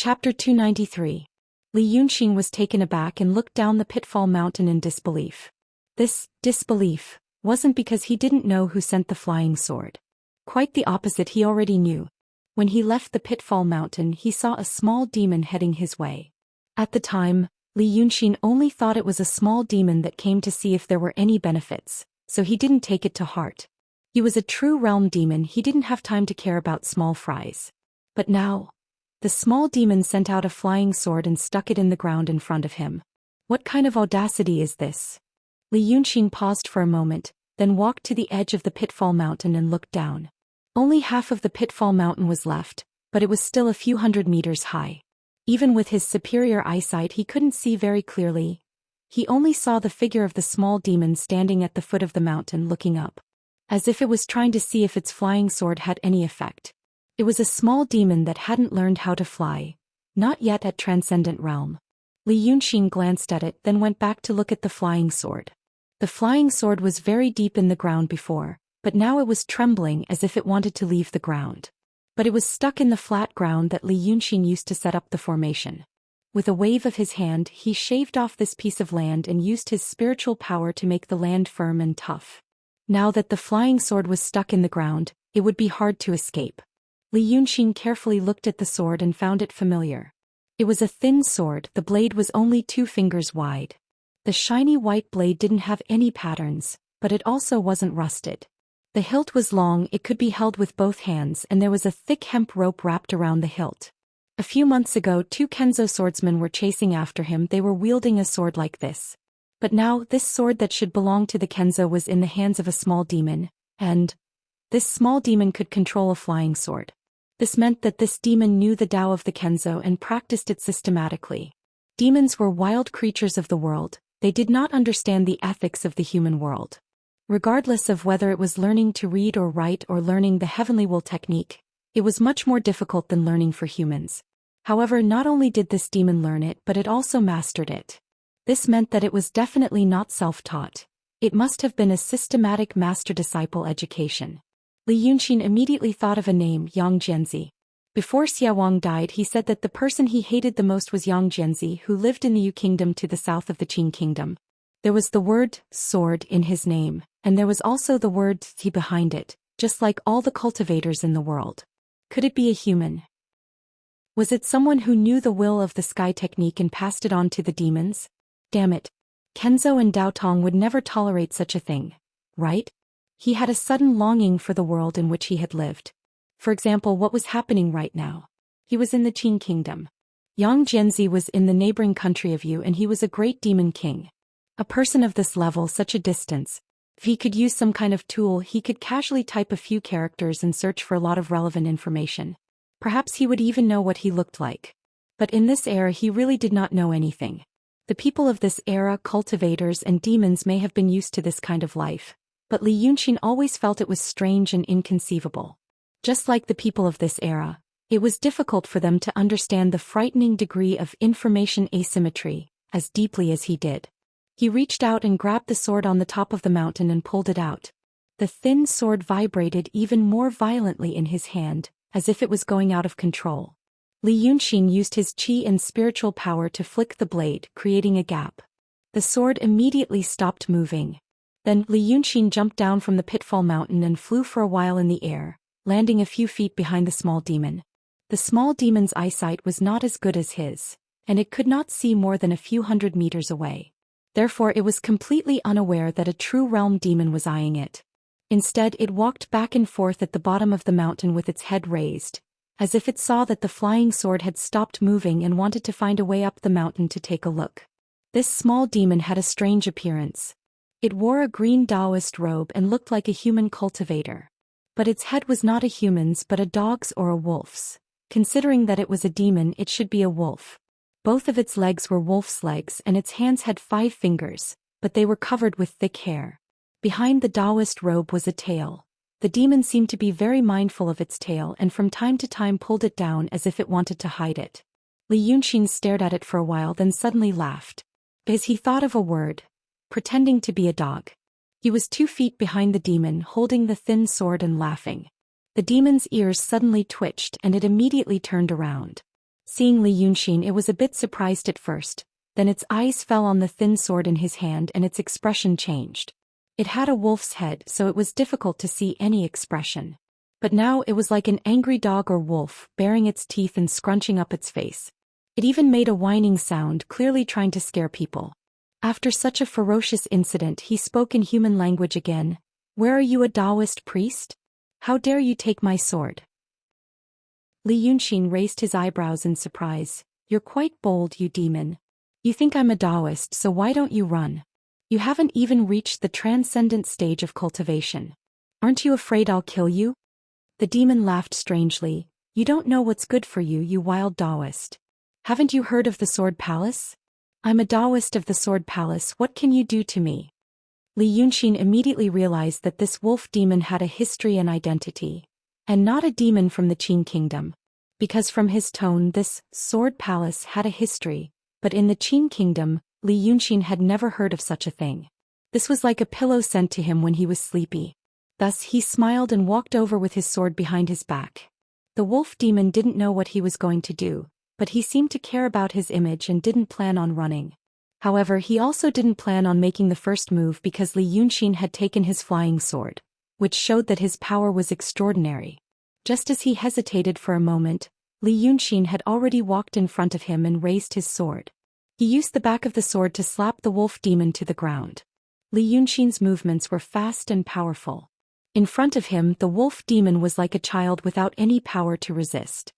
Chapter 293. Li Yunxing was taken aback and looked down the pitfall mountain in disbelief. This disbelief wasn't because he didn't know who sent the flying sword. Quite the opposite, he already knew. When he left the pitfall mountain, he saw a small demon heading his way. At the time, Li Yunxing only thought it was a small demon that came to see if there were any benefits, so he didn't take it to heart. He was a true realm demon, he didn't have time to care about small fries. But now, the small demon sent out a flying sword and stuck it in the ground in front of him. What kind of audacity is this? Li Yunxing paused for a moment, then walked to the edge of the pitfall mountain and looked down. Only half of the pitfall mountain was left, but it was still a few hundred meters high. Even with his superior eyesight, he couldn't see very clearly. He only saw the figure of the small demon standing at the foot of the mountain looking up, as if it was trying to see if its flying sword had any effect. It was a small demon that hadn't learned how to fly, not yet at Transcendent Realm. Li Yunxing glanced at it, then went back to look at the flying sword. The flying sword was very deep in the ground before, but now it was trembling as if it wanted to leave the ground. But it was stuck in the flat ground that Li Yunxing used to set up the formation. With a wave of his hand, he shaved off this piece of land and used his spiritual power to make the land firm and tough. Now that the flying sword was stuck in the ground, it would be hard to escape. Li Yunxing carefully looked at the sword and found it familiar. It was a thin sword, the blade was only 2 fingers wide. The shiny white blade didn't have any patterns, but it also wasn't rusted. The hilt was long, it could be held with both hands, and there was a thick hemp rope wrapped around the hilt. A few months ago, 2 Kenzo swordsmen were chasing after him, they were wielding a sword like this. But now, this sword that should belong to the Kenzo was in the hands of a small demon, and this small demon could control a flying sword. This meant that this demon knew the Tao of the Kenzo and practiced it systematically. Demons were wild creatures of the world, they did not understand the ethics of the human world. Regardless of whether it was learning to read or write or learning the heavenly will technique, it was much more difficult than learning for humans. However, not only did this demon learn it, but it also mastered it. This meant that it was definitely not self-taught. It must have been a systematic master-disciple education. Li Yunxing immediately thought of a name, Yang Jianzi. Before Xiaowang died, he said that the person he hated the most was Yang Jianzi, who lived in the Yu Kingdom to the south of the Qin Kingdom. There was the word sword in his name, and there was also the word Ti behind it, just like all the cultivators in the world. Could it be a human? Was it someone who knew the will of the sky technique and passed it on to the demons? Damn it. Kenzo and Daotong would never tolerate such a thing, right? He had a sudden longing for the world in which he had lived. For example, what was happening right now? He was in the Qin Kingdom. Yang Jianzi was in the neighboring country of Yu, and he was a great demon king. A person of this level, such a distance, if he could use some kind of tool, he could casually type a few characters and search for a lot of relevant information. Perhaps he would even know what he looked like. But in this era, he really did not know anything. The people of this era, cultivators and demons, may have been used to this kind of life, but Li Yunxing always felt it was strange and inconceivable. Just like the people of this era, it was difficult for them to understand the frightening degree of information asymmetry as deeply as he did. He reached out and grabbed the sword on the top of the mountain and pulled it out. The thin sword vibrated even more violently in his hand, as if it was going out of control. Li Yunxing used his qi and spiritual power to flick the blade, creating a gap. The sword immediately stopped moving. Then, Li Yunxing jumped down from the pitfall mountain and flew for a while in the air, landing a few feet behind the small demon. The small demon's eyesight was not as good as his, and it could not see more than a few hundred meters away. Therefore, it was completely unaware that a true realm demon was eyeing it. Instead, it walked back and forth at the bottom of the mountain with its head raised, as if it saw that the flying sword had stopped moving and wanted to find a way up the mountain to take a look. This small demon had a strange appearance. It wore a green Taoist robe and looked like a human cultivator. But its head was not a human's but a dog's or a wolf's. Considering that it was a demon, it should be a wolf. Both of its legs were wolf's legs and its hands had 5 fingers, but they were covered with thick hair. Behind the Taoist robe was a tail. The demon seemed to be very mindful of its tail and from time to time pulled it down as if it wanted to hide it. Li Yunxing stared at it for a while, then suddenly laughed. As he thought of a word. Pretending to be a dog. He was 2 feet behind the demon, holding the thin sword and laughing. The demon's ears suddenly twitched and it immediately turned around. Seeing Li Yunxin, it was a bit surprised at first, then its eyes fell on the thin sword in his hand and its expression changed. It had a wolf's head, so it was difficult to see any expression. But now it was like an angry dog or wolf, baring its teeth and scrunching up its face. It even made a whining sound, clearly trying to scare people. After such a ferocious incident, he spoke in human language again. "Where are you, a Taoist priest? How dare you take my sword?" Li Yunxin raised his eyebrows in surprise. "You're quite bold, you demon. You think I'm a Taoist, so why don't you run? You haven't even reached the transcendent stage of cultivation. Aren't you afraid I'll kill you?" The demon laughed strangely. "You don't know what's good for you, you wild Taoist. Haven't you heard of the Sword Palace? I'm a Taoist of the Sword Palace, what can you do to me?" Li Yunxin immediately realized that this wolf demon had a history and identity, and not a demon from the Qin kingdom. Because from his tone, this Sword Palace had a history, but in the Qin kingdom, Li Yunxin had never heard of such a thing. This was like a pillow sent to him when he was sleepy. Thus he smiled and walked over with his sword behind his back. The wolf demon didn't know what he was going to do, but he seemed to care about his image and didn't plan on running. However, he also didn't plan on making the first move because Li Yunxin had taken his flying sword, which showed that his power was extraordinary. Just as he hesitated for a moment, Li Yunxin had already walked in front of him and raised his sword. He used the back of the sword to slap the wolf demon to the ground. Li Yunxin's movements were fast and powerful. In front of him, the wolf demon was like a child without any power to resist.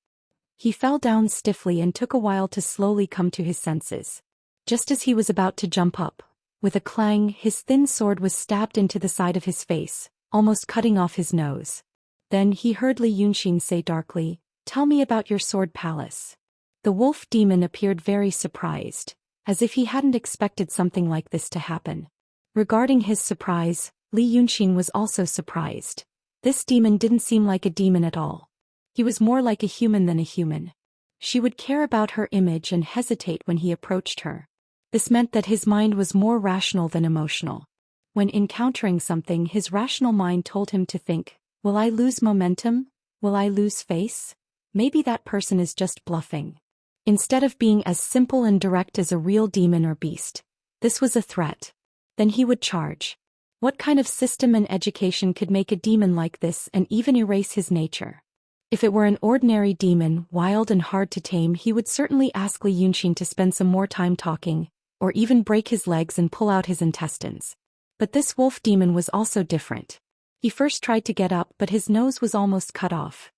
He fell down stiffly and took a while to slowly come to his senses. Just as he was about to jump up, with a clang, his thin sword was stabbed into the side of his face, almost cutting off his nose. Then he heard Li Yunxin say darkly, "Tell me about your sword palace." The wolf demon appeared very surprised, as if he hadn't expected something like this to happen. Regarding his surprise, Li Yunxin was also surprised. This demon didn't seem like a demon at all. He was more like a human than a human. She would care about her image and hesitate when he approached her. This meant that his mind was more rational than emotional. When encountering something, his rational mind told him to think, "Will I lose momentum? Will I lose face? Maybe that person is just bluffing." Instead of being as simple and direct as a real demon or beast, this was a threat. Then he would charge. What kind of system and education could make a demon like this and even erase his nature? If it were an ordinary demon, wild and hard to tame, he would certainly ask Li Yunxin to spend some more time talking, or even break his legs and pull out his intestines. But this wolf demon was also different. He first tried to get up, but his nose was almost cut off.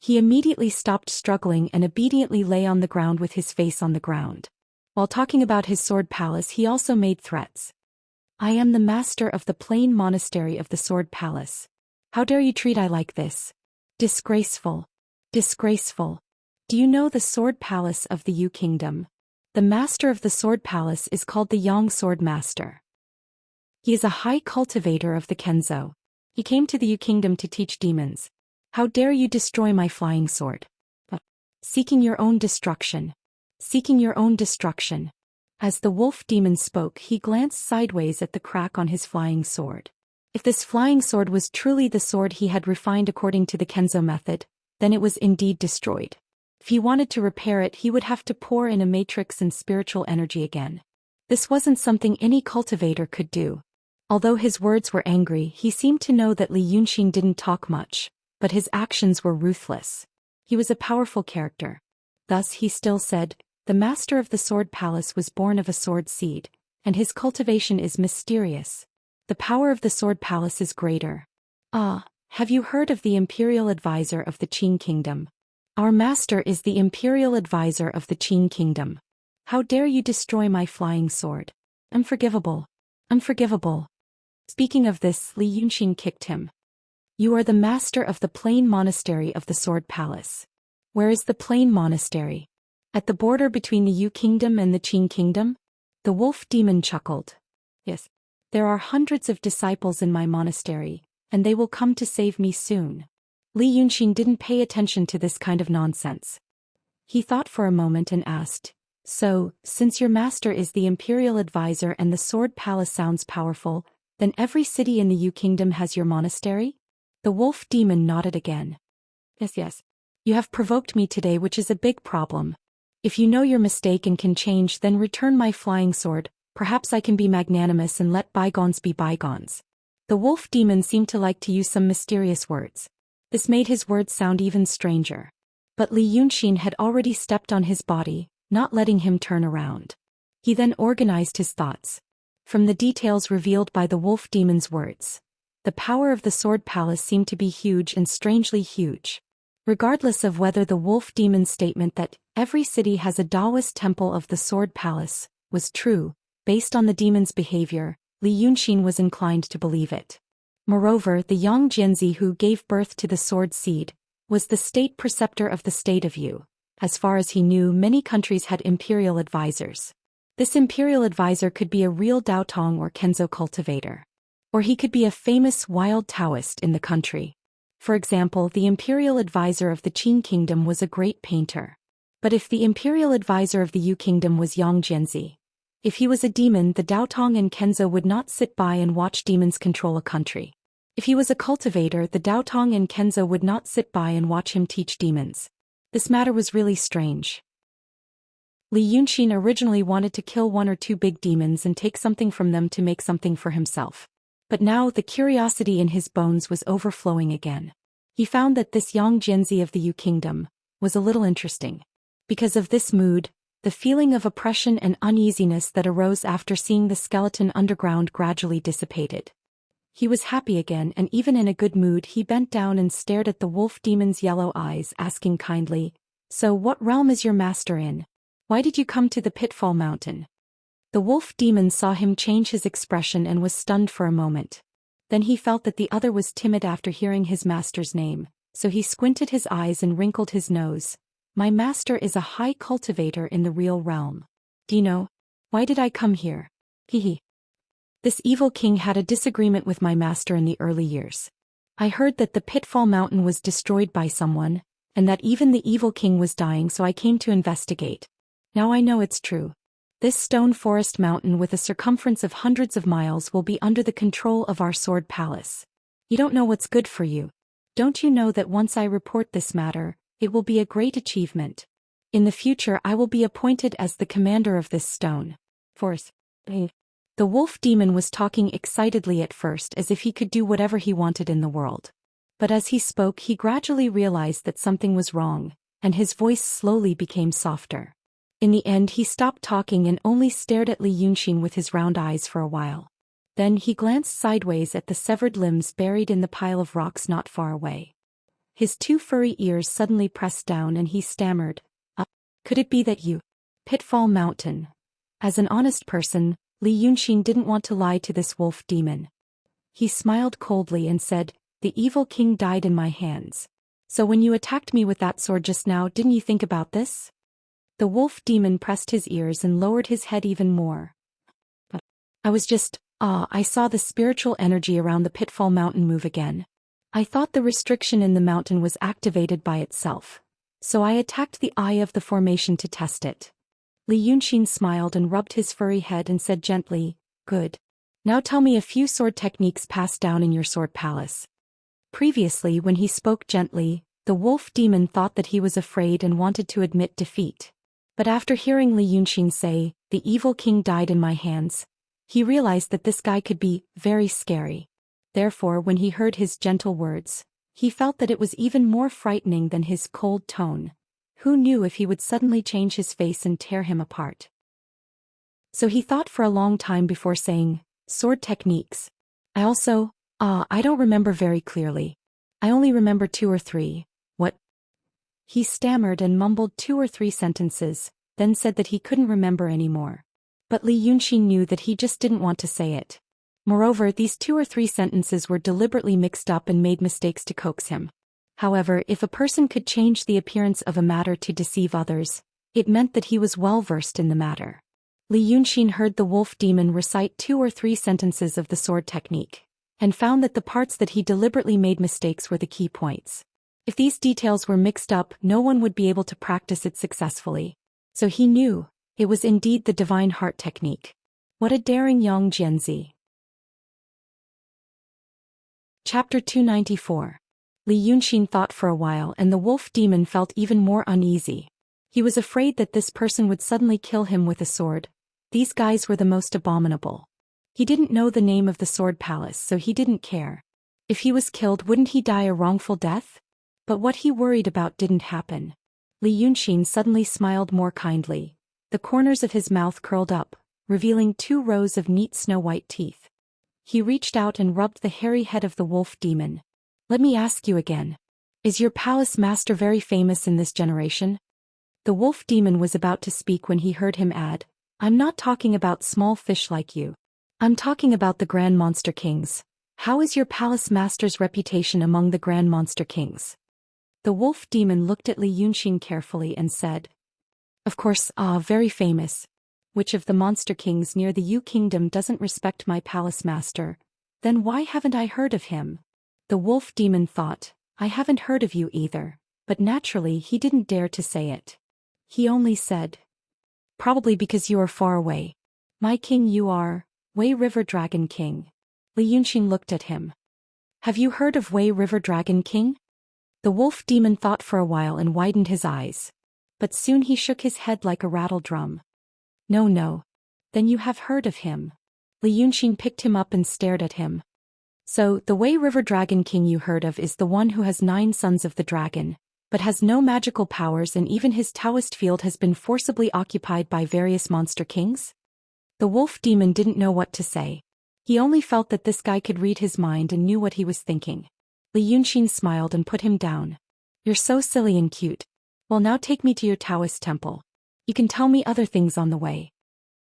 He immediately stopped struggling and obediently lay on the ground with his face on the ground. While talking about his sword palace, he also made threats. "I am the master of the plain monastery of the Sword Palace. How dare you treat I like this? Disgraceful. Disgraceful. Do you know the Sword Palace of the Yu Kingdom? The master of the Sword Palace is called the Yang Sword Master. He is a high cultivator of the Kenzo. He came to the Yu Kingdom to teach demons. How dare you destroy my flying sword? Seeking your own destruction. Seeking your own destruction." As the wolf demon spoke, he glanced sideways at the crack on his flying sword. If this flying sword was truly the sword he had refined according to the Kenzo method, then it was indeed destroyed. If he wanted to repair it, he would have to pour in a matrix and spiritual energy again. This wasn't something any cultivator could do. Although his words were angry, he seemed to know that Li Yunxin didn't talk much, but his actions were ruthless. He was a powerful character. Thus he still said, "The master of the Sword Palace was born of a sword seed, and his cultivation is mysterious. The power of the Sword Palace is greater. Ah, have you heard of the imperial advisor of the Qin Kingdom? Our master is the imperial advisor of the Qin Kingdom. How dare you destroy my flying sword? Unforgivable. Unforgivable." Speaking of this, Li Yunxin kicked him. "You are the master of the plain monastery of the Sword Palace. Where is the plain monastery? At the border between the Yu Kingdom and the Qin Kingdom?" The wolf demon chuckled. "Yes. There are hundreds of disciples in my monastery, and they will come to save me soon." Li Yunxin didn't pay attention to this kind of nonsense. He thought for a moment and asked, "So, since your master is the imperial advisor and the Sword Palace sounds powerful, then every city in the Yu Kingdom has your monastery?" The wolf demon nodded again. Yes. You have provoked me today, which is a big problem. If you know your mistake and can change, then return my flying sword. Perhaps I can be magnanimous and let bygones be bygones. The wolf demon seemed to like to use some mysterious words. This made his words sound even stranger. But Li Yunxin had already stepped on his body, not letting him turn around. He then organized his thoughts. From the details revealed by the wolf demon's words, the power of the sword palace seemed to be huge and strangely huge. Regardless of whether the wolf demon's statement that every city has a Taoist temple of the sword palace was true, based on the demon's behavior, Li Yunxin was inclined to believe it. Moreover, the young Jianzi who gave birth to the sword seed was the state preceptor of the state of Yu. As far as he knew, many countries had imperial advisors. This imperial advisor could be a real Daotong or Kenzo cultivator. Or he could be a famous wild Taoist in the country. For example, the imperial advisor of the Qin kingdom was a great painter. But if the imperial advisor of the Yu kingdom was Yang Jianzi, if he was a demon, the Daotong and Kenzo would not sit by and watch demons control a country. If he was a cultivator, the Daotong and Kenzo would not sit by and watch him teach demons. This matter was really strange. Li Yunxin originally wanted to kill one or two big demons and take something from them to make something for himself. But now the curiosity in his bones was overflowing again. He found that this Yang Jianzi of the Yu kingdom was a little interesting. Because of this mood, the feeling of oppression and uneasiness that arose after seeing the skeleton underground gradually dissipated. He was happy again, and even in a good mood he bent down and stared at the wolf demon's yellow eyes, asking kindly, "So what realm is your master in? Why did you come to the Pitfall Mountain?" The wolf demon saw him change his expression and was stunned for a moment. Then he felt that the other was timid after hearing his master's name, so he squinted his eyes and wrinkled his nose. "My master is a high cultivator in the real realm. Do you know? Why did I come here? Hehe. This evil king had a disagreement with my master in the early years. I heard that the Pitfall Mountain was destroyed by someone, and that even the evil king was dying, so I came to investigate. Now I know it's true. This stone forest mountain with a circumference of hundreds of miles will be under the control of our sword palace. You don't know what's good for you. Don't you know that once I report this matter, it will be a great achievement? In the future I will be appointed as the commander of this stone force." The wolf demon was talking excitedly at first, as if he could do whatever he wanted in the world. But as he spoke he gradually realized that something was wrong, and his voice slowly became softer. In the end he stopped talking and only stared at Li Yunxin with his round eyes for a while. Then he glanced sideways at the severed limbs buried in the pile of rocks not far away. His two furry ears suddenly pressed down and he stammered, "Could it be that you? Pitfall Mountain." As an honest person, Li Yunxin didn't want to lie to this wolf demon. He smiled coldly and said, "The evil king died in my hands. So when you attacked me with that sword just now, didn't you think about this?" The wolf demon pressed his ears and lowered his head even more. "I was just, I saw the spiritual energy around the Pitfall Mountain move again. I thought the restriction in the mountain was activated by itself. So I attacked the eye of the formation to test it." Li Yunxin smiled and rubbed his furry head and said gently, "Good. Now tell me a few sword techniques passed down in your sword palace." Previously, when he spoke gently, the wolf demon thought that he was afraid and wanted to admit defeat. But after hearing Li Yunxin say, "The evil king died in my hands," he realized that this guy could be very scary. Therefore, when he heard his gentle words, he felt that it was even more frightening than his cold tone. Who knew if he would suddenly change his face and tear him apart? So he thought for a long time before saying, "Sword techniques. I don't remember very clearly. I only remember 2 or 3. What?" He stammered and mumbled 2 or 3 sentences, then said that he couldn't remember anymore. But Li Yunxin knew that he just didn't want to say it. Moreover, these 2 or 3 sentences were deliberately mixed up and made mistakes to coax him. However, if a person could change the appearance of a matter to deceive others, it meant that he was well versed in the matter. Li Yunxin heard the wolf demon recite 2 or 3 sentences of the sword technique, and found that the parts that he deliberately made mistakes were the key points. If these details were mixed up, no one would be able to practice it successfully. So he knew, it was indeed the divine heart technique. What a daring young Jianzi. Chapter 294. Li Yunxin thought for a while and the wolf demon felt even more uneasy. He was afraid that this person would suddenly kill him with a sword. These guys were the most abominable. He didn't know the name of the sword palace, so he didn't care. If he was killed, wouldn't he die a wrongful death? But what he worried about didn't happen. Li Yunxin suddenly smiled more kindly. The corners of his mouth curled up, revealing 2 rows of neat snow-white teeth. He reached out and rubbed the hairy head of the wolf demon. Let me ask you again. Is your palace master very famous in this generation? The wolf demon was about to speak when he heard him add, I'm not talking about small fish like you. I'm talking about the grand monster kings. How is your palace master's reputation among the grand monster kings? The wolf demon looked at Li Yunxin carefully and said, Of course, very famous. Which of the monster kings near the Yu kingdom doesn't respect my palace master? Then why haven't I heard of him? The wolf demon thought, I haven't heard of you either, but naturally he didn't dare to say it. He only said, Probably because you are far away. My king, you are, Wei River Dragon King. Li Yunxin looked at him. Have you heard of Wei River Dragon King? The wolf demon thought for a while and widened his eyes. But soon he shook his head like a rattle drum. No. Then you have heard of him. Li Yunxin picked him up and stared at him. So, the Wei River Dragon King you heard of is the one who has 9 sons of the dragon, but has no magical powers, and even his Taoist field has been forcibly occupied by various monster kings? The wolf demon didn't know what to say. He only felt that this guy could read his mind and knew what he was thinking. Li Yunxin smiled and put him down. You're so silly and cute. Well, now take me to your Taoist temple. You can tell me other things on the way.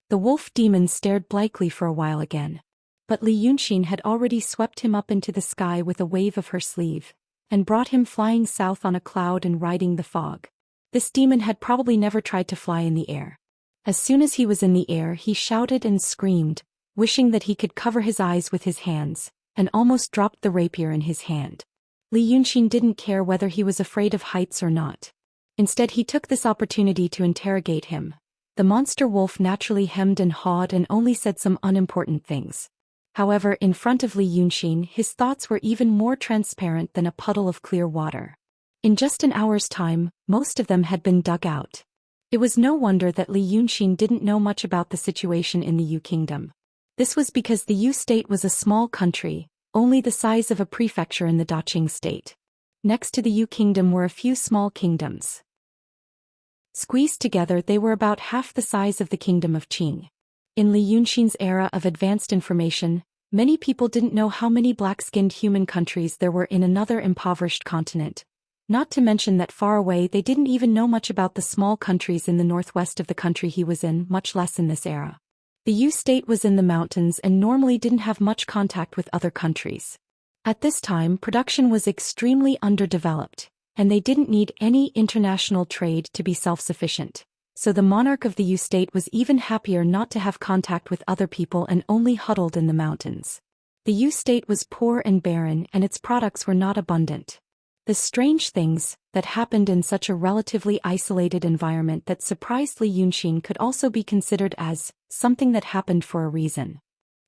The wolf demon stared blankly for a while again. But Li Yunxin had already swept him up into the sky with a wave of her sleeve, and brought him flying south on a cloud and riding the fog. This demon had probably never tried to fly in the air. As soon as he was in the air, he shouted and screamed, wishing that he could cover his eyes with his hands, and almost dropped the rapier in his hand. Li Yunxin didn't care whether he was afraid of heights or not. Instead, he took this opportunity to interrogate him. The monster wolf naturally hemmed and hawed and only said some unimportant things. However, in front of Li Yunxin, his thoughts were even more transparent than a puddle of clear water. In just an hour's time, most of them had been dug out. It was no wonder that Li Yunxin didn't know much about the situation in the Yu kingdom. This was because the Yu state was a small country, only the size of a prefecture in the Daqing state. Next to the Yu kingdom were a few small kingdoms. Squeezed together, they were about half the size of the kingdom of Qing. In Li Yunxin's era of advanced information, many people didn't know how many black-skinned human countries there were in another impoverished continent. Not to mention that far away they didn't even know much about the small countries in the northwest of the country he was in, much less in this era. The Yu state was in the mountains and normally didn't have much contact with other countries. At this time, production was extremely underdeveloped, and they didn't need any international trade to be self-sufficient. So the monarch of the Yu state was even happier not to have contact with other people and only huddled in the mountains. The Yu state was poor and barren, and its products were not abundant. The strange things that happened in such a relatively isolated environment that surprised Li Yunxin could also be considered as something that happened for a reason.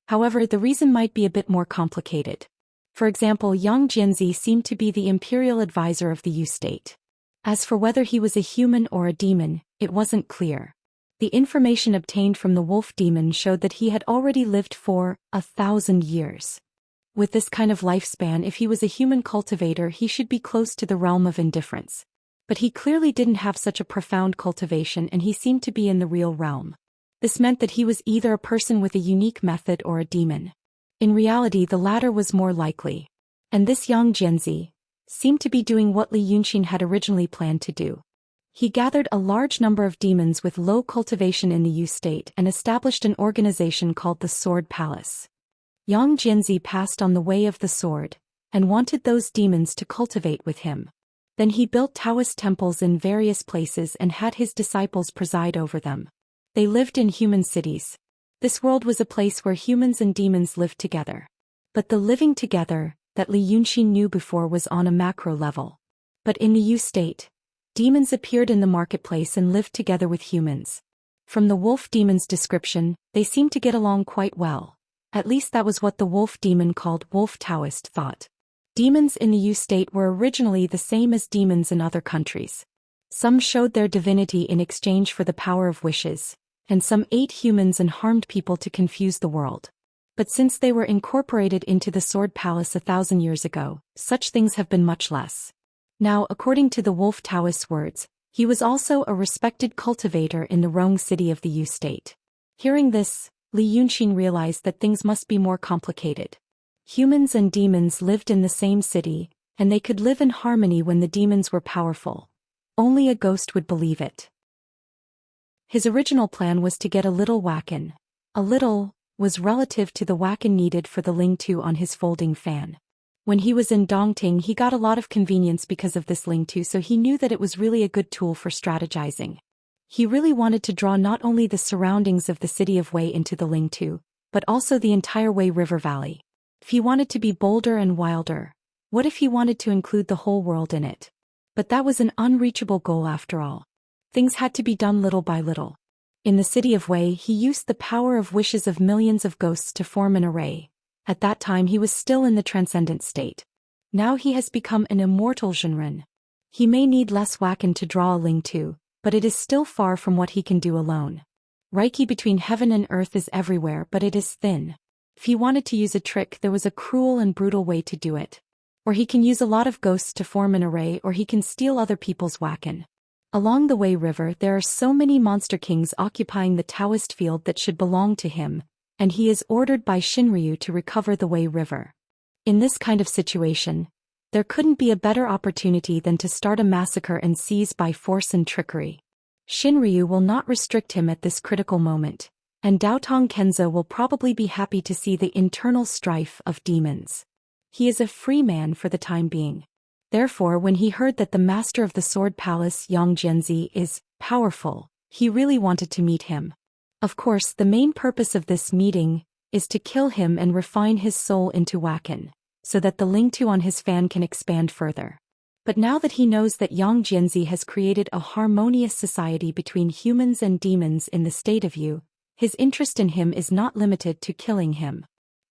However, the reason might be a bit more complicated. For example, Yang Jianzi seemed to be the imperial advisor of the Yu state. As for whether he was a human or a demon, it wasn't clear. The information obtained from the wolf demon showed that he had already lived for 1,000 years. With this kind of lifespan, if he was a human cultivator, he should be close to the realm of indifference. But he clearly didn't have such a profound cultivation, and he seemed to be in the real realm. This meant that he was either a person with a unique method or a demon. In reality, the latter was more likely. And this Yang Jianzi seemed to be doing what Li Yunxin had originally planned to do. He gathered a large number of demons with low cultivation in the Yu state and established an organization called the Sword Palace. Yang Jianzi passed on the way of the sword, and wanted those demons to cultivate with him. Then he built Taoist temples in various places and had his disciples preside over them. They lived in human cities. This world was a place where humans and demons lived together. But the living together that Li Yunxin knew before was on a macro level. But in the Yu state, demons appeared in the marketplace and lived together with humans. From the wolf demon's description, they seemed to get along quite well. At least that was what the wolf demon called Wolf Taoist thought. Demons in the Yu state were originally the same as demons in other countries. Some showed their divinity in exchange for the power of wishes, and some ate humans and harmed people to confuse the world. But since they were incorporated into the Sword Palace 1,000 years ago, such things have been much less. Now, according to the Wolf Taoist's words, he was also a respected cultivator in the Rong city of the Yu state. Hearing this, Li Yunxin realized that things must be more complicated. Humans and demons lived in the same city, and they could live in harmony when the demons were powerful. Only a ghost would believe it. His original plan was to get a little wacken. A little was relative to the wacken needed for the Ling-Tu on his folding fan. When he was in Dongting, he got a lot of convenience because of this Ling-Tu, so he knew that it was really a good tool for strategizing. He really wanted to draw not only the surroundings of the city of Wei into the Ling-Tu, but also the entire Wei River Valley. If he wanted to be bolder and wilder, what if he wanted to include the whole world in it? But that was an unreachable goal after all. Things had to be done little by little. In the city of Wei, he used the power of wishes of millions of ghosts to form an array. At that time he was still in the transcendent state. Now he has become an immortal Zhenren. He may need less wacken to draw a Ling-Tu, but it is still far from what he can do alone. Reiki between heaven and earth is everywhere, but it is thin. If he wanted to use a trick, there was a cruel and brutal way to do it. Or he can use a lot of ghosts to form an array, or he can steal other people's wacken. Along the Wei River there are so many monster kings occupying the Taoist field that should belong to him, and he is ordered by Xinryu to recover the Wei River. In this kind of situation, there couldn't be a better opportunity than to start a massacre and seize by force and trickery. Xinryu will not restrict him at this critical moment, and Daotong Kenza will probably be happy to see the internal strife of demons. He is a free man for the time being. Therefore, when he heard that the master of the Sword Palace, Yang Jianzi, is powerful, he really wanted to meet him. Of course, the main purpose of this meeting is to kill him and refine his soul into wacken, so that the Ling-Tu on his fan can expand further. But now that he knows that Yang Jianzi has created a harmonious society between humans and demons in the state of Yu, his interest in him is not limited to killing him.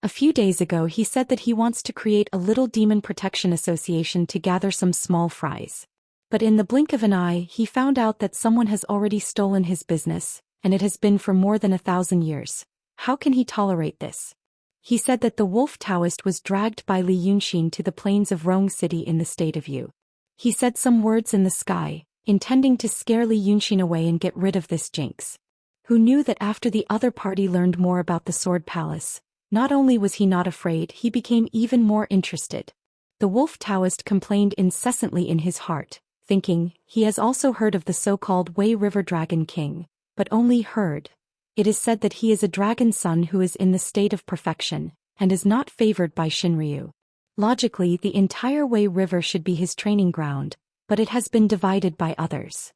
A few days ago he said that he wants to create a little demon protection association to gather some small fries. But in the blink of an eye he found out that someone has already stolen his business, and it has been for more than 1,000 years. How can he tolerate this? He said that the Wolf Taoist was dragged by Li Yunxin to the plains of Rong City in the state of Yu. He said some words in the sky, intending to scare Li Yunxin away and get rid of this jinx. Who knew that after the other party learned more about the Sword Palace, not only was he not afraid, he became even more interested. The Wolf Taoist complained incessantly in his heart, thinking, he has also heard of the so-called Wei River Dragon King, but only heard. It is said that he is a dragon son who is in the state of perfection, and is not favored by Xinryu. Logically, the entire Wei River should be his training ground, but it has been divided by others.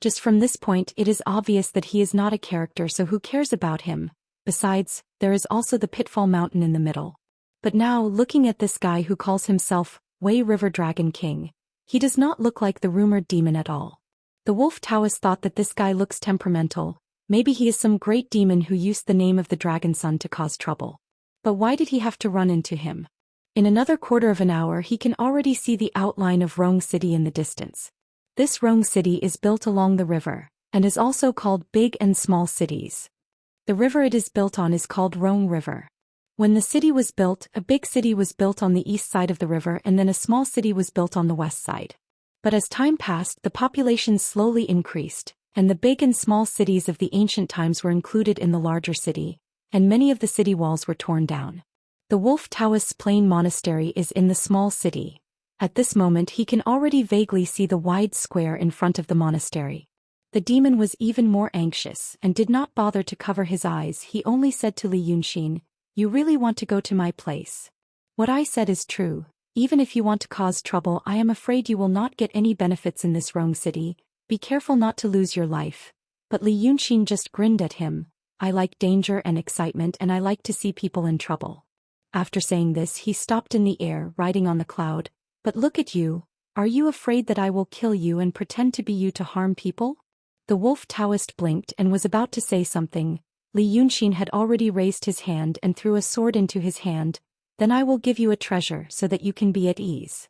Just from this point it is obvious that he is not a character, so who cares about him? Besides, there is also the Pitfall Mountain in the middle. But now, looking at this guy who calls himself Wei River Dragon King, he does not look like the rumored demon at all. The Wolf Taoist thought that this guy looks temperamental. Maybe he is some great demon who used the name of the Dragon Son to cause trouble. But why did he have to run into him? In another quarter of an hour he can already see the outline of Rong City in the distance. This Rong City is built along the river, and is also called Big and Small Cities. The river it is built on is called Rong River. When the city was built, a big city was built on the east side of the river and then a small city was built on the west side. But as time passed, the population slowly increased, and the big and small cities of the ancient times were included in the larger city, and many of the city walls were torn down. The Wolf Taoist's plain monastery is in the small city. At this moment he can already vaguely see the wide square in front of the monastery. The demon was even more anxious and did not bother to cover his eyes. He only said to Li Yunxin, "You really want to go to my place? What I said is true. Even if you want to cause trouble, I am afraid you will not get any benefits in this Rong City. Be careful not to lose your life." But Li Yunxin just grinned at him. "I like danger and excitement, and I like to see people in trouble." After saying this he stopped in the air, riding on the cloud. "But look at you. Are you afraid that I will kill you and pretend to be you to harm people?" The Wolf Taoist blinked and was about to say something. Li Yunxin had already raised his hand and threw a sword into his hand. "Then I will give you a treasure so that you can be at ease."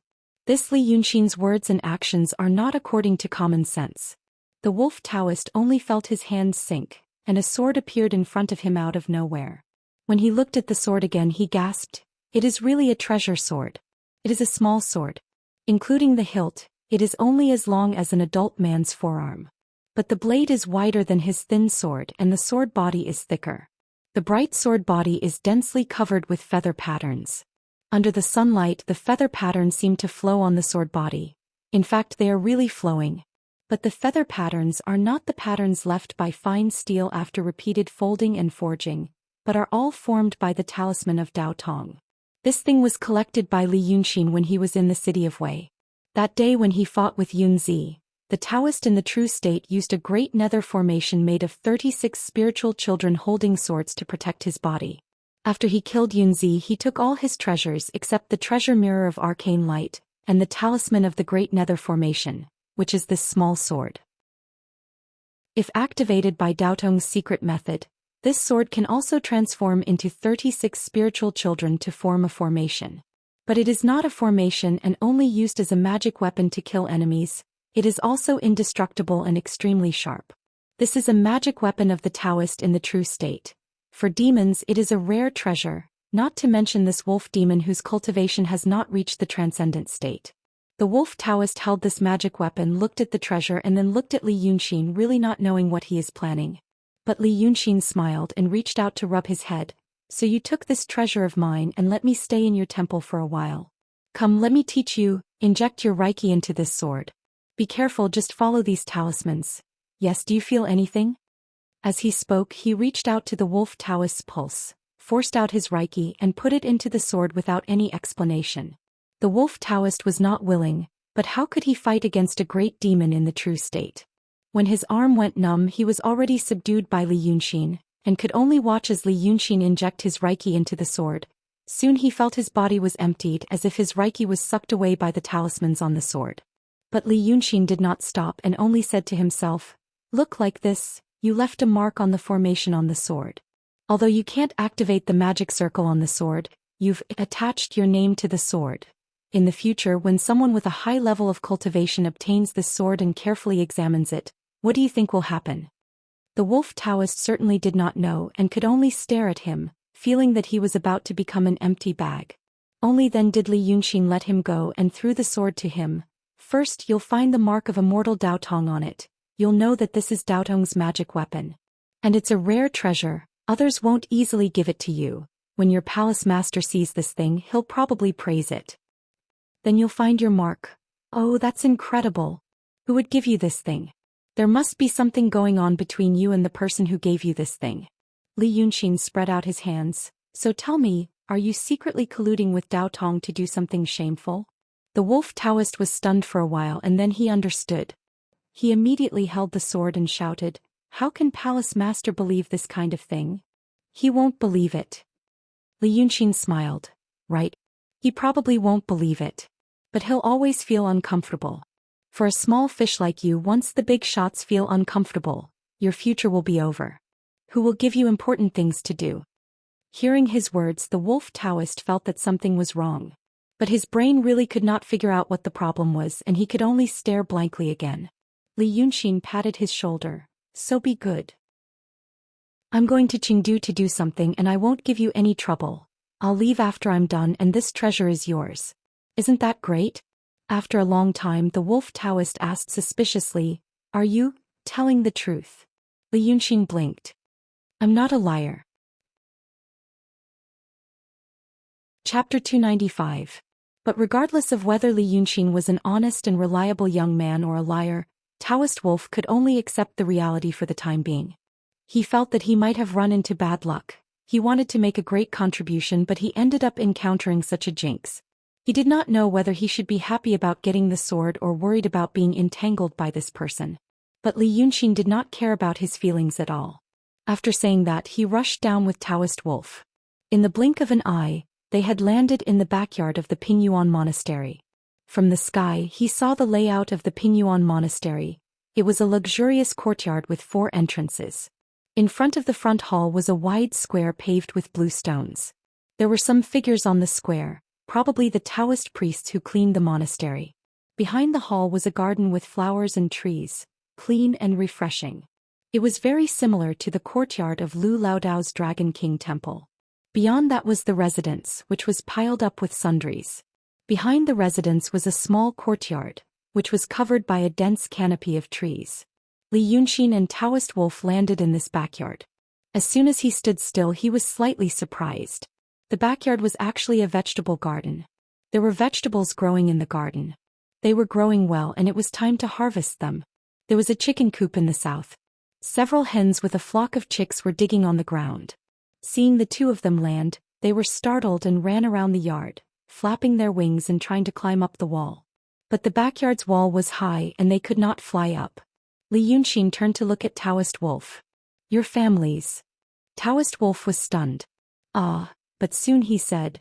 This Li Yunxin's words and actions are not according to common sense. The wolf Taoist only felt his hands sink, and a sword appeared in front of him out of nowhere. When he looked at the sword again he gasped, "It is really a treasure sword. It is a small sword. Including the hilt, it is only as long as an adult man's forearm. But the blade is wider than his thin sword and the sword body is thicker. The bright sword body is densely covered with feather patterns. Under the sunlight the feather patterns seem to flow on the sword body. In fact they are really flowing. But the feather patterns are not the patterns left by fine steel after repeated folding and forging, but are all formed by the talisman of Dao Tong. This thing was collected by Li Yunxin when he was in the city of Wei. That day when he fought with Yun Zi, the Taoist in the true state used a great nether formation made of 36 spiritual children holding swords to protect his body. After he killed Yun Zi he took all his treasures except the treasure mirror of arcane light, and the talisman of the great nether formation, which is this small sword. If activated by Dao Tong's secret method, this sword can also transform into 36 spiritual children to form a formation. But it is not a formation and only used as a magic weapon to kill enemies. It is also indestructible and extremely sharp. This is a magic weapon of the Taoist in the true state. For demons it is a rare treasure, not to mention this wolf demon whose cultivation has not reached the transcendent state. The wolf Taoist held this magic weapon, looked at the treasure and then looked at Li Yunxin, really not knowing what he is planning. But Li Yunxin smiled and reached out to rub his head. "So you took this treasure of mine and let me stay in your temple for a while. Come, let me teach you, inject your Reiki into this sword. Be careful, just follow these talismans. Yes, do you feel anything?" As he spoke he reached out to the wolf Taoist's pulse, forced out his Reiki and put it into the sword without any explanation. The wolf Taoist was not willing, but how could he fight against a great demon in the true state? When his arm went numb he was already subdued by Li Yunxin, and could only watch as Li Yunxin inject his Reiki into the sword. Soon he felt his body was emptied as if his Reiki was sucked away by the talismans on the sword. But Li Yunxin did not stop and only said to himself, "Look like this, you left a mark on the formation on the sword. Although you can't activate the magic circle on the sword, you've attached your name to the sword. In the future when someone with a high level of cultivation obtains this sword and carefully examines it, what do you think will happen?" The wolf Taoist certainly did not know and could only stare at him, feeling that he was about to become an empty bag. Only then did Li Yunxin let him go and threw the sword to him. "First you'll find the mark of immortal Dao Tong on it. You'll know that this is Dao Tong's magic weapon. And it's a rare treasure, others won't easily give it to you. When your palace master sees this thing he'll probably praise it. Then you'll find your mark. Oh, that's incredible. Who would give you this thing? There must be something going on between you and the person who gave you this thing." Li Yunxin spread out his hands. "So tell me, are you secretly colluding with Dao Tong to do something shameful?" The wolf Taoist was stunned for a while and then he understood. He immediately held the sword and shouted, "How can Palace Master believe this kind of thing? He won't believe it." Li Yunxin smiled. "Right. He probably won't believe it. But he'll always feel uncomfortable. For a small fish like you, once the big shots feel uncomfortable, your future will be over. Who will give you important things to do?" Hearing his words the wolf Taoist felt that something was wrong. But his brain really could not figure out what the problem was and he could only stare blankly again. Li Yunxin patted his shoulder. "So be good. I'm going to Chengdu to do something and I won't give you any trouble. I'll leave after I'm done and this treasure is yours. Isn't that great?" After a long time the wolf Taoist asked suspiciously, "Are you telling the truth?" Li Yunxin blinked. "I'm not a liar." Chapter 295. But regardless of whether Li Yunxin was an honest and reliable young man or a liar, Taoist Wolf could only accept the reality for the time being. He felt that he might have run into bad luck. He wanted to make a great contribution but he ended up encountering such a jinx. He did not know whether he should be happy about getting the sword or worried about being entangled by this person. But Li Yunxin did not care about his feelings at all. After saying that he rushed down with Taoist Wolf. In the blink of an eye, they had landed in the backyard of the Pingyuan Monastery. From the sky he saw the layout of the Pingyuan Monastery. It was a luxurious courtyard with 4 entrances. In front of the front hall was a wide square paved with blue stones. There were some figures on the square, probably the Taoist priests who cleaned the monastery. Behind the hall was a garden with flowers and trees, clean and refreshing. It was very similar to the courtyard of Lu Laodao's Dragon King Temple. Beyond that was the residence, which was piled up with sundries. Behind the residence was a small courtyard, which was covered by a dense canopy of trees. Li Yunxin and Taoist Wolf landed in this backyard. As soon as he stood still, he was slightly surprised. The backyard was actually a vegetable garden. There were vegetables growing in the garden. They were growing well and it was time to harvest them. There was a chicken coop in the south. Several hens with a flock of chicks were digging on the ground. Seeing the two of them land, they were startled and ran around the yard, flapping their wings and trying to climb up the wall. But the backyard's wall was high and they could not fly up. Li Yunxin turned to look at Taoist Wolf. Your families. Taoist Wolf was stunned. Ah, but soon he said.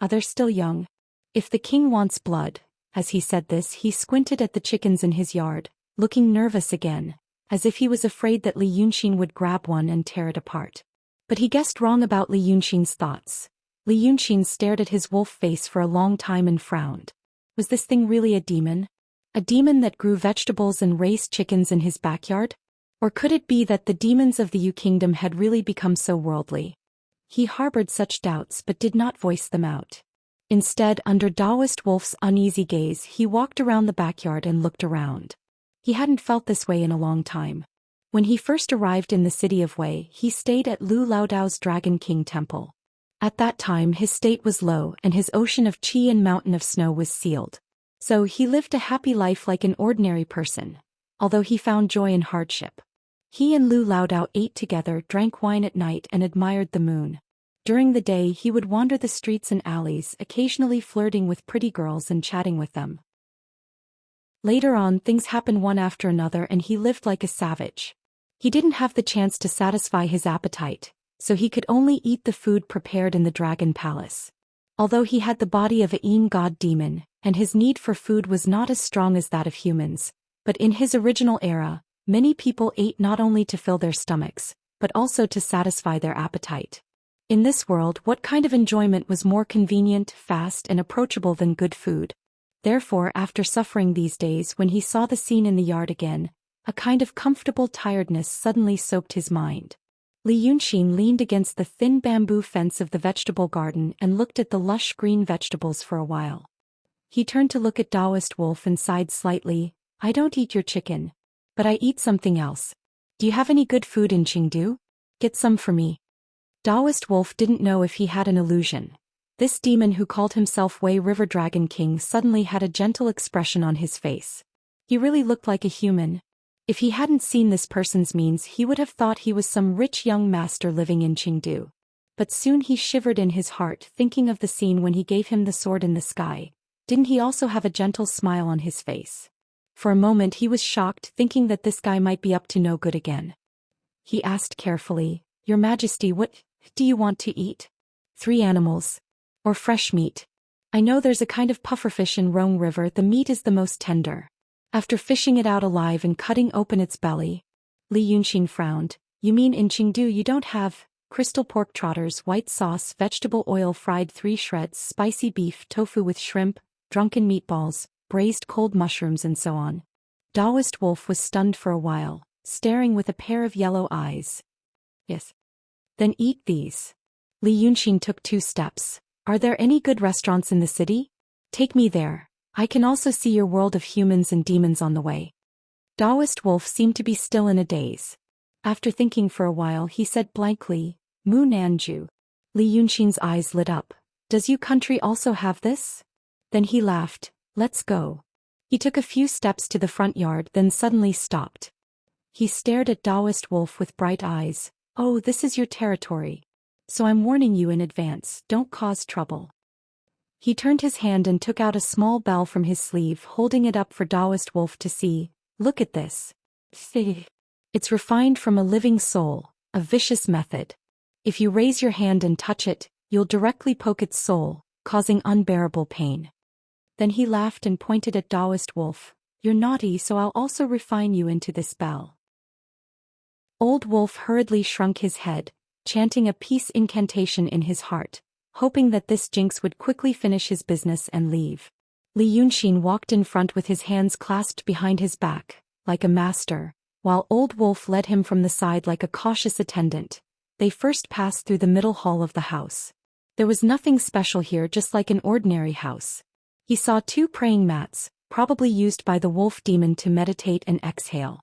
They're still young. If the king wants blood. As he said this, he squinted at the chickens in his yard, looking nervous again, as if he was afraid that Li Yunxin would grab one and tear it apart. But he guessed wrong about Li Yunxin's thoughts. Li Yunxin stared at his wolf face for a long time and frowned. Was this thing really a demon? A demon that grew vegetables and raised chickens in his backyard? Or could it be that the demons of the Yu Kingdom had really become so worldly? He harbored such doubts but did not voice them out. Instead, under Taoist Wolf's uneasy gaze, he walked around the backyard and looked around. He hadn't felt this way in a long time. When he first arrived in the city of Wei, he stayed at Lu Laodao's Dragon King Temple. At that time his state was low and his ocean of qi and mountain of snow was sealed. So he lived a happy life like an ordinary person, although he found joy in hardship. He and Lu Laodao ate together, drank wine at night and admired the moon. During the day he would wander the streets and alleys, occasionally flirting with pretty girls and chatting with them. Later on, things happened one after another and he lived like a savage. He didn't have the chance to satisfy his appetite, so he could only eat the food prepared in the Dragon Palace. Although he had the body of a Yin god demon, and his need for food was not as strong as that of humans, but in his original era, many people ate not only to fill their stomachs, but also to satisfy their appetite. In this world, what kind of enjoyment was more convenient, fast, and approachable than good food? Therefore, after suffering these days, when he saw the scene in the yard again, a kind of comfortable tiredness suddenly soaked his mind. Li Yunxin leaned against the thin bamboo fence of the vegetable garden and looked at the lush green vegetables for a while. He turned to look at Taoist Wolf and sighed slightly. I don't eat your chicken. But I eat something else. Do you have any good food in Chengdu? Get some for me. Taoist Wolf didn't know if he had an illusion. This demon who called himself Wei River Dragon King suddenly had a gentle expression on his face. He really looked like a human. If he hadn't seen this person's means, he would have thought he was some rich young master living in Chengdu. But soon he shivered in his heart, thinking of the scene when he gave him the sword in the sky. Didn't he also have a gentle smile on his face? For a moment he was shocked, thinking that this guy might be up to no good again. He asked carefully, Your Majesty, what do you want to eat? 3 animals. Or fresh meat. I know there's a kind of pufferfish in Rong River, the meat is the most tender. After fishing it out alive and cutting open its belly, Li Yunxin frowned. You mean in Chengdu you don't have crystal pork trotters, white sauce, vegetable oil, fried 3 shreds, spicy beef, tofu with shrimp, drunken meatballs, braised cold mushrooms and so on. Taoist Wolf was stunned for a while, staring with a pair of yellow eyes. Yes. Then eat these. Li Yunxin took 2 steps. Are there any good restaurants in the city? Take me there. I can also see your world of humans and demons on the way. Taoist Wolf seemed to be still in a daze. After thinking for a while he said blankly, Mu Nanju. Li Yunxin's eyes lit up. Does your country also have this? Then he laughed. Let's go. He took a few steps to the front yard, then suddenly stopped. He stared at Taoist Wolf with bright eyes. Oh, this is your territory. So I'm warning you in advance, don't cause trouble. He turned his hand and took out a small bell from his sleeve, holding it up for Taoist Wolf to see. Look at this. It's refined from a living soul, a vicious method. If you raise your hand and touch it, you'll directly poke its soul, causing unbearable pain. Then he laughed and pointed at Taoist Wolf. You're naughty, so I'll also refine you into this bell. Old Wolf hurriedly shrunk his head, chanting a peace incantation in his heart. hoping that this jinx would quickly finish his business and leave. Li Yunxin walked in front with his hands clasped behind his back, like a master, while Old Wolf led him from the side like a cautious attendant. They first passed through the middle hall of the house. There was nothing special here, just like an ordinary house. He saw 2 praying mats, probably used by the wolf demon to meditate and exhale.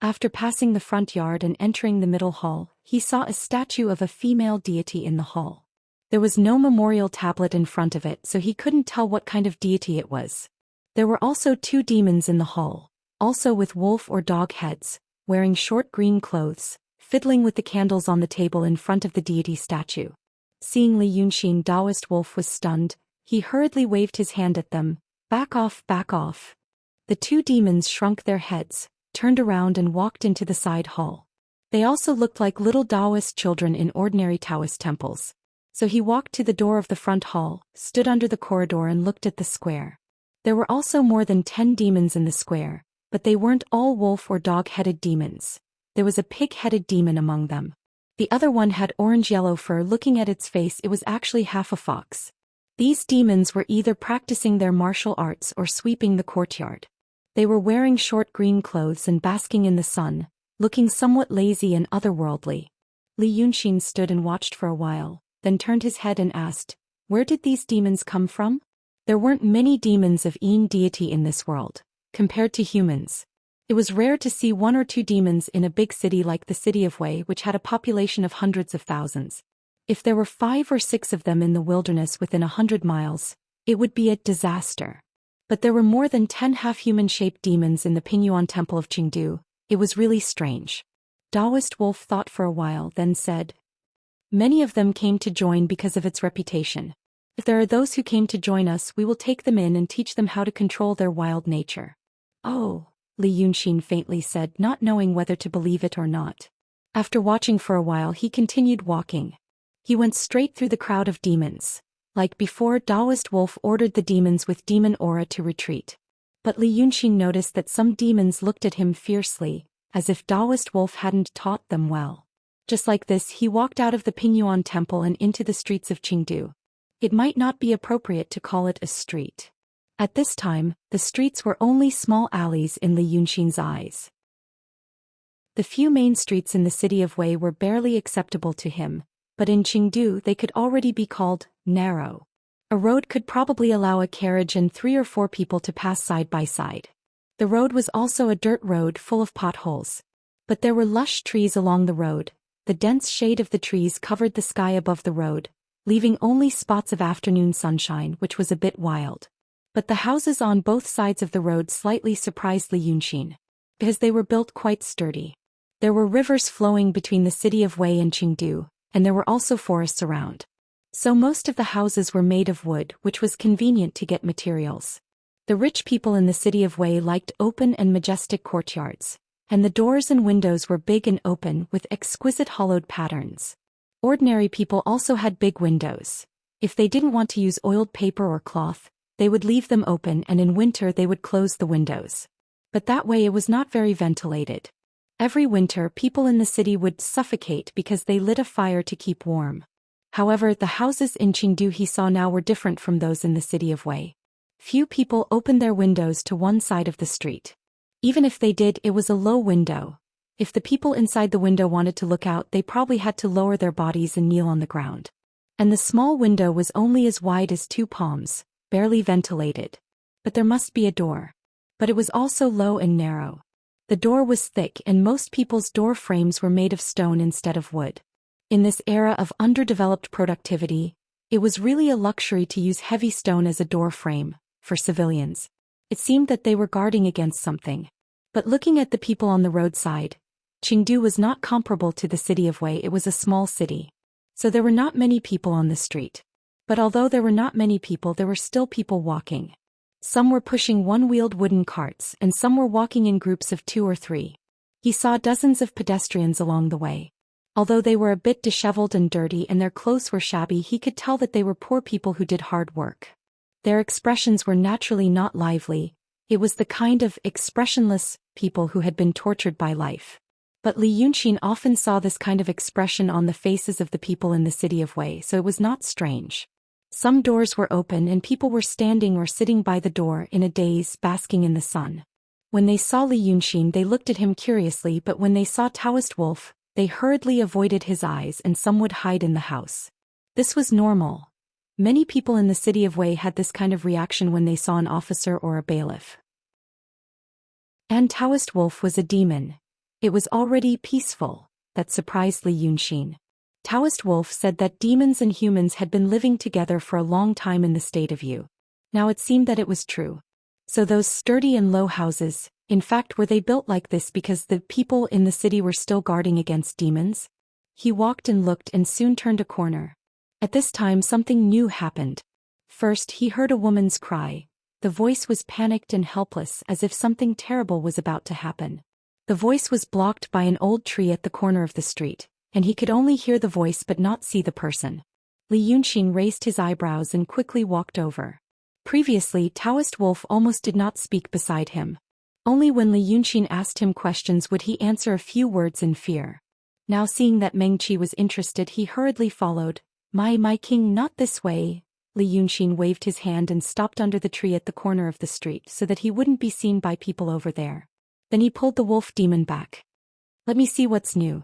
After passing the front yard and entering the middle hall, he saw a statue of a female deity in the hall. There was no memorial tablet in front of it, so he couldn't tell what kind of deity it was. There were also 2 demons in the hall, also with wolf or dog heads, wearing short green clothes, fiddling with the candles on the table in front of the deity statue. Seeing Li Yunxin, Taoist wolf was stunned. He hurriedly waved his hand at them. Back off, back off. The 2 demons shrunk their heads, turned around and walked into the side hall. They also looked like little Taoist children in ordinary Taoist temples. So he walked to the door of the front hall, stood under the corridor and looked at the square. There were also more than 10 demons in the square, but they weren't all wolf or dog-headed demons. There was a pig-headed demon among them. The other one had orange-yellow fur. Looking at its face, it was actually half a fox. These demons were either practicing their martial arts or sweeping the courtyard. They were wearing short green clothes and basking in the sun, looking somewhat lazy and otherworldly. Li Yunxin stood and watched for a while, then turned his head and asked, "Where did these demons come from?" There weren't many demons of Yin deity in this world, compared to humans. It was rare to see 1 or 2 demons in a big city like the city of Wei, which had a population of hundreds of thousands. If there were 5 or 6 of them in the wilderness within 100 miles, it would be a disaster. But there were more than 10 half-human-shaped demons in the Pingyuan Temple of Qingdu. It was really strange. Taoist Wolf thought for a while, then said, "Many of them came to join because of its reputation. If there are those who came to join us, we will take them in and teach them how to control their wild nature." "Oh," Li Yunxin faintly said, not knowing whether to believe it or not. After watching for a while, he continued walking. He went straight through the crowd of demons. Like before, Taoist Wolf ordered the demons with demon aura to retreat. But Li Yunxin noticed that some demons looked at him fiercely, as if Taoist Wolf hadn't taught them well. Just like this, he walked out of the Pingyuan Temple and into the streets of Qingdu. It might not be appropriate to call it a street. At this time, the streets were only small alleys in Li Yunxin's eyes. The few main streets in the city of Wei were barely acceptable to him, but in Qingdu they could already be called narrow. A road could probably allow a carriage and 3 or 4 people to pass side by side. The road was also a dirt road full of potholes. But there were lush trees along the road. The dense shade of the trees covered the sky above the road, leaving only spots of afternoon sunshine, which was a bit wild. But the houses on both sides of the road slightly surprised Li Yunxin, because they were built quite sturdy. There were rivers flowing between the city of Wei and Qingdu, and there were also forests around. So most of the houses were made of wood, which was convenient to get materials. The rich people in the city of Wei liked open and majestic courtyards, and the doors and windows were big and open with exquisite hollowed patterns. Ordinary people also had big windows. If they didn't want to use oiled paper or cloth, they would leave them open, and in winter they would close the windows. But that way it was not very ventilated. Every winter people in the city would suffocate because they lit a fire to keep warm. However, the houses in Qingdu he saw now were different from those in the city of Wei. Few people opened their windows to one side of the street. Even if they did, it was a low window. If the people inside the window wanted to look out, they probably had to lower their bodies and kneel on the ground. And the small window was only as wide as 2 palms, barely ventilated. But there must be a door. But it was also low and narrow. The door was thick, and most people's door frames were made of stone instead of wood. In this era of underdeveloped productivity, it was really a luxury to use heavy stone as a door frame, for civilians. It seemed that they were guarding against something. But looking at the people on the roadside, Qingdu was not comparable to the city of Wei. It was a small city. So there were not many people on the street. But although there were not many people, there were still people walking. Some were pushing one-wheeled wooden carts, and some were walking in groups of 2 or 3. He saw dozens of pedestrians along the way. Although they were a bit disheveled and dirty and their clothes were shabby, he could tell that they were poor people who did hard work. Their expressions were naturally not lively. It was the kind of expressionless people who had been tortured by life. But Li Yunxin often saw this kind of expression on the faces of the people in the city of Wei, so it was not strange. Some doors were open and people were standing or sitting by the door in a daze, basking in the sun. When they saw Li Yunxin, they looked at him curiously, but when they saw Taoist wolf, they hurriedly avoided his eyes and some would hide in the house. This was normal. Many people in the city of Wei had this kind of reaction when they saw an officer or a bailiff. And Taoist wolf was a demon. It was already peaceful. That surprised Li Yunxin. Taoist wolf said that demons and humans had been living together for a long time in the state of Yu. Now it seemed that it was true. So those sturdy and low houses, in fact, were they built like this because the people in the city were still guarding against demons? He walked and looked and soon turned a corner. At this time something new happened. First he heard a woman's cry. The voice was panicked and helpless, as if something terrible was about to happen. The voice was blocked by an old tree at the corner of the street, and he could only hear the voice but not see the person. Li Yunxin raised his eyebrows and quickly walked over. Previously, Taoist wolf almost did not speak beside him. Only when Li Yunxin asked him questions would he answer a few words in fear. Now seeing that Meng Qi was interested, he hurriedly followed. My king, not this way. Li Yunxin waved his hand and stopped under the tree at the corner of the street so that he wouldn't be seen by people over there. Then he pulled the wolf demon back. Let me see what's new,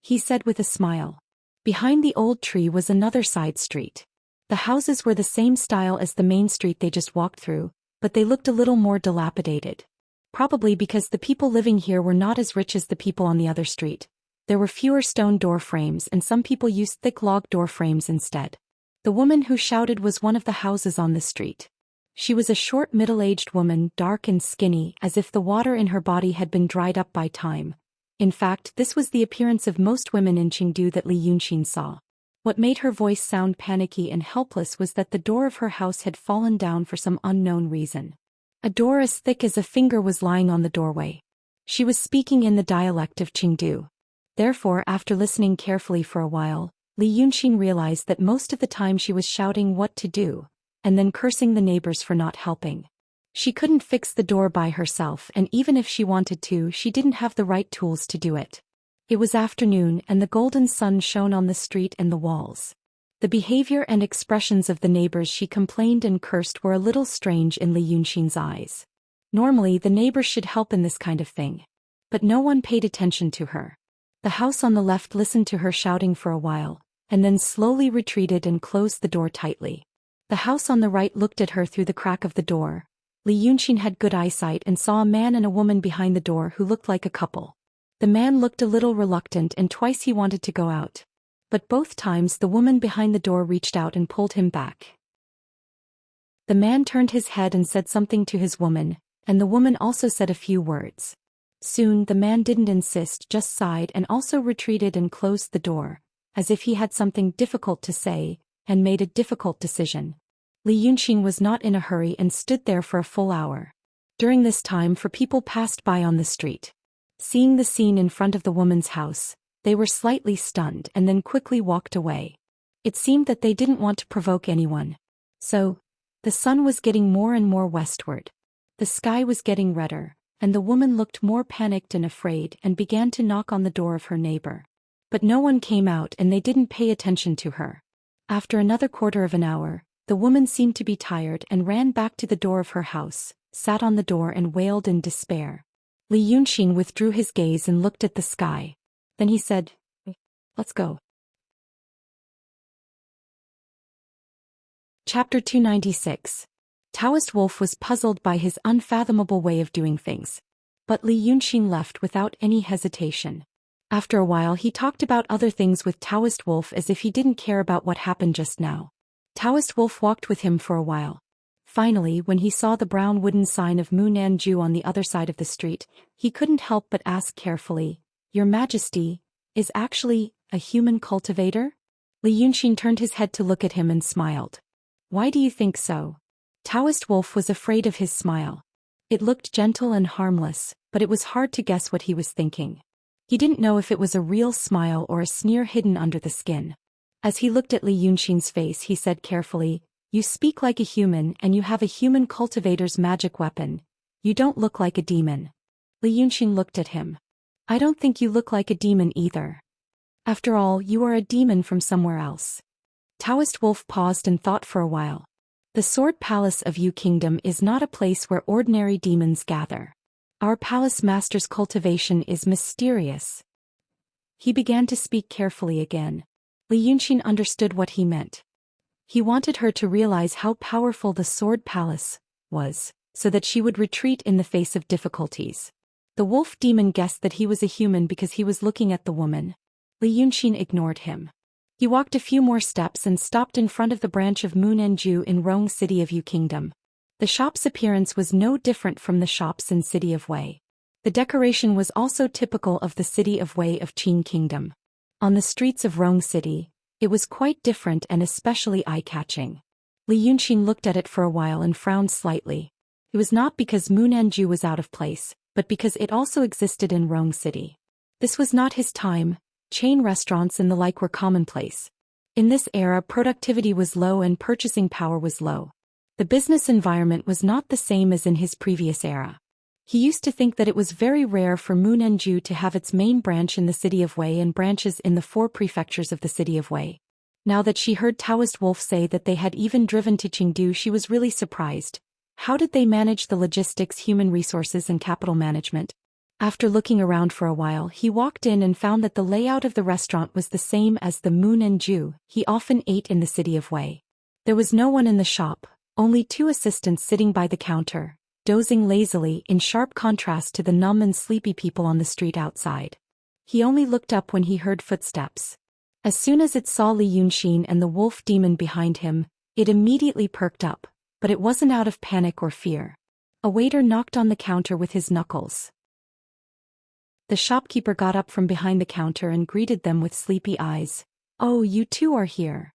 he said with a smile. Behind the old tree was another side street. The houses were the same style as the main street they just walked through, but they looked a little more dilapidated. Probably because the people living here were not as rich as the people on the other street. There were fewer stone door frames and some people used thick log door frames instead. The woman who shouted was one of the houses on the street. She was a short middle-aged woman, dark and skinny, as if the water in her body had been dried up by time. In fact, this was the appearance of most women in Chengdu that Li Yunxin saw. What made her voice sound panicky and helpless was that the door of her house had fallen down for some unknown reason. A door as thick as a finger was lying on the doorway. She was speaking in the dialect of Chengdu. Therefore, after listening carefully for a while, Li Yunxin realized that most of the time she was shouting what to do, and then cursing the neighbors for not helping. She couldn't fix the door by herself, and even if she wanted to, she didn't have the right tools to do it. It was afternoon and the golden sun shone on the street and the walls. The behavior and expressions of the neighbors she complained and cursed were a little strange in Li Yunxin's eyes. Normally the neighbors should help in this kind of thing. But no one paid attention to her. The house on the left listened to her shouting for a while, and then slowly retreated and closed the door tightly. The house on the right looked at her through the crack of the door. Li Yunxin had good eyesight and saw a man and a woman behind the door who looked like a couple. The man looked a little reluctant and twice he wanted to go out. But both times the woman behind the door reached out and pulled him back. The man turned his head and said something to his woman, and the woman also said a few words. Soon the man didn't insist, just sighed and also retreated and closed the door, as if he had something difficult to say, and made a difficult decision. Li Yunxin was not in a hurry and stood there for a full hour. During this time, four people passed by on the street. Seeing the scene in front of the woman's house, they were slightly stunned and then quickly walked away. It seemed that they didn't want to provoke anyone. So, the sun was getting more and more westward. The sky was getting redder, and the woman looked more panicked and afraid and began to knock on the door of her neighbor. But no one came out and they didn't pay attention to her. After another quarter of an hour, the woman seemed to be tired and ran back to the door of her house, sat on the door and wailed in despair. Li Yunxin withdrew his gaze and looked at the sky. Then he said, "Let's go." Chapter 296. Taoist wolf was puzzled by his unfathomable way of doing things. But Li Yunxin left without any hesitation. After a while he talked about other things with Taoist wolf as if he didn't care about what happened just now. Taoist wolf walked with him for a while. Finally, when he saw the brown wooden sign of Munan Ju on the other side of the street, he couldn't help but ask carefully, "Your Majesty, is actually a human cultivator?" Li Yunxin turned his head to look at him and smiled. "Why do you think so?" Taoist wolf was afraid of his smile. It looked gentle and harmless, but it was hard to guess what he was thinking. He didn't know if it was a real smile or a sneer hidden under the skin. As he looked at Li Yunxin's face, he said carefully, "You speak like a human and you have a human cultivator's magic weapon. You don't look like a demon." Li Yunxin looked at him. "I don't think you look like a demon either. After all, you are a demon from somewhere else." Taoist Wolf paused and thought for a while. The Sword Palace of Yu Kingdom is not a place where ordinary demons gather. Our palace master's cultivation is mysterious. He began to speak carefully again. Li Yunxin understood what he meant. He wanted her to realize how powerful the Sword Palace was, so that she would retreat in the face of difficulties. The wolf demon guessed that he was a human because he was looking at the woman. Li Yunxin ignored him. He walked a few more steps and stopped in front of the branch of Munenju in Rong City of Yu Kingdom. The shop's appearance was no different from the shops in City of Wei. The decoration was also typical of the City of Wei of Qin Kingdom. On the streets of Rong City, it was quite different and especially eye-catching. Li Yunxin looked at it for a while and frowned slightly. It was not because Munenju was out of place, but because it also existed in Rong City. This was not his time. Chain restaurants and the like were commonplace. In this era, productivity was low and purchasing power was low. The business environment was not the same as in his previous era. He used to think that it was very rare for Munenju to have its main branch in the City of Wei and branches in the 4 prefectures of the City of Wei. Now that she heard Taoist Wolf say that they had even driven to Chengdu, she was really surprised. How did they manage the logistics, human resources and capital management? After looking around for a while, he walked in and found that the layout of the restaurant was the same as the Munenju he often ate in the City of Wei. There was no one in the shop, only 2 assistants sitting by the counter, dozing lazily in sharp contrast to the numb and sleepy people on the street outside. He only looked up when he heard footsteps. As soon as it saw Li Yunxin and the wolf demon behind him, it immediately perked up, but it wasn't out of panic or fear. A waiter knocked on the counter with his knuckles. The shopkeeper got up from behind the counter and greeted them with sleepy eyes. "Oh, you two are here.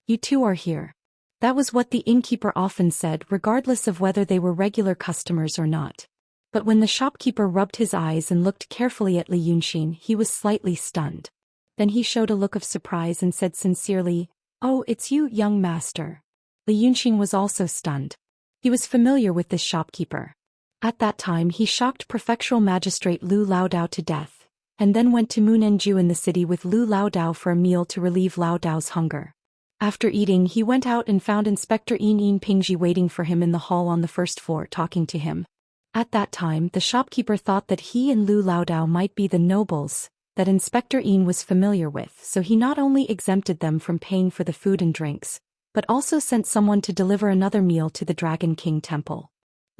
You two are here." That was what the innkeeper often said, regardless of whether they were regular customers or not. But when the shopkeeper rubbed his eyes and looked carefully at Li Yunxin, he was slightly stunned. Then he showed a look of surprise and said sincerely, "Oh, it's you, young master." Li Yunxin was also stunned. He was familiar with this shopkeeper. At that time he shocked prefectural magistrate Lu Laodao to death, and then went to Munenju in the city with Lu Laodao for a meal to relieve Laodao's hunger. After eating, he went out and found Inspector Yin Pingji waiting for him in the hall on the first floor talking to him. At that time, the shopkeeper thought that he and Lu Laodao might be the nobles that Inspector Yin was familiar with, so he not only exempted them from paying for the food and drinks, but also sent someone to deliver another meal to the Dragon King Temple.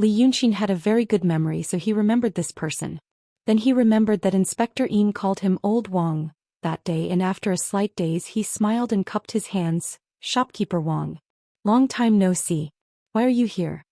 Li Yunxin had a very good memory, so he remembered this person. Then he remembered that Inspector Yin called him Old Wang that day, and after a slight daze he smiled and cupped his hands. "Shopkeeper Wang. Long time no see. Why are you here?"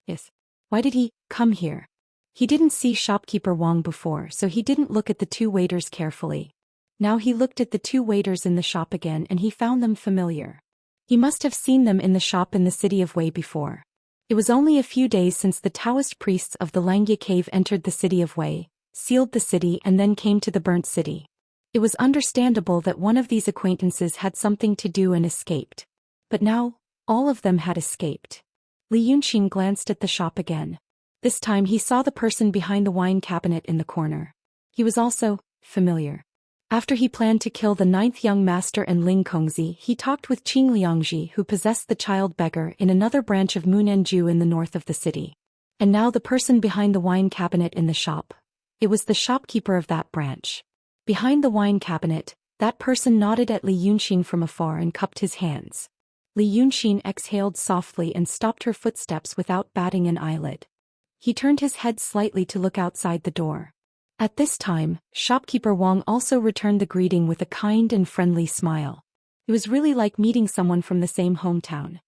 "Yes. Why did he come here?" He didn't see Shopkeeper Wang before, so he didn't look at the 2 waiters carefully. Now he looked at the 2 waiters in the shop again and he found them familiar. He must have seen them in the shop in the City of Wei before. It was only a few days since the Taoist priests of the Langya Cave entered the City of Wei, sealed the city and then came to the burnt city. It was understandable that one of these acquaintances had something to do and escaped. But now, all of them had escaped. Li Yunxin glanced at the shop again. This time he saw the person behind the wine cabinet in the corner. He was also familiar. After he planned to kill the 9th young master and Ling Kongzi, he talked with Qing Liangji, who possessed the child beggar in another branch of Munenju in the north of the city. And now the person behind the wine cabinet in the shop. It was the shopkeeper of that branch. Behind the wine cabinet, that person nodded at Li Yunxin from afar and cupped his hands. Li Yunxin exhaled softly and stopped her footsteps without batting an eyelid. He turned his head slightly to look outside the door. At this time, shopkeeper Wang also returned the greeting with a kind and friendly smile. It was really like meeting someone from the same hometown.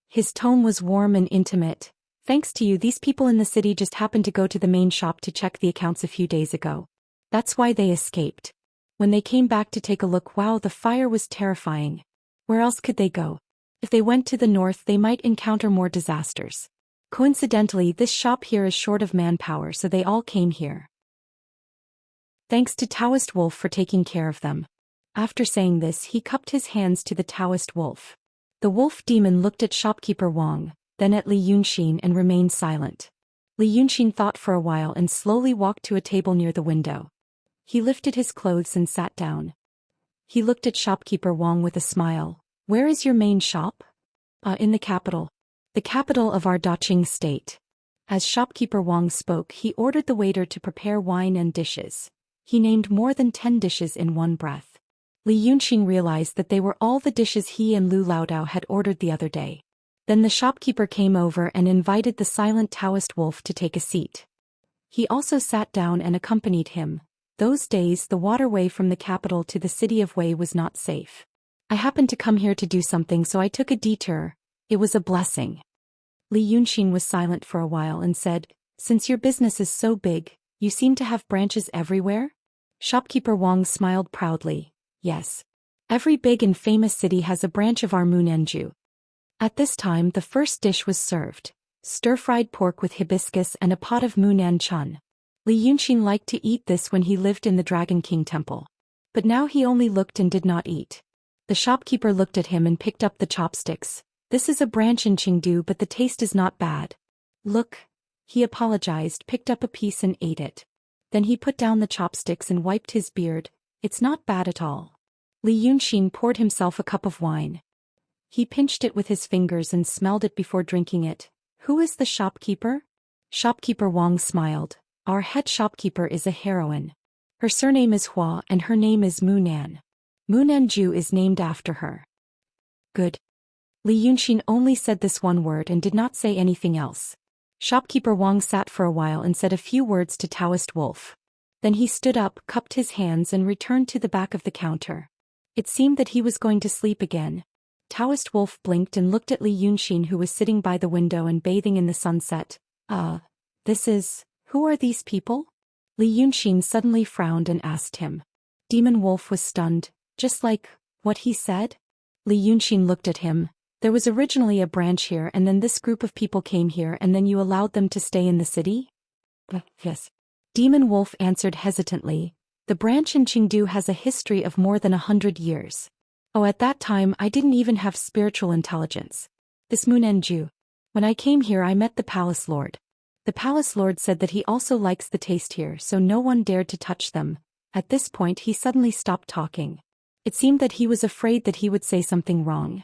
His tone was warm and intimate. "Thanks to you, these people in the city just happened to go to the main shop to check the accounts a few days ago. That's why they escaped. When they came back to take a look, wow, the fire was terrifying. Where else could they go? If they went to the north, they might encounter more disasters. Coincidentally, this shop here is short of manpower, so they all came here. Thanks to Taoist Wolf for taking care of them." After saying this, he cupped his hands to the Taoist Wolf. The wolf demon looked at shopkeeper Wang, then at Li Yunxin and remained silent. Li Yunxin thought for a while and slowly walked to a table near the window. He lifted his clothes and sat down. He looked at shopkeeper Wang with a smile. Where is your main shop? In the capital. The capital of our Daqing state. As shopkeeper Wang spoke, he ordered the waiter to prepare wine and dishes. He named more than 10 dishes in one breath. Li Yunqing realized that they were all the dishes he and Lu Laodao had ordered the other day. Then the shopkeeper came over and invited the silent Taoist wolf to take a seat. He also sat down and accompanied him. Those days the waterway from the capital to the city of Wei was not safe. I happened to come here to do something, so I took a detour. It was a blessing. Li Yunqing was silent for a while and said, "Since your business is so big, you seem to have branches everywhere?" Shopkeeper Wang smiled proudly. "Yes. Every big and famous city has a branch of our Munenju." At this time the first dish was served. Stir-fried pork with hibiscus and a pot of Munan chun. Li Yunqing liked to eat this when he lived in the Dragon King temple. But now he only looked and did not eat. The shopkeeper looked at him and picked up the chopsticks. "This is a branch in Chengdu, but the taste is not bad." "Look." He apologized, picked up a piece and ate it. Then he put down the chopsticks and wiped his beard. "It's not bad at all." Li Yunqing poured himself a cup of wine. He pinched it with his fingers and smelled it before drinking it. "Who is the shopkeeper?" Shopkeeper Wang smiled. "Our head shopkeeper is a heroine. Her surname is Hua and her name is Munan. Munanju is named after her." "Good." Li Yunqing only said this one word and did not say anything else. Shopkeeper Wang sat for a while and said a few words to Taoist Wolf. Then he stood up, cupped his hands and returned to the back of the counter. It seemed that he was going to sleep again. Taoist Wolf blinked and looked at Li Yunqing, who was sitting by the window and bathing in the sunset. Who are these people?" Li Yunqing suddenly frowned and asked him. Demon Wolf was stunned. "Just like what he said?" Li Yunqing looked at him. "There was originally a branch here and then this group of people came here and then you allowed them to stay in the city?" "Yes." Demon Wolf answered hesitantly. "The branch in Chengdu has a history of more than 100 years. Oh, at that time I didn't even have spiritual intelligence. This Munenju. When I came here I met the palace lord. The palace lord said that he also likes the taste here, so no one dared to touch them." At this point he suddenly stopped talking. It seemed that he was afraid that he would say something wrong.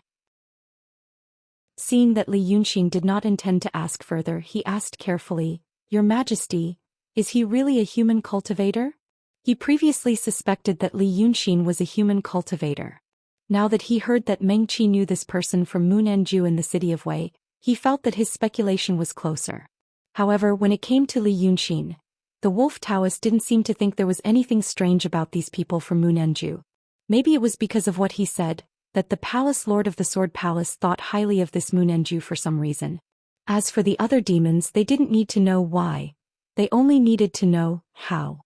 Seeing that Li Yunqing did not intend to ask further, he asked carefully, "Your Majesty, is he really a human cultivator?" He previously suspected that Li Yunqing was a human cultivator. Now that he heard that Meng Qi knew this person from Munenju in the city of Wei, he felt that his speculation was closer. However, when it came to Li Yunqing, the wolf Taoist didn't seem to think there was anything strange about these people from Munenju. Maybe it was because of what he said, that the palace lord of the Sword Palace thought highly of this Munenju for some reason. As for the other demons, they didn't need to know why. They only needed to know how.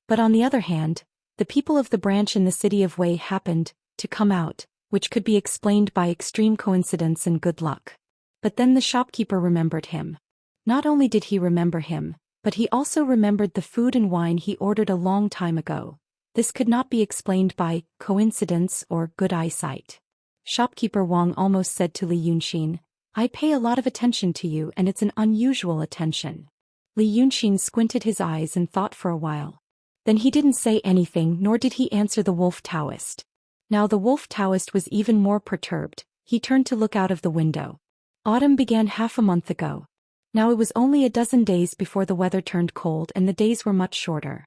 But on the other hand, the people of the branch in the city of Wei happened to come out, which could be explained by extreme coincidence and good luck. But then the shopkeeper remembered him. Not only did he remember him, but he also remembered the food and wine he ordered a long time ago. This could not be explained by coincidence or good eyesight. Shopkeeper Wang almost said to Li Yunqing, "I pay a lot of attention to you and it's an unusual attention." Li Yunqing squinted his eyes and thought for a while. Then he didn't say anything, nor did he answer the wolf Taoist. Now the wolf Taoist was even more perturbed. He turned to look out of the window. Autumn began half a month ago. Now it was only a dozen days before the weather turned cold and the days were much shorter.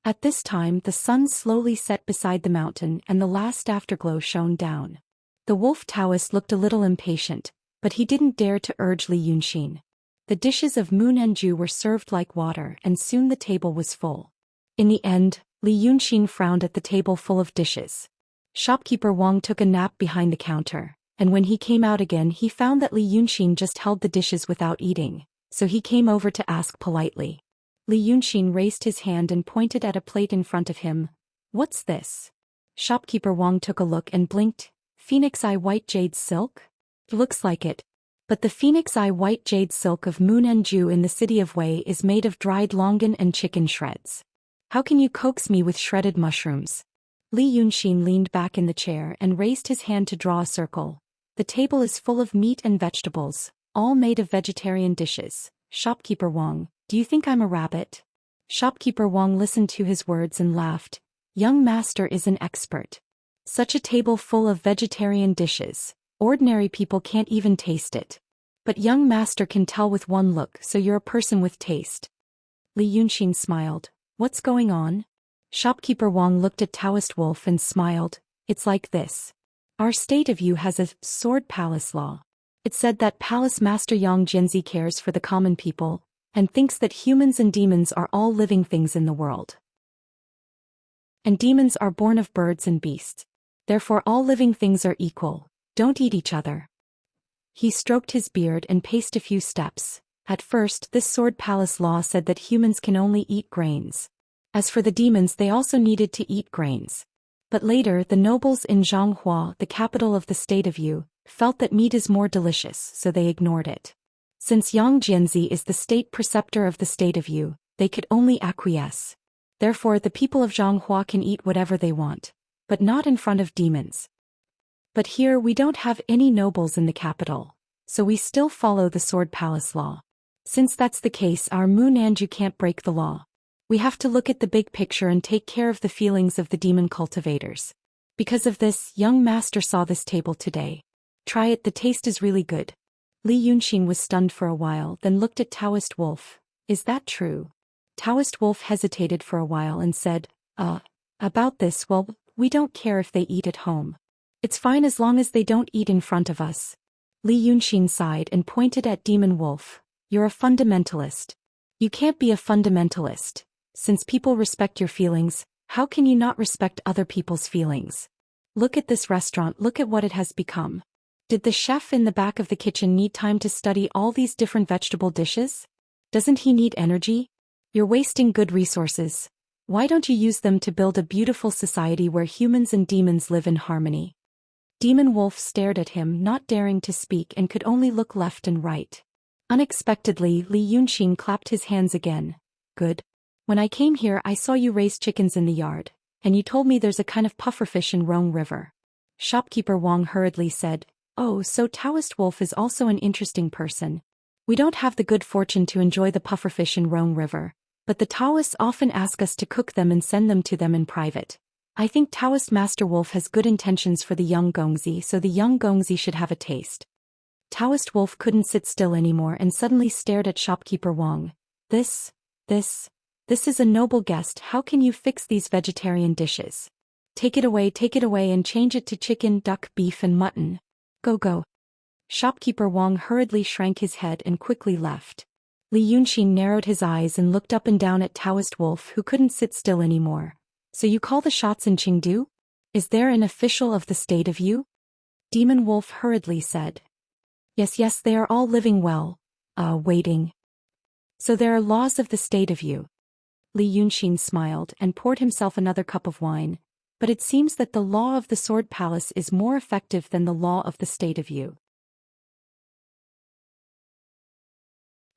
At this time the sun slowly set beside the mountain and the last afterglow shone down. The wolf Taoist looked a little impatient, but he didn't dare to urge Li Yunqing. The dishes of Munenju were served like water and soon the table was full. In the end, Li Yunqing frowned at the table full of dishes. Shopkeeper Wang took a nap behind the counter, and when he came out again he found that Li Yunqing just held the dishes without eating, so he came over to ask politely. Li Yunqing raised his hand and pointed at a plate in front of him. "What's this?" Shopkeeper Wang took a look and blinked. "Phoenix Eye White Jade Silk?" "Looks like it. But the Phoenix Eye White Jade Silk of Munenju in the city of Wei is made of dried longan and chicken shreds. How can you coax me with shredded mushrooms?" Li Yunqing leaned back in the chair and raised his hand to draw a circle. "The table is full of meat and vegetables, all made of vegetarian dishes. Shopkeeper Wang, do you think I'm a rabbit?" Shopkeeper Wang listened to his words and laughed. "Young master is an expert. Such a table full of vegetarian dishes. Ordinary people can't even taste it. But young master can tell with one look, so you're a person with taste. Li Yunxin smiled. What's going on? Shopkeeper Wang looked at Taoist Wolf and smiled. It's like this. Our state of you has a sword palace law. It said that Palace Master Yang Jianzi cares for the common people, and thinks that humans and demons are all living things in the world. And demons are born of birds and beasts. Therefore all living things are equal. Don't eat each other. He stroked his beard and paced a few steps. At first, this sword palace law said that humans can only eat grains. As for the demons, they also needed to eat grains. But later, the nobles in Zhanghua, the capital of the state of Yu, felt that meat is more delicious, so they ignored it. Since Yang Jianzi is the state preceptor of the state of Yu, they could only acquiesce. Therefore, the people of Zhanghua can eat whatever they want, but not in front of demons. But here we don't have any nobles in the capital, so we still follow the sword palace law. Since that's the case, our Munanju can't break the law. We have to look at the big picture and take care of the feelings of the demon cultivators. Because of this, young master saw this table today. Try it, the taste is really good. Li Yunxin was stunned for a while, then looked at Taoist Wolf. Is that true? Taoist Wolf hesitated for a while and said, about this, well, we don't care if they eat at home. It's fine as long as they don't eat in front of us. Li Yunxin sighed and pointed at Demon Wolf. You're a fundamentalist. You can't be a fundamentalist. Since people respect your feelings, how can you not respect other people's feelings? Look at this restaurant, look at what it has become. Did the chef in the back of the kitchen need time to study all these different vegetable dishes? Doesn't he need energy? You're wasting good resources. Why don't you use them to build a beautiful society where humans and demons live in harmony? Demon Wolf stared at him, not daring to speak, and could only look left and right. Unexpectedly, Li Yunxin clapped his hands again. Good. When I came here, I saw you raise chickens in the yard, and you told me there's a kind of pufferfish in Rong River. Shopkeeper Wang hurriedly said, Oh, so Taoist Wolf is also an interesting person. We don't have the good fortune to enjoy the pufferfish in Rong River, but the Taoists often ask us to cook them and send them to them in private. I think Taoist Master Wolf has good intentions for the young Gongzi, so the young Gongzi should have a taste. Taoist Wolf couldn't sit still anymore and suddenly stared at Shopkeeper Wang. This is a noble guest. How can you fix these vegetarian dishes? Take it away and change it to chicken, duck, beef and mutton. Go. Shopkeeper Wang hurriedly shrank his head and quickly left. Li Yunxin narrowed his eyes and looked up and down at Taoist Wolf, who couldn't sit still anymore. So you call the shots in Chengdu? Is there an official of the state of Yu? Demon Wolf hurriedly said. Yes, they are all living well. Waiting. So there are laws of the state of Yu. Li Yunxin smiled and poured himself another cup of wine, but it seems that the law of the Sword Palace is more effective than the law of the state of Yu.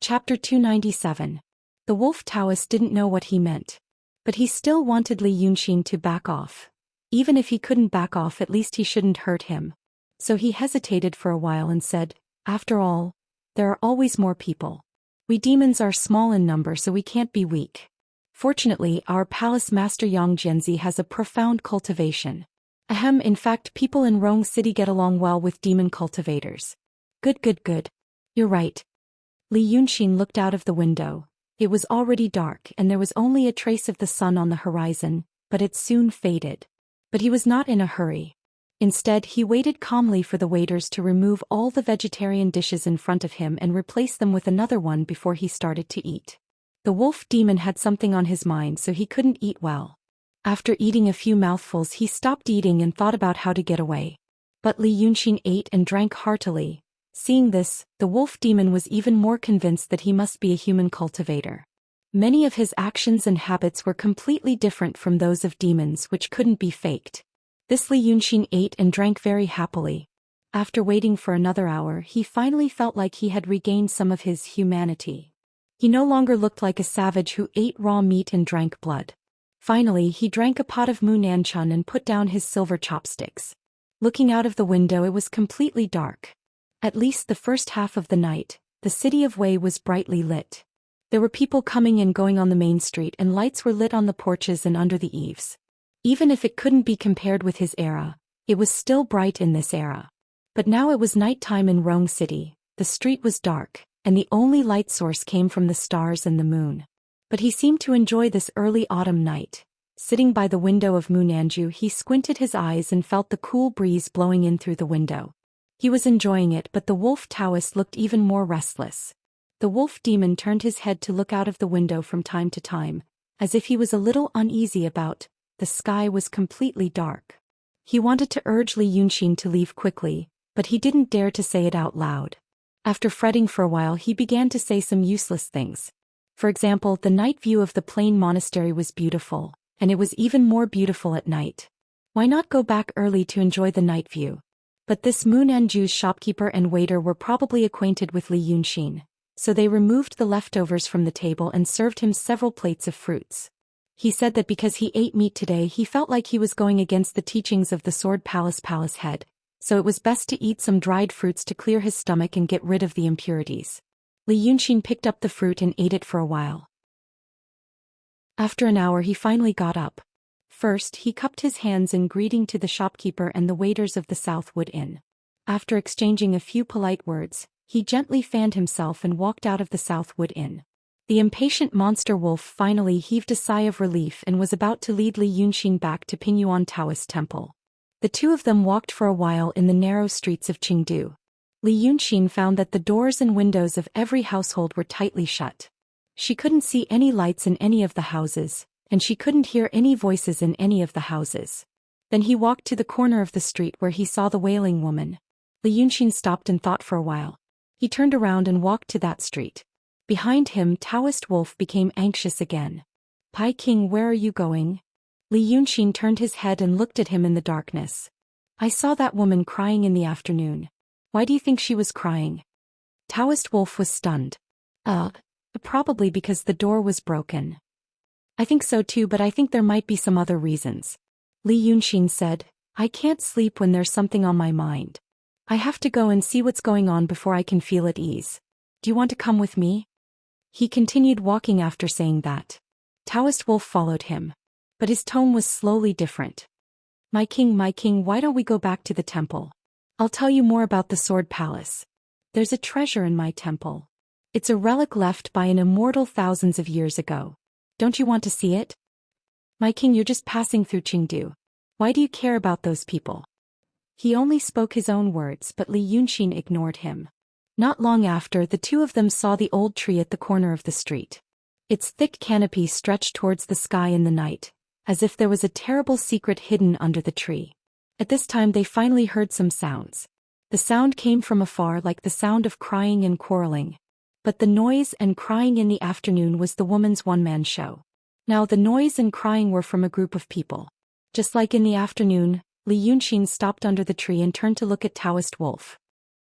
Chapter 297. The Wolf Taoist didn't know what he meant, but he still wanted Li Yunxin to back off. Even if he couldn't back off, at least he shouldn't hurt him. So he hesitated for a while and said, After all, there are always more people. We demons are small in number, so we can't be weak. Fortunately, our Palace Master Yang Jianzi has a profound cultivation. In fact, people in Rong City get along well with demon cultivators. Good. You're right. Li Yunxin looked out of the window. It was already dark and there was only a trace of the sun on the horizon, but it soon faded. But he was not in a hurry. Instead, he waited calmly for the waiters to remove all the vegetarian dishes in front of him and replace them with another one before he started to eat. The wolf demon had something on his mind, so he couldn't eat well. After eating a few mouthfuls, he stopped eating and thought about how to get away. But Li Yunxin ate and drank heartily. Seeing this, the wolf demon was even more convinced that he must be a human cultivator. Many of his actions and habits were completely different from those of demons, which couldn't be faked. This Li Yunxin ate and drank very happily. After waiting for another hour, he finally felt like he had regained some of his humanity. He no longer looked like a savage who ate raw meat and drank blood. Finally, he drank a pot of mu nanchun and put down his silver chopsticks. Looking out of the window, it was completely dark. At least the first half of the night, the city of Wei was brightly lit. There were people coming and going on the main street, and lights were lit on the porches and under the eaves. Even if it couldn't be compared with his era, It was still bright in this era. But now it was nighttime in Rome City, the street was dark, and the only light source came from the stars and the moon. But he seemed to enjoy this early autumn night. Sitting by the window of Munanju, he squinted his eyes and felt the cool breeze blowing in through the window. He was enjoying it, but the wolf Taoist looked even more restless. The wolf demon turned his head to look out of the window from time to time, as if he was a little uneasy about. The sky was completely dark. He wanted to urge Li Yunxin to leave quickly, but he didn't dare to say it out loud. After fretting for a while, he began to say some useless things. For example, the night view of the plain monastery was beautiful, and it was even more beautiful at night. Why not go back early to enjoy the night view? But this Munanju's shopkeeper and waiter were probably acquainted with Li Yunxin, so they removed the leftovers from the table and served him several plates of fruits. He said that because he ate meat today, he felt like he was going against the teachings of the Sword Palace head, so it was best to eat some dried fruits to clear his stomach and get rid of the impurities. Li Yunxin picked up the fruit and ate it for a while. After an hour, he finally got up. First, he cupped his hands in greeting to the shopkeeper and the waiters of the Southwood Inn. After exchanging a few polite words, he gently fanned himself and walked out of the Southwood Inn. The impatient monster wolf finally heaved a sigh of relief and was about to lead Li Yunxin back to Pingyuan Taoist Temple. The two of them walked for a while in the narrow streets of Chengdu. Li Yunxin found that the doors and windows of every household were tightly shut. She couldn't see any lights in any of the houses, and she couldn't hear any voices in any of the houses. Then he walked to the corner of the street where he saw the wailing woman. Li Yunxin stopped and thought for a while. He turned around and walked to that street. Behind him, Taoist Wolf became anxious again. "Pai King, where are you going?" Li Yunxin turned his head and looked at him in the darkness. "I saw that woman crying in the afternoon." "Why do you think she was crying?" Taoist Wolf was stunned. Probably because the door was broken." "I think so too, but I think there might be some other reasons." Li Yunxin said, "I can't sleep when there's something on my mind. I have to go and see what's going on before I can feel at ease. Do you want to come with me?" He continued walking after saying that. Taoist Wolf followed him. But his tone was slowly different. My king, why don't we go back to the temple? I'll tell you more about the Sword Palace. There's a treasure in my temple. It's a relic left by an immortal thousands of years ago. Don't you want to see it?" "My king, you're just passing through Chengdu. Why do you care about those people?" He only spoke his own words, but Li Yunxin ignored him. Not long after, the two of them saw the old tree at the corner of the street. Its thick canopy stretched towards the sky in the night, as if there was a terrible secret hidden under the tree. At this time they finally heard some sounds. The sound came from afar like the sound of crying and quarreling. But the noise and crying in the afternoon was the woman's one-man show. Now the noise and crying were from a group of people. Just like in the afternoon, Li Yunxin stopped under the tree and turned to look at Taoist Wolf.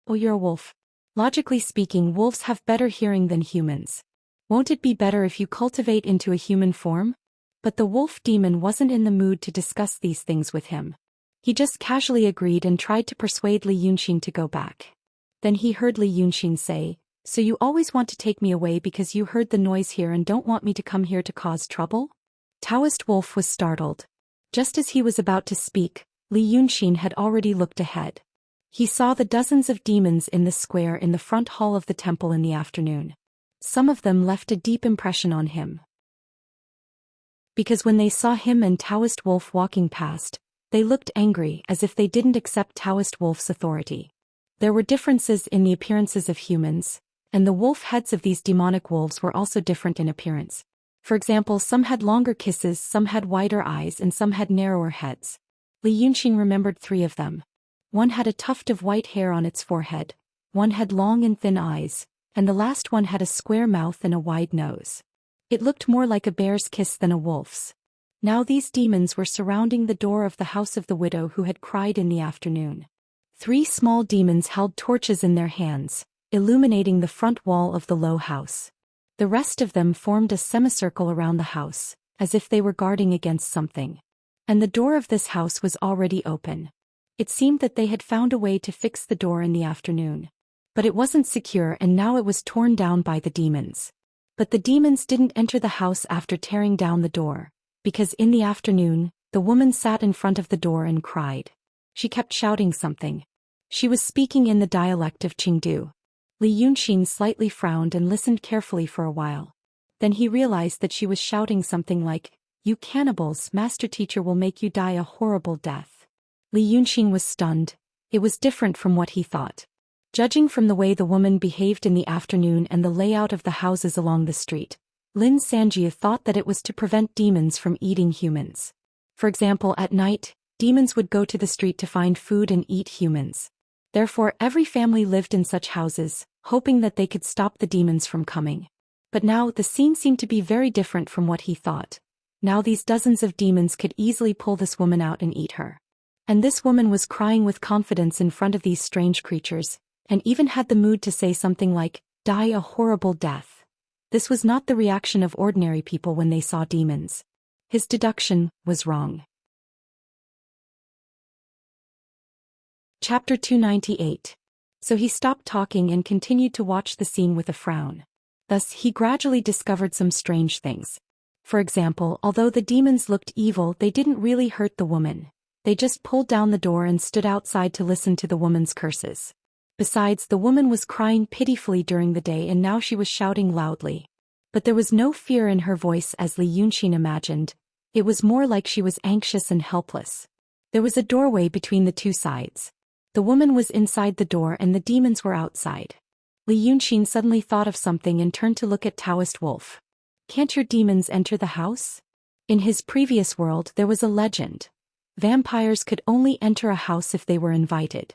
"Oh, you're a wolf. Logically speaking, wolves have better hearing than humans. Won't it be better if you cultivate into a human form?" But the wolf demon wasn't in the mood to discuss these things with him. He just casually agreed and tried to persuade Li Yunxin to go back. Then he heard Li Yunxin say, "So you always want to take me away because you heard the noise here and don't want me to come here to cause trouble?" Taoist Wolf was startled. Just as he was about to speak, Li Yunxin had already looked ahead. He saw the dozens of demons in the square in the front hall of the temple in the afternoon. Some of them left a deep impression on him. Because when they saw him and Taoist Wolf walking past, they looked angry as if they didn't accept Taoist Wolf's authority. There were differences in the appearances of humans, and the wolf heads of these demonic wolves were also different in appearance. For example, some had longer kisses, some had wider eyes, and some had narrower heads. Li Yunxin remembered 3 of them. One had a tuft of white hair on its forehead, one had long and thin eyes, and the last one had a square mouth and a wide nose. It looked more like a bear's kiss than a wolf's. Now these demons were surrounding the door of the house of the widow who had cried in the afternoon. 3 small demons held torches in their hands, illuminating the front wall of the low house. The rest of them formed a semicircle around the house, as if they were guarding against something. And the door of this house was already open. It seemed that they had found a way to fix the door in the afternoon. But it wasn't secure and now it was torn down by the demons. But the demons didn't enter the house after tearing down the door, because in the afternoon, the woman sat in front of the door and cried. She kept shouting something. She was speaking in the dialect of Qingdu. Li Yunxin slightly frowned and listened carefully for a while. Then he realized that she was shouting something like, "You cannibals, master teacher will make you die a horrible death." Li Yunxin was stunned. It was different from what he thought. Judging from the way the woman behaved in the afternoon and the layout of the houses along the street, Lin Xianxia thought that it was to prevent demons from eating humans. For example, at night, demons would go to the street to find food and eat humans. Therefore, every family lived in such houses, hoping that they could stop the demons from coming. But now the scene seemed to be very different from what he thought. Now these dozens of demons could easily pull this woman out and eat her. And this woman was crying with confidence in front of these strange creatures, and even had the mood to say something like, "Die a horrible death." This was not the reaction of ordinary people when they saw demons. His deduction was wrong. Chapter 298. So he stopped talking and continued to watch the scene with a frown. Thus, he gradually discovered some strange things. For example, although the demons looked evil, they didn't really hurt the woman. They just pulled down the door and stood outside to listen to the woman's curses. Besides, the woman was crying pitifully during the day and now she was shouting loudly. But there was no fear in her voice as Li Yunxin imagined. It was more like she was anxious and helpless. There was a doorway between the two sides. The woman was inside the door and the demons were outside. Li Yunxin suddenly thought of something and turned to look at Taoist Wolf. "Can't your demons enter the house?" In his previous world there was a legend. Vampires could only enter a house if they were invited.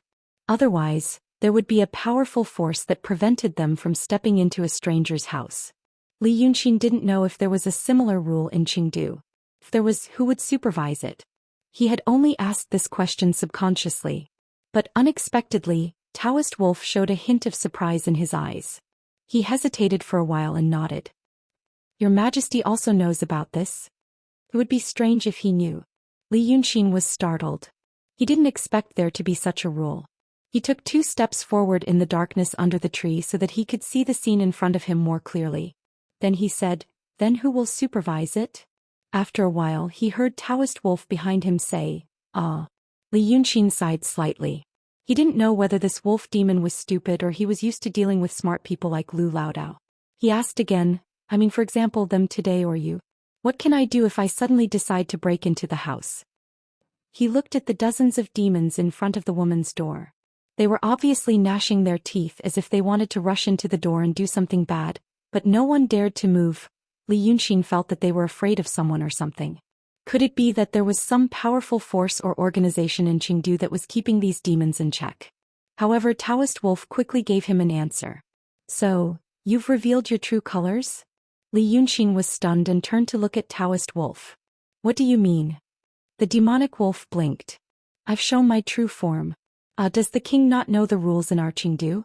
Otherwise, there would be a powerful force that prevented them from stepping into a stranger's house. Li Yunxin didn't know if there was a similar rule in Qingdu. If there was, who would supervise it? He had only asked this question subconsciously. But unexpectedly, Taoist Wolf showed a hint of surprise in his eyes. He hesitated for a while and nodded. "Your Majesty also knows about this?" It would be strange if he knew. Li Yunxin was startled. He didn't expect there to be such a rule. He took 2 steps forward in the darkness under the tree so that he could see the scene in front of him more clearly. Then he said, "Then who will supervise it?" After a while he heard Taoist Wolf behind him say, "Ah." Li Yunxin sighed slightly. He didn't know whether this wolf demon was stupid or he was used to dealing with smart people like Lu Laodao. He asked again, for example them today or you. What can I do if I suddenly decide to break into the house?" He looked at the dozens of demons in front of the woman's door. They were obviously gnashing their teeth as if they wanted to rush into the door and do something bad, but no one dared to move. Li Yunxin felt that they were afraid of someone or something. Could it be that there was some powerful force or organization in Qingdu that was keeping these demons in check? However, Taoist Wolf quickly gave him an answer. "So, you've revealed your true colors?" Li Yunxin was stunned and turned to look at Taoist Wolf. "What do you mean?" The demonic wolf blinked. "I've shown my true form. Does the king not know the rules in our Qingdu?"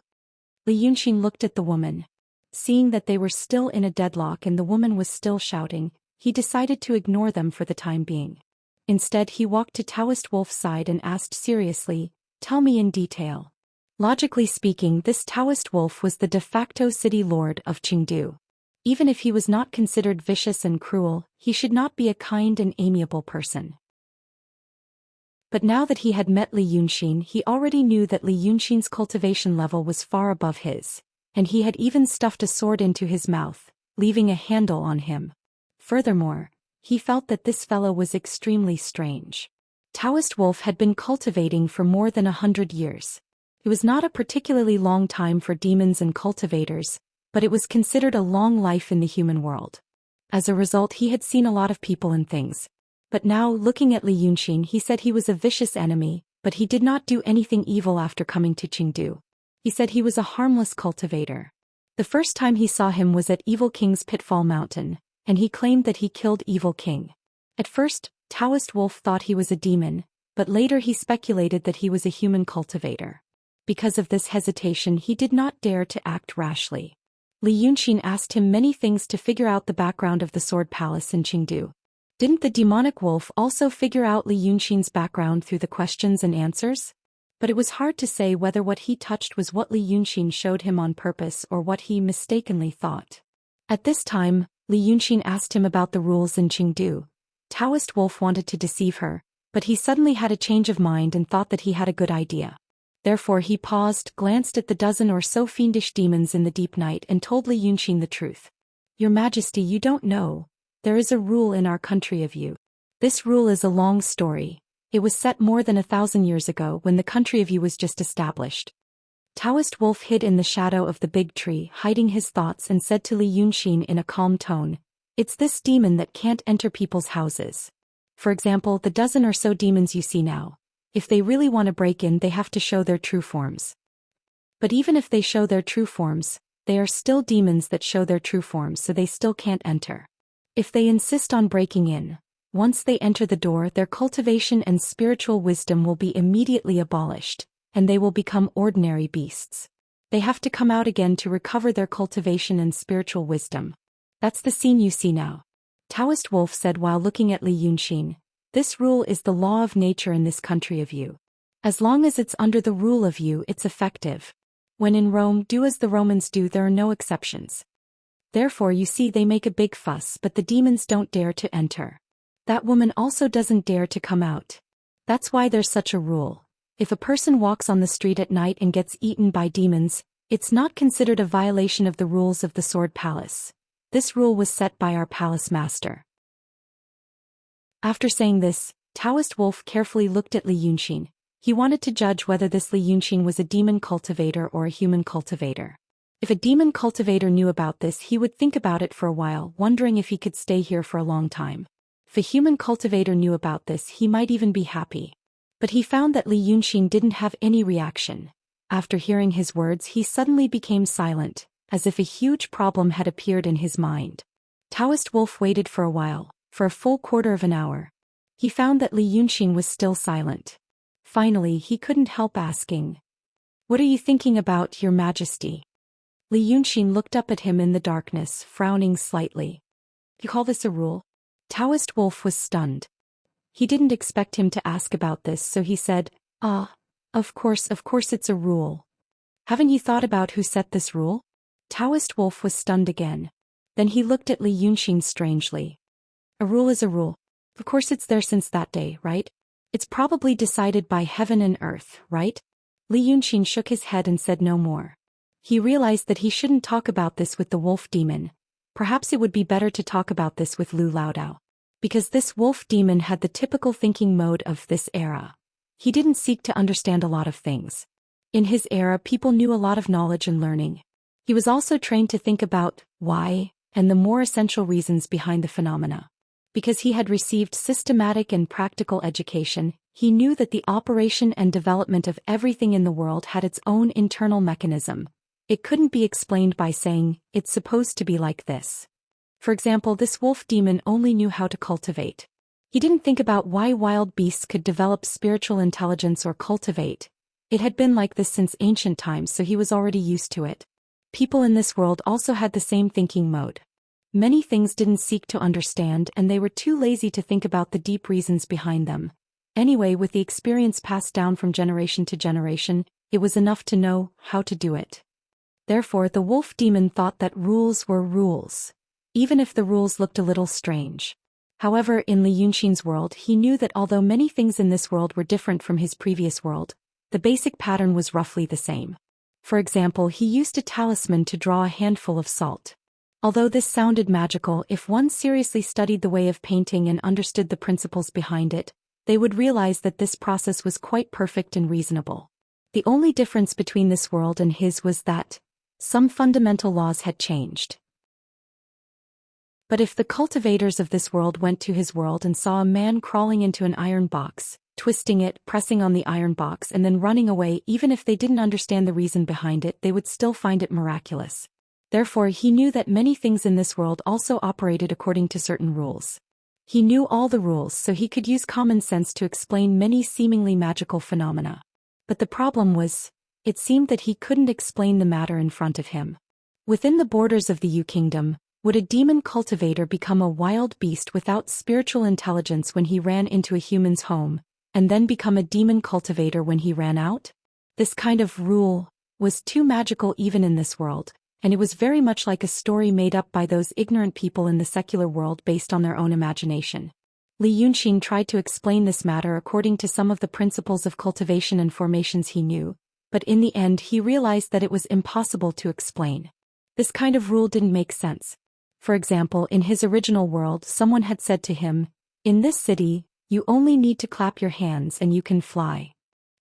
Li Yunxin looked at the woman. Seeing that they were still in a deadlock and the woman was still shouting, he decided to ignore them for the time being. Instead, he walked to Taoist Wolf's side and asked seriously, "Tell me in detail." Logically speaking, this Taoist Wolf was the de facto city lord of Qingdu. Even if he was not considered vicious and cruel, he should not be a kind and amiable person. But now that he had met Li Yunxin, he already knew that Li Yunxin's cultivation level was far above his, and he had even stuffed a sword into his mouth, leaving a handle on him. Furthermore, he felt that this fellow was extremely strange. Taoist Wolf had been cultivating for more than 100 years. It was not a particularly long time for demons and cultivators, but it was considered a long life in the human world. As a result, he had seen a lot of people and things. But now, looking at Li Yunxin, he said he was a vicious enemy, but he did not do anything evil after coming to Qingdu. He said he was a harmless cultivator. The first time he saw him was at Evil King's Pitfall Mountain, and he claimed that he killed Evil King. At first, Taoist Wolf thought he was a demon, but later he speculated that he was a human cultivator. Because of this hesitation, he did not dare to act rashly. Li Yunxin asked him many things to figure out the background of the Sword Palace in Qingdu. Didn't the demonic wolf also figure out Li Yunxin's background through the questions and answers? But it was hard to say whether what he touched was what Li Yunxin showed him on purpose or what he mistakenly thought. At this time, Li Yunxin asked him about the rules in Qingdu. Taoist Wolf wanted to deceive her, But he suddenly had a change of mind and thought that he had a good idea. Therefore he paused, glanced at the dozen or so fiendish demons in the deep night and told Li Yunxin the truth. Your Majesty, you don't know. There is a rule in our country of you. This rule is a long story. It was set more than 1,000 years ago when the country of you was just established. Taoist Wolf hid in the shadow of the big tree, hiding his thoughts, and said to Li Yunxin in a calm tone, "It's this demon that can't enter people's houses. For example, the dozen or so demons you see now. If they really want to break in, they have to show their true forms. But even if they show their true forms, they are still demons that show their true forms, so they still can't enter. If they insist on breaking in, once they enter the door, their cultivation and spiritual wisdom will be immediately abolished, and they will become ordinary beasts. They have to come out again to recover their cultivation and spiritual wisdom. That's the scene you see now." Taoist Wolf said while looking at Li Yunxin, "This rule is the law of nature in this country of you. As long as it's under the rule of you, it's effective. When in Rome, do as the Romans do, there are no exceptions. Therefore you see they make a big fuss, but the demons don't dare to enter. That woman also doesn't dare to come out. That's why there's such a rule. If a person walks on the street at night and gets eaten by demons, it's not considered a violation of the rules of the Sword Palace. This rule was set by our palace master." After saying this, Taoist Wolf carefully looked at Li Yunxin. He wanted to judge whether this Li Yunxin was a demon cultivator or a human cultivator. If a demon cultivator knew about this, he would think about it for a while, wondering if he could stay here for a long time. If a human cultivator knew about this, he might even be happy. But he found that Li Yunxin didn't have any reaction. After hearing his words, he suddenly became silent, as if a huge problem had appeared in his mind. Taoist Wolf waited for a while, for a full quarter of an hour. He found that Li Yunxin was still silent. Finally, he couldn't help asking, "What are you thinking about, Your Majesty?" Li Yunxin looked up at him in the darkness, frowning slightly. "You call this a rule?" Taoist Wolf was stunned. He didn't expect him to ask about this, so he said, Of course it's a rule. Haven't you thought about who set this rule?" Taoist Wolf was stunned again. Then he looked at Li Yunxin strangely. "A rule is a rule. Of course it's there since that day, right? It's probably decided by heaven and earth, right?" Li Yunxin shook his head and said no more. He realized that he shouldn't talk about this with the wolf demon. Perhaps it would be better to talk about this with Lu Laodao. Because this wolf demon had the typical thinking mode of this era. He didn't seek to understand a lot of things. In his era, people knew a lot of knowledge and learning. He was also trained to think about why and the more essential reasons behind the phenomena. Because he had received systematic and practical education, he knew that the operation and development of everything in the world had its own internal mechanism. It couldn't be explained by saying, "It's supposed to be like this." For example, this wolf demon only knew how to cultivate. He didn't think about why wild beasts could develop spiritual intelligence or cultivate. It had been like this since ancient times, so he was already used to it. People in this world also had the same thinking mode. Many things didn't seek to understand, and they were too lazy to think about the deep reasons behind them. Anyway, with the experience passed down from generation to generation, it was enough to know how to do it. Therefore, the wolf demon thought that rules were rules, even if the rules looked a little strange. However, in Li Yunxin's world, he knew that although many things in this world were different from his previous world, the basic pattern was roughly the same. For example, he used a talisman to draw a handful of salt. Although this sounded magical, if one seriously studied the way of painting and understood the principles behind it, they would realize that this process was quite perfect and reasonable. The only difference between this world and his was that some fundamental laws had changed. But if the cultivators of this world went to his world and saw a man crawling into an iron box, twisting it, pressing on the iron box, and then running away, even if they didn't understand the reason behind it, they would still find it miraculous. Therefore, he knew that many things in this world also operated according to certain rules. He knew all the rules, so he could use common sense to explain many seemingly magical phenomena. But the problem was, it seemed that he couldn't explain the matter in front of him. Within the borders of the Yu Kingdom, would a demon cultivator become a wild beast without spiritual intelligence when he ran into a human's home, and then become a demon cultivator when he ran out? This kind of rule was too magical even in this world, and it was very much like a story made up by those ignorant people in the secular world based on their own imagination. Li Yunxin tried to explain this matter according to some of the principles of cultivation and formations he knew, but in the end he realized that it was impossible to explain. This kind of rule didn't make sense. For example, in his original world, someone had said to him, "In this city, you only need to clap your hands and you can fly."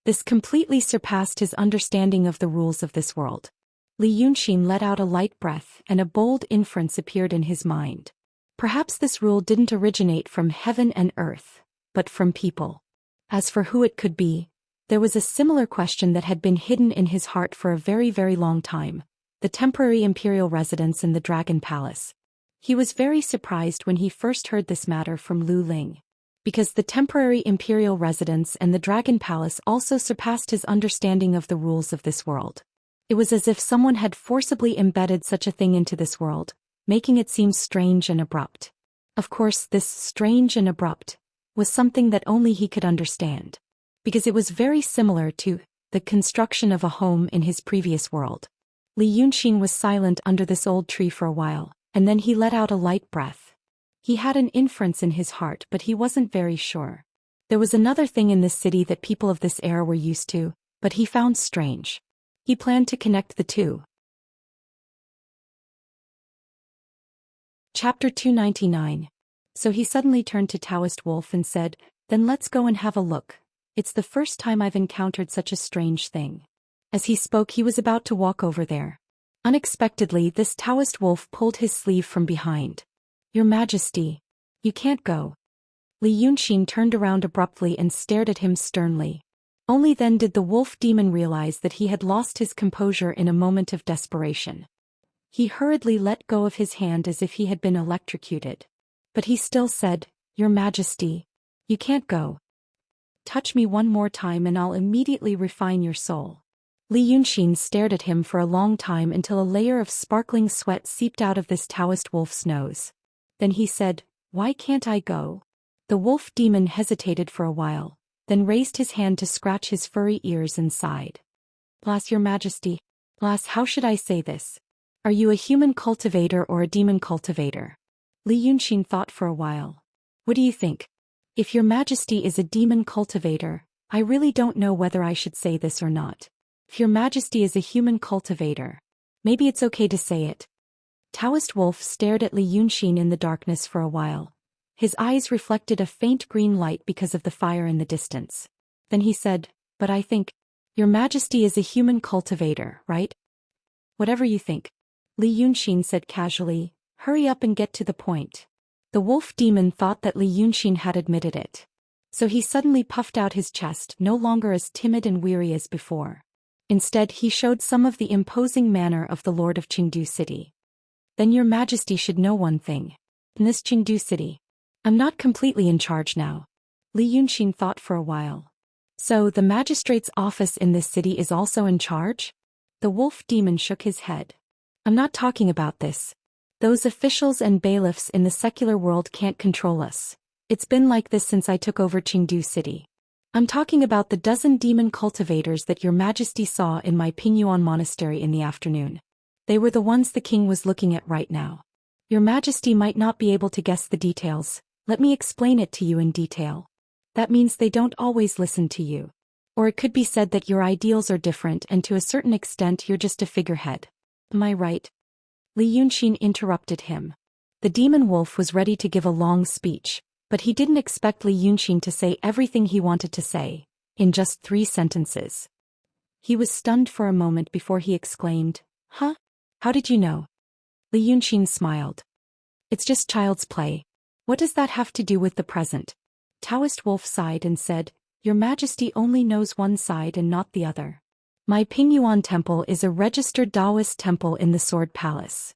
This completely surpassed his understanding of the rules of this world. Li Yunxin let out a light breath and a bold inference appeared in his mind. Perhaps this rule didn't originate from heaven and earth, but from people. As for who it could be, there was a similar question that had been hidden in his heart for a very, very long time: the temporary imperial residence in the Dragon Palace. He was very surprised when he first heard this matter from Lu Ling, because the temporary imperial residence and the Dragon Palace also surpassed his understanding of the rules of this world. It was as if someone had forcibly embedded such a thing into this world, making it seem strange and abrupt. Of course, this strange and abrupt was something that only he could understand, because it was very similar to the construction of a home in his previous world. Li Yunxin was silent under this old tree for a while, and then he let out a light breath. He had an inference in his heart, but he wasn't very sure. There was another thing in this city that people of this era were used to, but he found strange. He planned to connect the two. Chapter 299. So he suddenly turned to Taoist Wolf and said, "Then let's go and have a look. It's the first time I've encountered such a strange thing." As he spoke, he was about to walk over there. Unexpectedly, this Taoist wolf pulled his sleeve from behind. "Your Majesty, you can't go." Li Yunxin turned around abruptly and stared at him sternly. Only then did the wolf demon realize that he had lost his composure in a moment of desperation. He hurriedly let go of his hand as if he had been electrocuted. But he still said, "Your Majesty, you can't go. Touch me one more time and I'll immediately refine your soul." Li Yunxin stared at him for a long time until a layer of sparkling sweat seeped out of this Taoist wolf's nose. Then he said, "Why can't I go?" The wolf demon hesitated for a while, then raised his hand to scratch his furry ears and sighed. "Bless your Majesty. Bless, how should I say this? Are you a human cultivator or a demon cultivator?" Li Yunxin thought for a while. "What do you think? If your Majesty is a demon cultivator, I really don't know whether I should say this or not. If your Majesty is a human cultivator, maybe it's okay to say it." Taoist Wolf stared at Li Yunxin in the darkness for a while. His eyes reflected a faint green light because of the fire in the distance. Then he said, "But I think, your Majesty is a human cultivator, right?" "Whatever you think," Li Yunxin said casually. "Hurry up and get to the point." The wolf demon thought that Li Yunxin had admitted it. So he suddenly puffed out his chest, no longer as timid and weary as before. Instead, he showed some of the imposing manner of the Lord of Qingdu City. "Then your Majesty should know one thing. In this Qingdu City, I'm not completely in charge now." Li Yunxin thought for a while. "So the magistrate's office in this city is also in charge?" The wolf demon shook his head. "I'm not talking about this. Those officials and bailiffs in the secular world can't control us. It's been like this since I took over Qingdu City. I'm talking about the dozen demon cultivators that your Majesty saw in my Pingyuan monastery in the afternoon. They were the ones the king was looking at right now. Your Majesty might not be able to guess the details. Let me explain it to you in detail. That means they don't always listen to you. Or it could be said that your ideals are different and to a certain extent you're just a figurehead. Am I right?" Li Yunxin interrupted him. The demon wolf was ready to give a long speech, but he didn't expect Li Yunxin to say everything he wanted to say, in just 3 sentences. He was stunned for a moment before he exclaimed, "Huh? How did you know?" Li Yunxin smiled. "It's just child's play. What does that have to do with the present?" Taoist Wolf sighed and said, "Your Majesty only knows one side and not the other. My Pingyuan temple is a registered Taoist temple in the Sword Palace.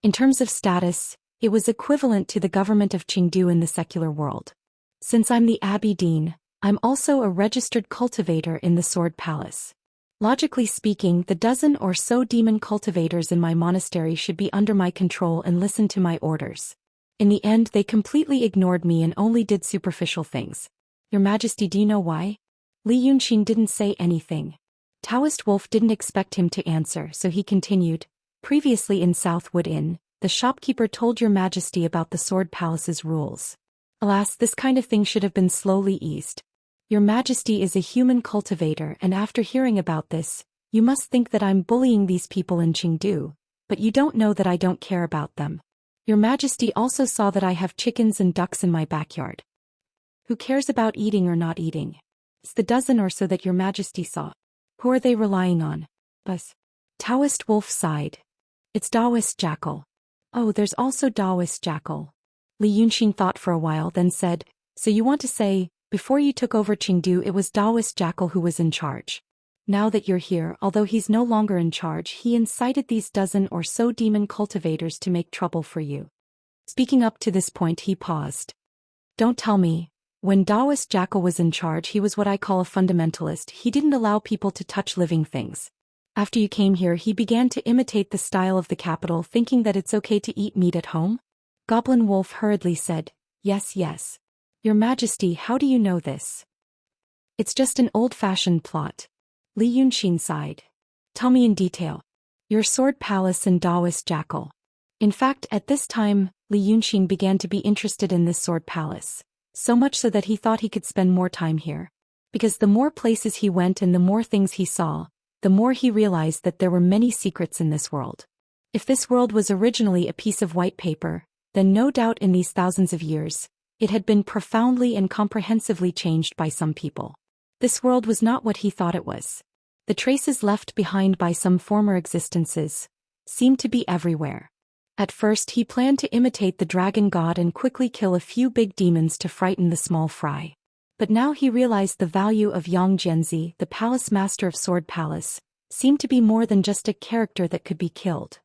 In terms of status, it was equivalent to the government of Qingdu in the secular world. Since I'm the Abbey Dean, I'm also a registered cultivator in the Sword Palace. Logically speaking, the dozen or so demon cultivators in my monastery should be under my control and listen to my orders. In the end, they completely ignored me and only did superficial things. Your Majesty, do you know why?" Li Yunxin didn't say anything. Taoist Wolf didn't expect him to answer, so he continued, "Previously in Southwood Inn, The shopkeeper told your majesty about the sword palace's rules. Alas, this kind of thing should have been slowly eased. Your majesty is a human cultivator, and after hearing about this, you must think that I'm bullying these people in Chengdu, but you don't know that I don't care about them. Your majesty also saw that I have chickens and ducks in my backyard. Who cares about eating or not eating? It's the dozen or so that your majesty saw. Who are they relying on? Us. Taoist wolf sighed. It's Taoist jackal. Oh, there's also Taoist jackal. Li Yunxin thought for a while, then said, so you want to say, before you took over Chengdu it was Taoist jackal who was in charge. Now that you're here, although he's no longer in charge, he incited these dozen or so demon cultivators to make trouble for you. Speaking up to this point, he paused. Don't tell me. When Taoist jackal was in charge, he was what I call a fundamentalist. He didn't allow people to touch living things. After you came here, he began to imitate the style of the capital, thinking that it's okay to eat meat at home? Goblin Wolf hurriedly said, yes, yes. Your Majesty, how do you know this? It's just an old-fashioned plot. Li Yunxin sighed. Tell me in detail. Your sword palace and Taoist jackal. In fact, at this time, Li Yunxin began to be interested in this sword palace. So much so that he thought he could spend more time here. Because the more places he went and the more things he saw, the more he realized that there were many secrets in this world. If this world was originally a piece of white paper, then no doubt in these thousands of years, it had been profoundly and comprehensively changed by some people. This world was not what he thought it was. The traces left behind by some former existences seemed to be everywhere. At first he planned to imitate the dragon god and quickly kill a few big demons to frighten the small fry. But now he realized the value of Yang Jianzi, the palace master of Sword Palace, seemed to be more than just a character that could be killed.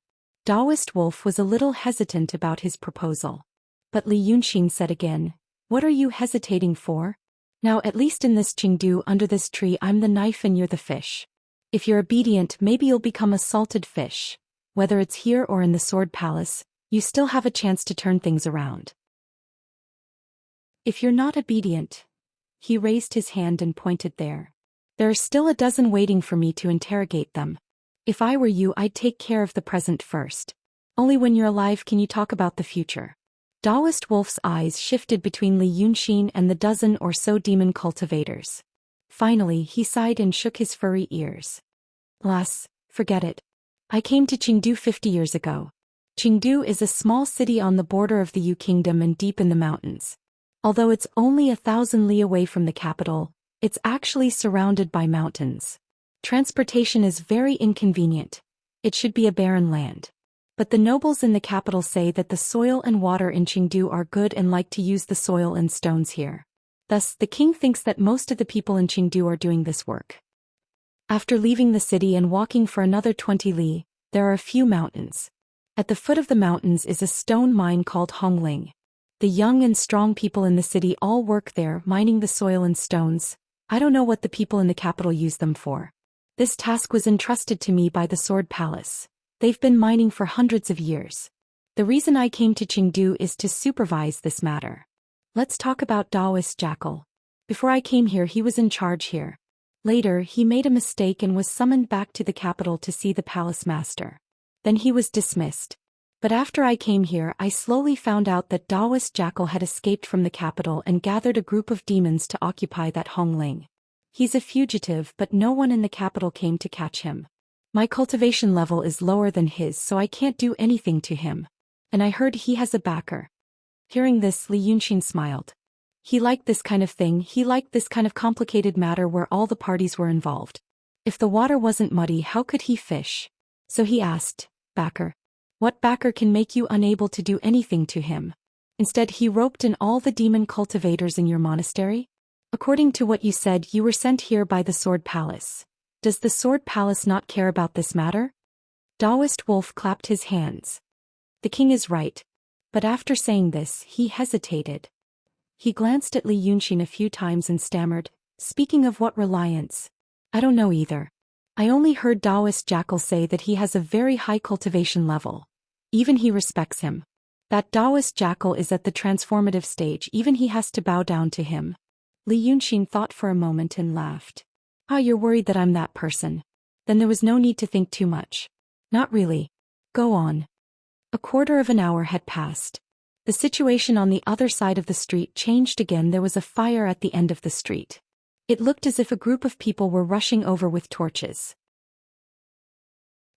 Taoist Wolf was a little hesitant about his proposal. But Li Yunxin said again, what are you hesitating for? Now at least in this Chengdu under this tree I'm the knife and you're the fish. If you're obedient, maybe you'll become a salted fish. Whether it's here or in the Sword Palace, you still have a chance to turn things around. If you're not obedient, he raised his hand and pointed there. There are still a dozen waiting for me to interrogate them. If I were you, I'd take care of the present first. Only when you're alive can you talk about the future. Taoist Wolf's eyes shifted between Li Yunxin and the dozen or so demon cultivators. Finally, he sighed and shook his furry ears. Alas, forget it. I came to Chengdu 50 years ago. Chengdu is a small city on the border of the Yu Kingdom and deep in the mountains. Although it's only 1,000 li away from the capital, it's actually surrounded by mountains. Transportation is very inconvenient. It should be a barren land. But the nobles in the capital say that the soil and water in Chengdu are good and like to use the soil and stones here. Thus, the king thinks that most of the people in Chengdu are doing this work. After leaving the city and walking for another 20 li, there are a few mountains. At the foot of the mountains is a stone mine called Hongling. The young and strong people in the city all work there, mining the soil and stones. I don't know what the people in the capital use them for. This task was entrusted to me by the Sword Palace. They've been mining for hundreds of years. The reason I came to Chengdu is to supervise this matter. Let's talk about Taoist Jackal. Before I came here, he was in charge here. Later, he made a mistake and was summoned back to the capital to see the palace master. Then he was dismissed. But after I came here, I slowly found out that Taoist Jackal had escaped from the capital and gathered a group of demons to occupy that Hongling. He's a fugitive, but no one in the capital came to catch him. My cultivation level is lower than his, so I can't do anything to him. And I heard he has a backer. Hearing this, Li Yunxin smiled. He liked this kind of thing. He liked this kind of complicated matter where all the parties were involved. If the water wasn't muddy, how could he fish? So he asked, backer. What backer can make you unable to do anything to him? Instead, he roped in all the demon cultivators in your monastery? According to what you said, you were sent here by the Sword Palace. Does the Sword Palace not care about this matter? Taoist Wolf clapped his hands. The king is right. But after saying this, he hesitated. He glanced at Li Yunxin a few times and stammered, speaking of what reliance? I don't know either. I only heard Taoist Jackal say that he has a very high cultivation level. Even he respects him. That Taoist Jackal is at the transformative stage, even he has to bow down to him. Li Yunxin thought for a moment and laughed. Ah, you're worried that I'm that person. Then there was no need to think too much. Not really. Go on. A quarter of an hour had passed. The situation on the other side of the street changed again. There was a fire at the end of the street. It looked as if a group of people were rushing over with torches.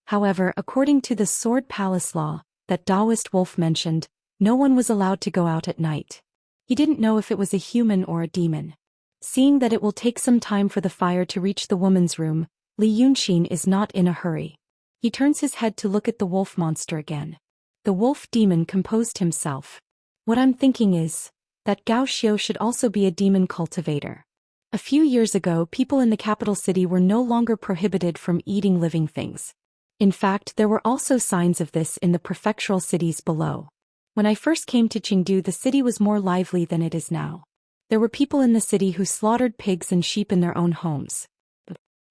However, according to the Sword Palace law that Taoist wolf mentioned, no one was allowed to go out at night. He didn't know if it was a human or a demon. Seeing that it will take some time for the fire to reach the woman's room, Xianxia is not in a hurry. He turns his head to look at the wolf monster again. The wolf demon composed himself. What I'm thinking is that Gao Xiu should also be a demon cultivator. A few years ago, people in the capital city were no longer prohibited from eating living things. In fact, there were also signs of this in the prefectural cities below. When I first came to Chengdu, the city was more lively than it is now. There were people in the city who slaughtered pigs and sheep in their own homes.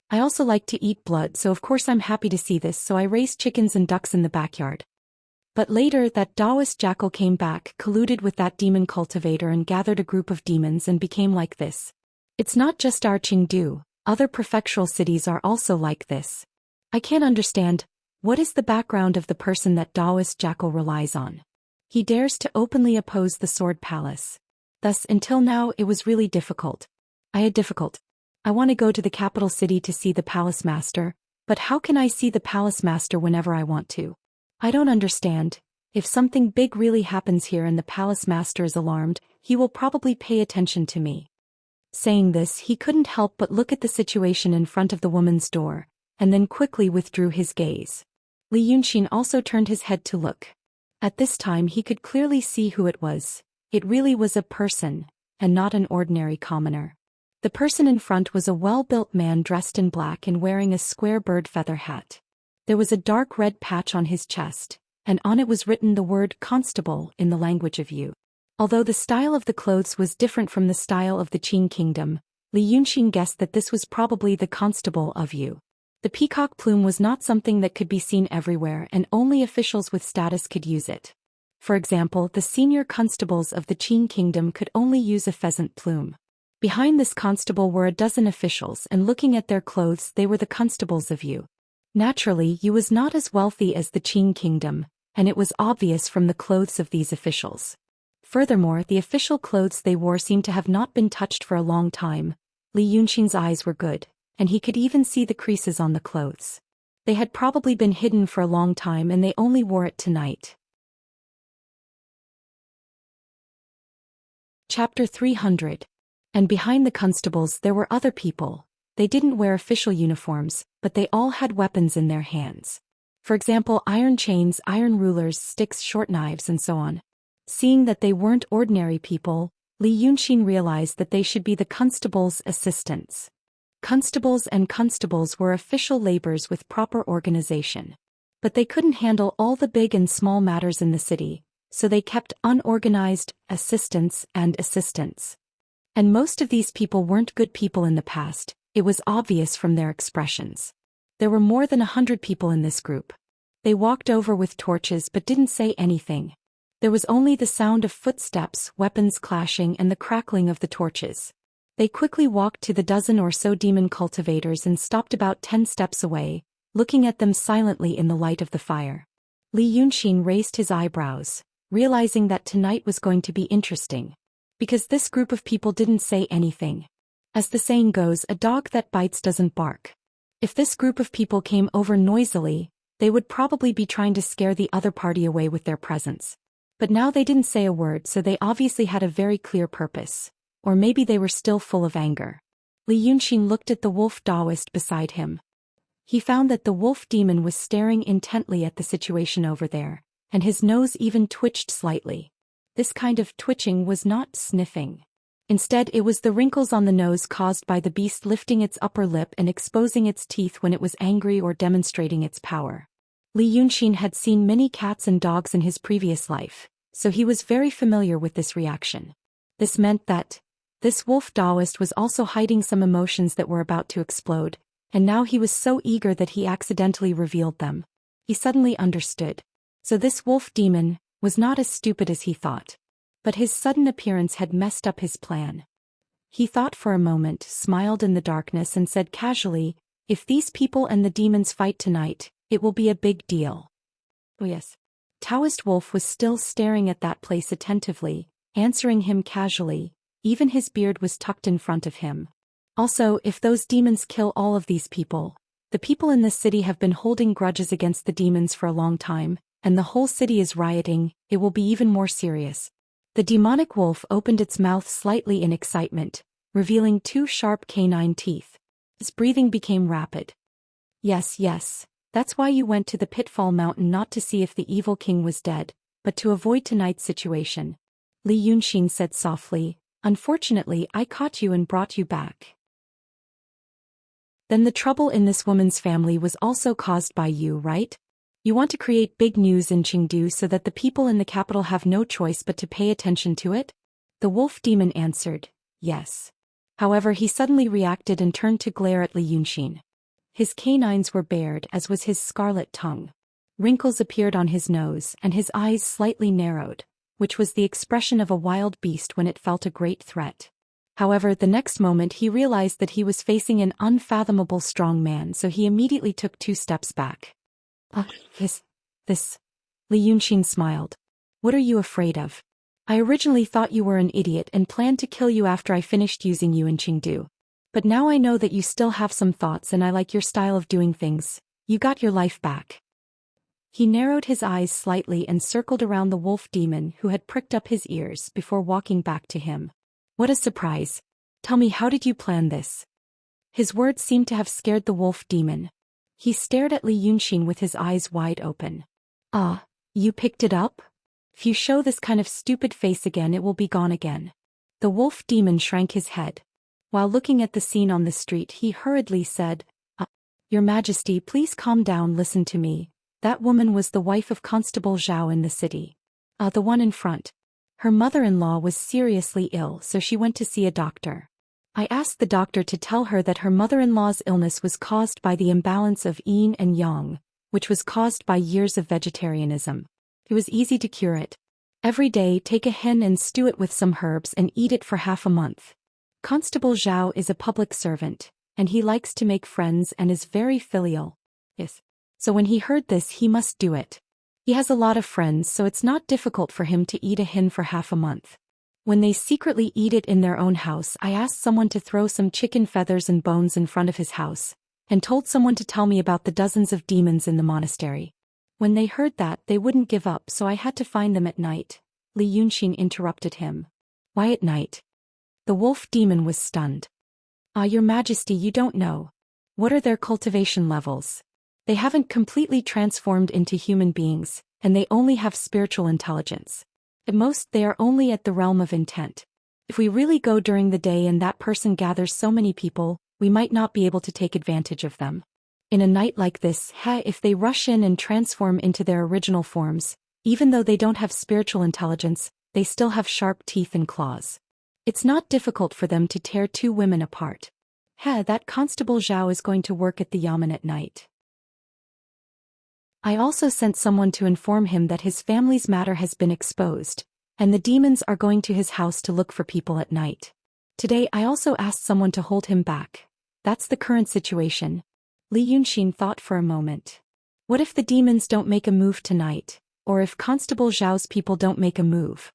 I also like to eat blood, so of course I'm happy to see this, so I raised chickens and ducks in the backyard. But later, that Taoist jackal came back, colluded with that demon cultivator and gathered a group of demons and became like this. It's not just our Chengdu, other prefectural cities are also like this. I can't understand, what is the background of the person that Taoist jackal relies on? He dares to openly oppose the Sword Palace. Thus, until now, it was really difficult. I want to go to the capital city to see the palace master, but how can I see the palace master whenever I want to? I don't understand. If something big really happens here and the palace master is alarmed, he will probably pay attention to me. Saying this, he couldn't help but look at the situation in front of the woman's door, and then quickly withdrew his gaze. Xianxia also turned his head to look. At this time he could clearly see who it was. It really was a person, and not an ordinary commoner. The person in front was a well-built man dressed in black and wearing a square bird feather hat. There was a dark red patch on his chest, and on it was written the word constable in the language of Yu. Although the style of the clothes was different from the style of the Qin kingdom, Xianxia guessed that this was probably the constable of Yu. The peacock plume was not something that could be seen everywhere, and only officials with status could use it. For example, the senior constables of the Qin kingdom could only use a pheasant plume. Behind this constable were a dozen officials, and looking at their clothes, they were the constables of Yu. Naturally, Yu was not as wealthy as the Qin kingdom, and it was obvious from the clothes of these officials. Furthermore, the official clothes they wore seemed to have not been touched for a long time. Xianxia's eyes were good, and he could even see the creases on the clothes. They had probably been hidden for a long time and they only wore it tonight. Chapter 300. And behind the constables there were other people. They didn't wear official uniforms, but they all had weapons in their hands. For example, iron chains, iron rulers, sticks, short knives, and so on. Seeing that they weren't ordinary people, Xianxia realized that they should be the constable's assistants. Constables and constables were official laborers with proper organization. But they couldn't handle all the big and small matters in the city, so they kept unorganized assistants and assistants. And most of these people weren't good people in the past, it was obvious from their expressions. There were more than 100 people in this group. They walked over with torches but didn't say anything. There was only the sound of footsteps, weapons clashing, and the crackling of the torches. They quickly walked to the dozen or so demon cultivators and stopped about 10 steps away, looking at them silently in the light of the fire. Xianxia raised his eyebrows, realizing that tonight was going to be interesting. Because this group of people didn't say anything. As the saying goes, a dog that bites doesn't bark. If this group of people came over noisily, they would probably be trying to scare the other party away with their presence. But now they didn't say a word, so they obviously had a very clear purpose. Or maybe they were still full of anger. Xianxia looked at the wolf Taoist beside him. He found that the wolf demon was staring intently at the situation over there, and his nose even twitched slightly. This kind of twitching was not sniffing. Instead, it was the wrinkles on the nose caused by the beast lifting its upper lip and exposing its teeth when it was angry or demonstrating its power. Xianxia had seen many cats and dogs in his previous life, so he was very familiar with this reaction. This meant that this wolf Taoist was also hiding some emotions that were about to explode, and now he was so eager that he accidentally revealed them. He suddenly understood. So this wolf demon was not as stupid as he thought. But his sudden appearance had messed up his plan. He thought for a moment, smiled in the darkness, and said casually, "If these people and the demons fight tonight, it will be a big deal." Oh yes. Taoist Wolf was still staring at that place attentively, answering him casually. Even his beard was tucked in front of him. Also, if those demons kill all of these people, the people in this city have been holding grudges against the demons for a long time, and the whole city is rioting, it will be even more serious. The demonic wolf opened its mouth slightly in excitement, revealing 2 sharp canine teeth. His breathing became rapid. Yes, that's why you went to the Pitfall Mountain, not to see if the evil king was dead, but to avoid tonight's situation. Li Yunxin said softly, unfortunately I caught you and brought you back. Then the trouble in this woman's family was also caused by you, right? You want to create big news in Chengdu so that the people in the capital have no choice but to pay attention to it? The wolf demon answered, yes. However, he suddenly reacted and turned to glare at Li Yunxin. His canines were bared, as was his scarlet tongue. Wrinkles appeared on his nose and his eyes slightly narrowed, which was the expression of a wild beast when it felt a great threat. However, the next moment he realized that he was facing an unfathomable strong man, so he immediately took 2 steps back. This. Li Yunxin smiled. What are you afraid of? I originally thought you were an idiot and planned to kill you after I finished using you in Chengdu. But now I know that you still have some thoughts and I like your style of doing things. You got your life back. He narrowed his eyes slightly and circled around the wolf demon who had pricked up his ears before walking back to him. What a surprise. Tell me, how did you plan this? His words seemed to have scared the wolf demon. He stared at Li Yunxin with his eyes wide open. Ah, you picked it up? If you show this kind of stupid face again, it will be gone again. The wolf demon shrank his head. While looking at the scene on the street, he hurriedly said, Your Majesty, please calm down, listen to me. That woman was the wife of Constable Zhou in the city. The one in front. Her mother-in-law was seriously ill, so she went to see a doctor. I asked the doctor to tell her that her mother-in-law's illness was caused by the imbalance of yin and yang, which was caused by years of vegetarianism. It was easy to cure it. Every day take a hen and stew it with some herbs and eat it for half a month. Constable Zhou is a public servant, and he likes to make friends and is very filial. Yes. So when he heard this, he must do it. He has a lot of friends, so it's not difficult for him to eat a hen for half a month. When they secretly eat it in their own house, I asked someone to throw some chicken feathers and bones in front of his house, and told someone to tell me about the dozens of demons in the monastery. When they heard that, they wouldn't give up, so I had to find them at night. Li Yunxin interrupted him. Why at night? The wolf demon was stunned. Your Majesty, you don't know. What are their cultivation levels? They haven't completely transformed into human beings, and they only have spiritual intelligence. At most, they are only at the realm of intent. If we really go during the day and that person gathers so many people, we might not be able to take advantage of them. In a night like this, if they rush in and transform into their original forms, even though they don't have spiritual intelligence, they still have sharp teeth and claws. It's not difficult for them to tear 2 women apart. That Constable Zhou is going to work at the yamen at night. I also sent someone to inform him that his family's matter has been exposed, and the demons are going to his house to look for people at night. Today I also asked someone to hold him back. That's the current situation. Li Yunxin thought for a moment. What if the demons don't make a move tonight, or if Constable Zhao's people don't make a move?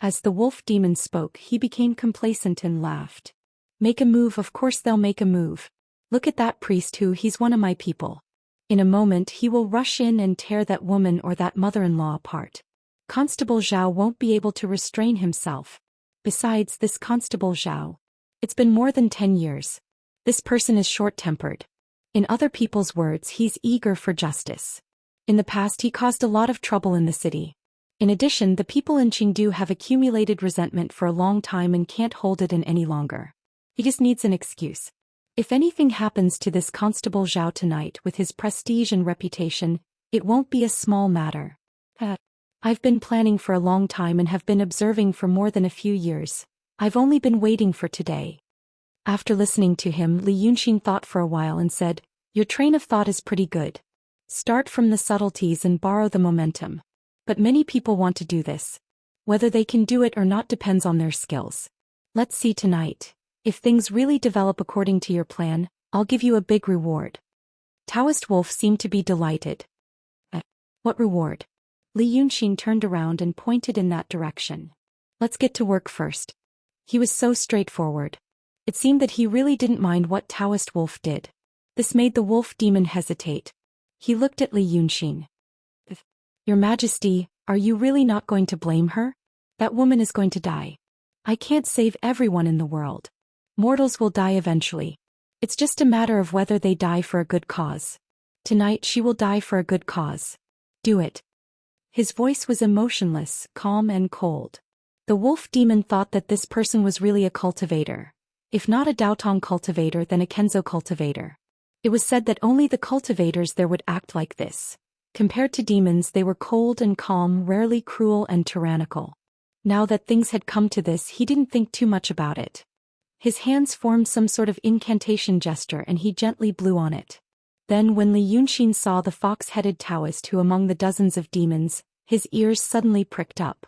As the wolf demon spoke, he became complacent and laughed. Make a move, of course they'll make a move. Look at that priest he's one of my people. In a moment he will rush in and tear that woman or that mother-in-law apart. Constable Zhao won't be able to restrain himself. Besides, this Constable Zhao. It's been more than 10 years. This person is short-tempered. In other people's words, he's eager for justice. In the past he caused a lot of trouble in the city. In addition, the people in Chengdu have accumulated resentment for a long time and can't hold it in any longer. He just needs an excuse. If anything happens to this Constable Zhao tonight with his prestige and reputation, it won't be a small matter. I've been planning for a long time and have been observing for more than a few years. I've only been waiting for today. After listening to him, Li Yunxin thought for a while and said, Your train of thought is pretty good. Start from the subtleties and borrow the momentum. But many people want to do this. Whether they can do it or not depends on their skills. Let's see tonight. If things really develop according to your plan, I'll give you a big reward. Taoist Wolf seemed to be delighted. What reward? Li Yunxin turned around and pointed in that direction. Let's get to work first. He was so straightforward. It seemed that he really didn't mind what Taoist wolf did. This made the wolf demon hesitate. He looked at Li Yunxin. Your Majesty, are you really not going to blame her? That woman is going to die. I can't save everyone in the world. Mortals will die eventually. It's just a matter of whether they die for a good cause. Tonight she will die for a good cause. Do it. His voice was emotionless, calm and cold. The wolf demon thought that this person was really a cultivator. If not a Daotong cultivator, then a Kenzo cultivator. It was said that only the cultivators there would act like this. Compared to demons, they were cold and calm, rarely cruel and tyrannical. Now that things had come to this, he didn't think too much about it. His hands formed some sort of incantation gesture and he gently blew on it. Then when Li Yunxin saw the fox-headed Taoist who among the dozens of demons, his ears suddenly pricked up.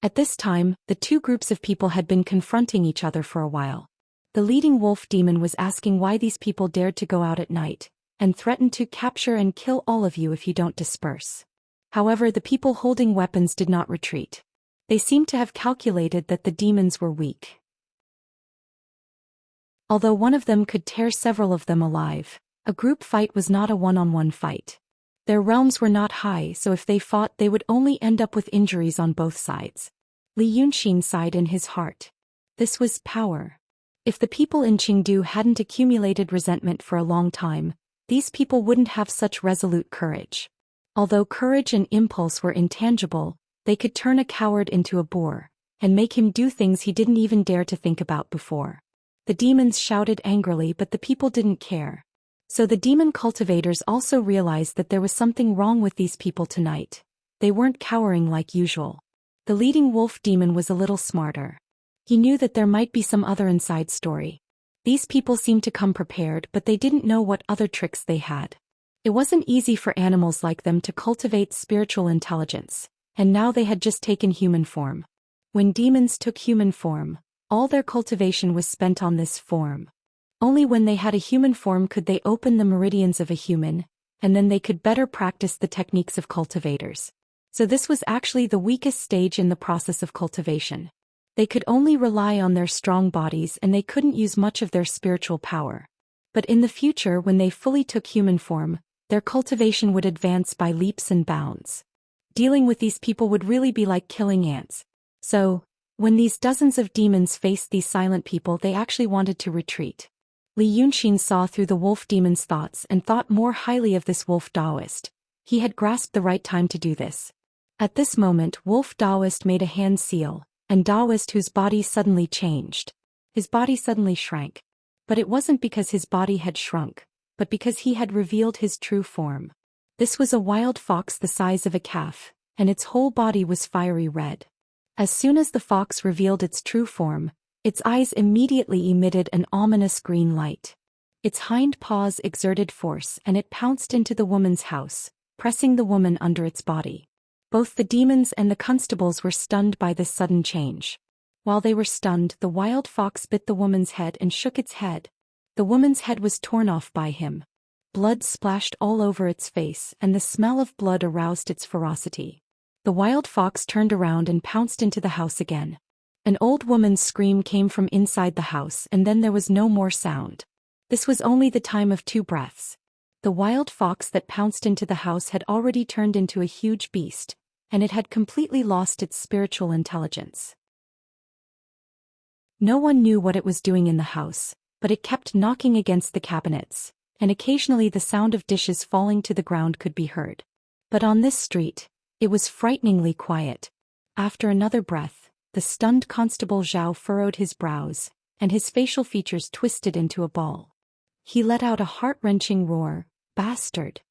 At this time, the two groups of people had been confronting each other for a while. The leading wolf demon was asking why these people dared to go out at night, and threatened to capture and kill all of you if you don't disperse. However, the people holding weapons did not retreat. They seemed to have calculated that the demons were weak. Although one of them could tear several of them alive, a group fight was not a one-on-one fight. Their realms were not high, so if they fought they would only end up with injuries on both sides. Li Yunxin sighed in his heart. This was power. If the people in Qingdu hadn't accumulated resentment for a long time, these people wouldn't have such resolute courage. Although courage and impulse were intangible, they could turn a coward into a boor, and make him do things he didn't even dare to think about before. The demons shouted angrily, but the people didn't care. So the demon cultivators also realized that there was something wrong with these people tonight. They weren't cowering like usual. The leading wolf demon was a little smarter. He knew that there might be some other inside story. These people seemed to come prepared, but they didn't know what other tricks they had. It wasn't easy for animals like them to cultivate spiritual intelligence, and now they had just taken human form. When demons took human form, all their cultivation was spent on this form. Only when they had a human form could they open the meridians of a human, and then they could better practice the techniques of cultivators. So this was actually the weakest stage in the process of cultivation. They could only rely on their strong bodies and they couldn't use much of their spiritual power. But in the future, when they fully took human form, their cultivation would advance by leaps and bounds. Dealing with these people would really be like killing ants. So, when these dozens of demons faced these silent people, they actually wanted to retreat. Li Yunxin saw through the wolf demon's thoughts and thought more highly of this wolf Taoist. He had grasped the right time to do this. At this moment, wolf Taoist made a hand seal, and Taoist whose body suddenly changed. His body suddenly shrank. But it wasn't because his body had shrunk, but because he had revealed his true form. This was a wild fox the size of a calf, and its whole body was fiery red. As soon as the fox revealed its true form, its eyes immediately emitted an ominous green light. Its hind paws exerted force and it pounced into the woman's house, pressing the woman under its body. Both the demons and the constables were stunned by this sudden change. While they were stunned, the wild fox bit the woman's head and shook its head. The woman's head was torn off by him. Blood splashed all over its face, and the smell of blood aroused its ferocity. The wild fox turned around and pounced into the house again. An old woman's scream came from inside the house, and then there was no more sound. This was only the time of 2 breaths. The wild fox that pounced into the house had already turned into a huge beast, and it had completely lost its spiritual intelligence. No one knew what it was doing in the house, but it kept knocking against the cabinets, and occasionally the sound of dishes falling to the ground could be heard. But on this street, it was frighteningly quiet. After another breath, the stunned constable Zhao furrowed his brows, and his facial features twisted into a ball. He let out a heart-wrenching roar, "Bastard!"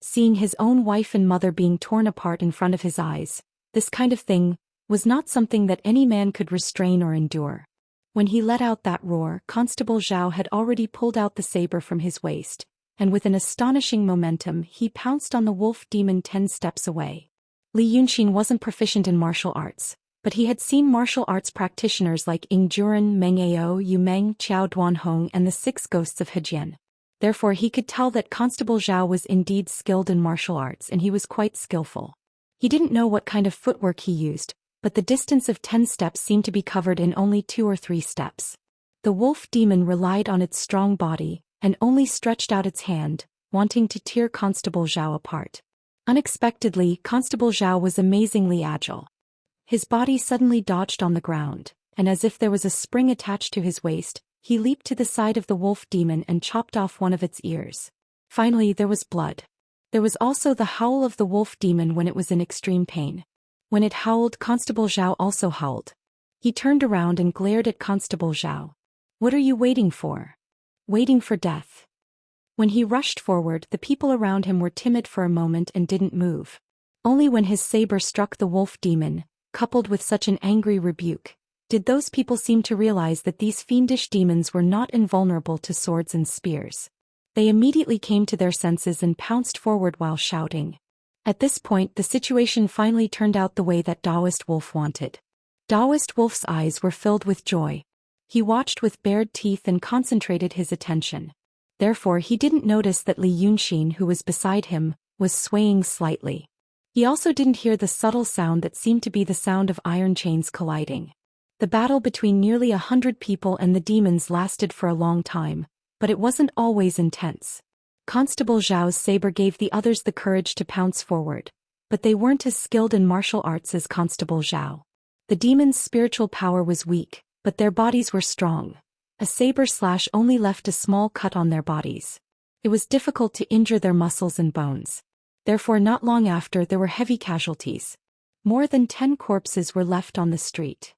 Seeing his own wife and mother being torn apart in front of his eyes, this kind of thing was not something that any man could restrain or endure. When he let out that roar, Constable Zhao had already pulled out the saber from his waist, and with an astonishing momentum he pounced on the wolf demon 10 steps away. Li Yunxin wasn't proficient in martial arts, but he had seen martial arts practitioners like Ying Juren, Meng Ao, Yu Meng, Qiao Duanhong and the 6 ghosts of Hejian. Therefore he could tell that Constable Zhao was indeed skilled in martial arts and he was quite skillful. He didn't know what kind of footwork he used, but the distance of 10 steps seemed to be covered in only 2 or 3 steps. The wolf demon relied on its strong body, and only stretched out its hand, wanting to tear Constable Zhou apart. Unexpectedly, Constable Zhou was amazingly agile. His body suddenly dodged on the ground, and as if there was a spring attached to his waist, he leaped to the side of the wolf demon and chopped off one of its ears. Finally, there was blood. There was also the howl of the wolf demon when it was in extreme pain. When it howled, Constable Zhou also howled. He turned around and glared at Constable Zhou. "What are you waiting for?" "Waiting for death." When he rushed forward, the people around him were timid for a moment and didn't move. Only when his saber struck the wolf demon, coupled with such an angry rebuke, did those people seem to realize that these fiendish demons were not invulnerable to swords and spears. They immediately came to their senses and pounced forward while shouting. At this point, the situation finally turned out the way that Taoist Wolf wanted. Taoist Wolf's eyes were filled with joy. He watched with bared teeth and concentrated his attention. Therefore, he didn't notice that Li Yunxin, who was beside him, was swaying slightly. He also didn't hear the subtle sound that seemed to be the sound of iron chains colliding. The battle between nearly 100 people and the demons lasted for a long time, but it wasn't always intense. Constable Zhao's saber gave the others the courage to pounce forward, but they weren't as skilled in martial arts as Constable Zhao. The demons' spiritual power was weak, but their bodies were strong. A saber slash only left a small cut on their bodies. It was difficult to injure their muscles and bones. Therefore, not long after, there were heavy casualties. More than 10 corpses were left on the street.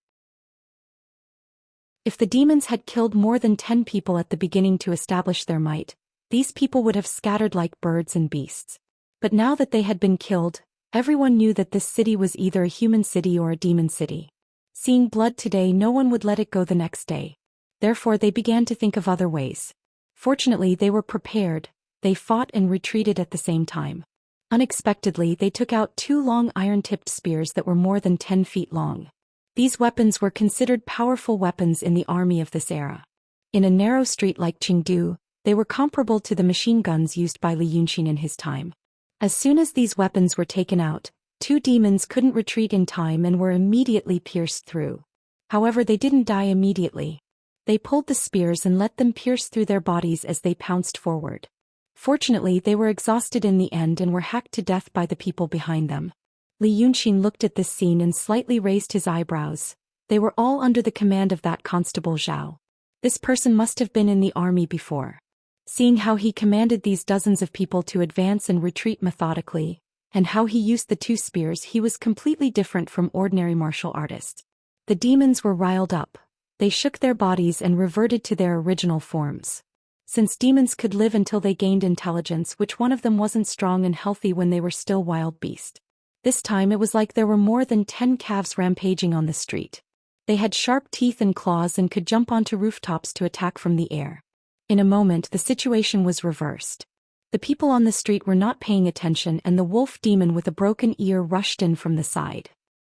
If the demons had killed more than 10 people at the beginning to establish their might, these people would have scattered like birds and beasts. But now that they had been killed, everyone knew that this city was either a human city or a demon city. Seeing blood today, no one would let it go the next day. Therefore, they began to think of other ways. Fortunately, they were prepared. They fought and retreated at the same time. Unexpectedly, they took out 2 long iron-tipped spears that were more than 10 feet long. These weapons were considered powerful weapons in the army of this era. In a narrow street like Chengdu, they were comparable to the machine guns used by Li Yunxin in his time. As soon as these weapons were taken out, 2 demons couldn't retreat in time and were immediately pierced through. However, they didn't die immediately. They pulled the spears and let them pierce through their bodies as they pounced forward. Fortunately, they were exhausted in the end and were hacked to death by the people behind them. Li Yunxin looked at this scene and slightly raised his eyebrows. They were all under the command of that Constable Zhao. This person must have been in the army before. Seeing how he commanded these dozens of people to advance and retreat methodically, and how he used the 2 spears, he was completely different from ordinary martial artists. The demons were riled up. They shook their bodies and reverted to their original forms. Since demons could live until they gained intelligence, which one of them wasn't strong and healthy when they were still wild beasts. This time it was like there were more than 10 calves rampaging on the street. They had sharp teeth and claws and could jump onto rooftops to attack from the air. In a moment, the situation was reversed. The people on the street were not paying attention, and the wolf demon with a broken ear rushed in from the side.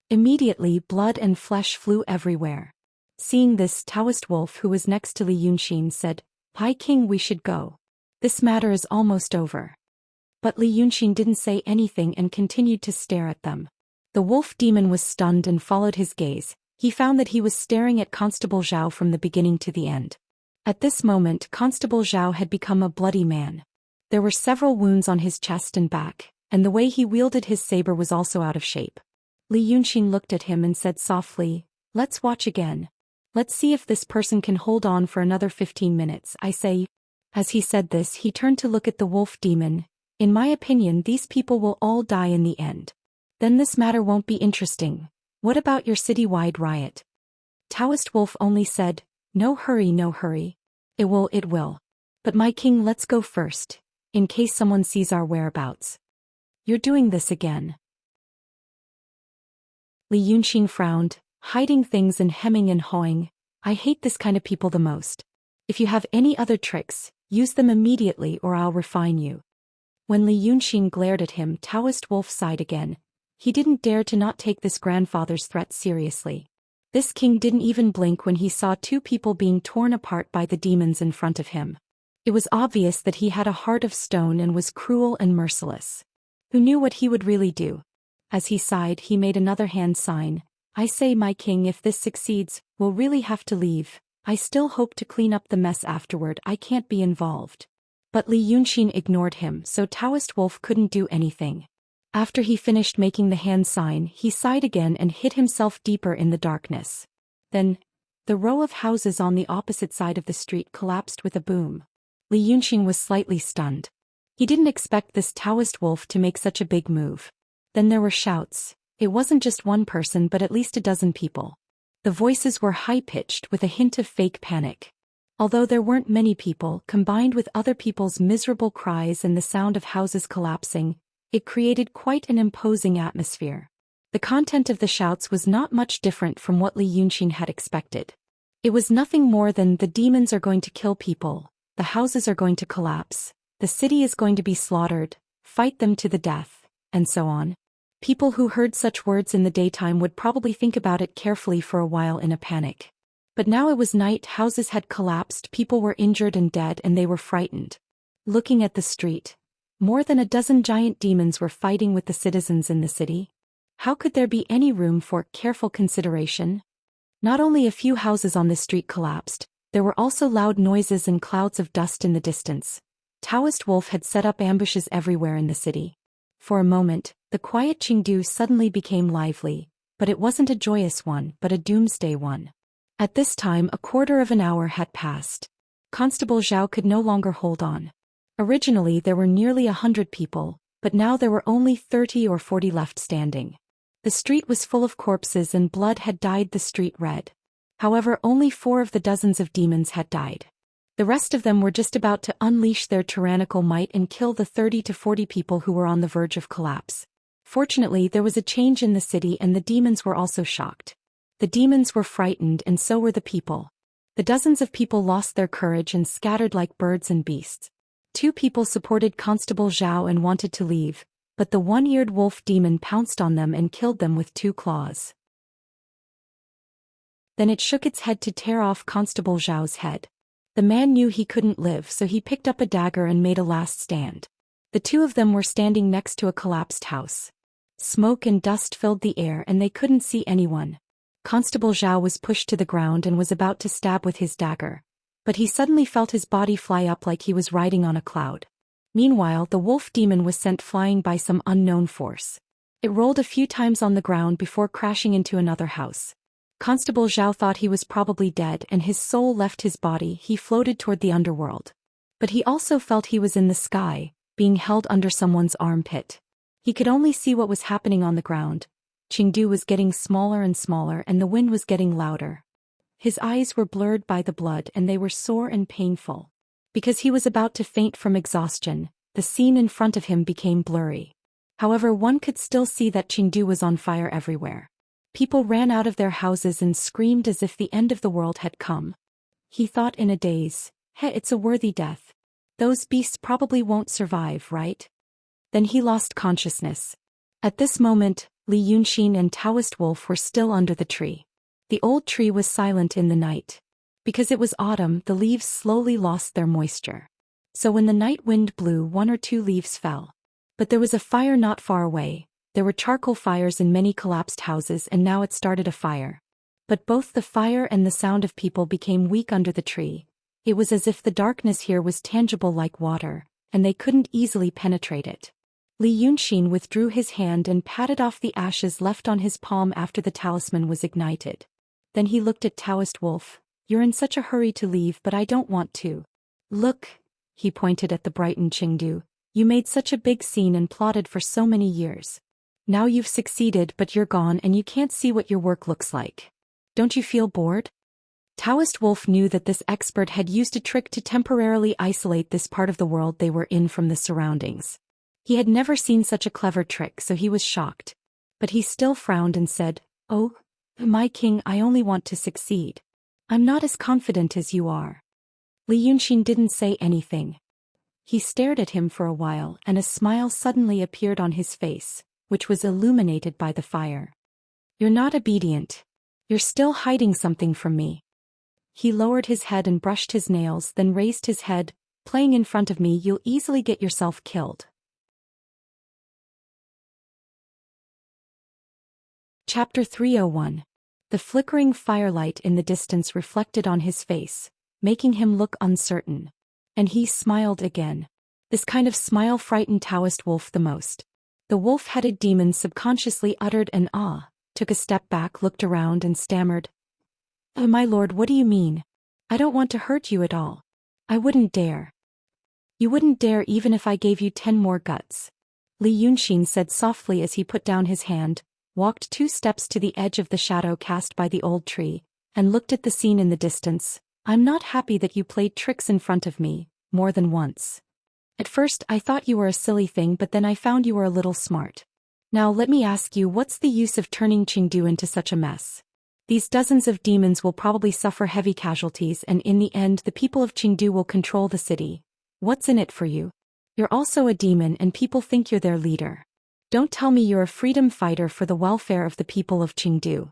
Immediately, blood and flesh flew everywhere. Seeing this, Taoist Wolf, who was next to Li Yunxin, said, "High King, we should go. This matter is almost over." But Li Yunxin didn't say anything and continued to stare at them. The wolf demon was stunned and followed his gaze. He found that he was staring at Constable Zhao from the beginning to the end. At this moment, Constable Zhao had become a bloody man. There were several wounds on his chest and back, and the way he wielded his saber was also out of shape. Li Yunxin looked at him and said softly, "Let's watch again. Let's see if this person can hold on for another 15 minutes, I say." As he said this, he turned to look at the wolf demon. "In my opinion, these people will all die in the end. Then this matter won't be interesting. What about your city-wide riot?" Taoist Wolf only said, "No hurry, no hurry. It will. But my king, let's go first, in case someone sees our whereabouts." "You're doing this again." Li Yunxin frowned, hiding things and hemming and hawing. "I hate this kind of people the most. If you have any other tricks, use them immediately or I'll refine you." When Li Yunxin glared at him, Taoist Wolf sighed again. He didn't dare to not take this grandfather's threat seriously. This king didn't even blink when he saw 2 people being torn apart by the demons in front of him. It was obvious that he had a heart of stone and was cruel and merciless. Who knew what he would really do? As he sighed, he made another hand sign. I say, my king, if this succeeds, we'll really have to leave. I still hope to clean up the mess afterward. I can't be involved. But Li Yunxin ignored him, so Taoist Wolf couldn't do anything. After he finished making the hand sign, he sighed again and hid himself deeper in the darkness. Then, the row of houses on the opposite side of the street collapsed with a boom. Li Yunxin was slightly stunned. He didn't expect this Taoist wolf to make such a big move. Then there were shouts. It wasn't just one person but at least a dozen people. The voices were high-pitched with a hint of fake panic. Although there weren't many people, combined with other people's miserable cries and the sound of houses collapsing, it created quite an imposing atmosphere. The content of the shouts was not much different from what Li Yunxin had expected. It was nothing more than the demons are going to kill people, the houses are going to collapse, the city is going to be slaughtered, fight them to the death, and so on. People who heard such words in the daytime would probably think about it carefully for a while in a panic. But now it was night, houses had collapsed, people were injured and dead, and they were frightened. Looking at the street, more than a dozen giant demons were fighting with the citizens in the city. How could there be any room for careful consideration? Not only a few houses on this street collapsed, there were also loud noises and clouds of dust in the distance. Taoist Wolf had set up ambushes everywhere in the city. For a moment, the quiet Chengdu suddenly became lively, but it wasn't a joyous one but a doomsday one. At this time, a quarter of an hour had passed. Constable Zhao could no longer hold on. Originally there were nearly 100 people, but now there were only 30 or 40 left standing. The street was full of corpses and blood had dyed the street red. However, only 4 of the dozens of demons had died. The rest of them were just about to unleash their tyrannical might and kill the 30 to 40 people who were on the verge of collapse. Fortunately, there was a change in the city and the demons were also shocked. The demons were frightened and so were the people. The dozens of people lost their courage and scattered like birds and beasts. 2 people supported Constable Zhao and wanted to leave, but the one-eared wolf demon pounced on them and killed them with 2 claws. Then it shook its head to tear off Constable Zhao's head. The man knew he couldn't live, so he picked up a dagger and made a last stand. The 2 of them were standing next to a collapsed house. Smoke and dust filled the air and they couldn't see anyone. Constable Zhao was pushed to the ground and was about to stab with his dagger. But he suddenly felt his body fly up like he was riding on a cloud. Meanwhile, the wolf demon was sent flying by some unknown force. It rolled a few times on the ground before crashing into another house. Constable Zhao thought he was probably dead and his soul left his body. He floated toward the underworld. But he also felt he was in the sky, being held under someone's armpit. He could only see what was happening on the ground. Chengdu was getting smaller and smaller and the wind was getting louder. His eyes were blurred by the blood and they were sore and painful. Because he was about to faint from exhaustion, the scene in front of him became blurry. However, one could still see that Chengdu was on fire everywhere. People ran out of their houses and screamed as if the end of the world had come. He thought in a daze, it's a worthy death. Those beasts probably won't survive, right? Then he lost consciousness. At this moment, Li Yunxin and Taoist Wolf were still under the tree. The old tree was silent in the night. Because it was autumn, the leaves slowly lost their moisture. So when the night wind blew, 1 or 2 leaves fell. But there was a fire not far away. There were charcoal fires in many collapsed houses and now it started a fire. But both the fire and the sound of people became weak under the tree. It was as if the darkness here was tangible like water, and they couldn't easily penetrate it. Li Yunxin withdrew his hand and patted off the ashes left on his palm after the talisman was ignited. Then he looked at Taoist Wolf. You're in such a hurry to leave, but I don't want to. Look, he pointed at the brightened Chengdu. You made such a big scene and plotted for so many years. Now you've succeeded, but you're gone and you can't see what your work looks like. Don't you feel bored? Taoist Wolf knew that this expert had used a trick to temporarily isolate this part of the world they were in from the surroundings. He had never seen such a clever trick, so he was shocked. But he still frowned and said, "Oh, my king, I only want to succeed. I'm not as confident as you are." Li Yunxin didn't say anything. He stared at him for a while and a smile suddenly appeared on his face, which was illuminated by the fire. "You're not obedient. You're still hiding something from me." He lowered his head and brushed his nails, then raised his head. "Playing in front of me, you'll easily get yourself killed." Chapter 301. The flickering firelight in the distance reflected on his face, making him look uncertain. And he smiled again. This kind of smile frightened Taoist Wolf the most. The wolf-headed demon subconsciously uttered an "ah," took a step back, looked around and stammered, "Oh, my lord, what do you mean? I don't want to hurt you at all. I wouldn't dare." "You wouldn't dare even if I gave you 10 more guts," Li Yunxin said softly as he put down his hand, walked 2 steps to the edge of the shadow cast by the old tree, and looked at the scene in the distance. "I'm not happy that you played tricks in front of me, more than once. At first I thought you were a silly thing, but then I found you were a little smart. Now let me ask you, what's the use of turning Qingdu into such a mess? These dozens of demons will probably suffer heavy casualties, and in the end the people of Qingdu will control the city. What's in it for you? You're also a demon and people think you're their leader. Don't tell me you're a freedom fighter for the welfare of the people of Qingdu.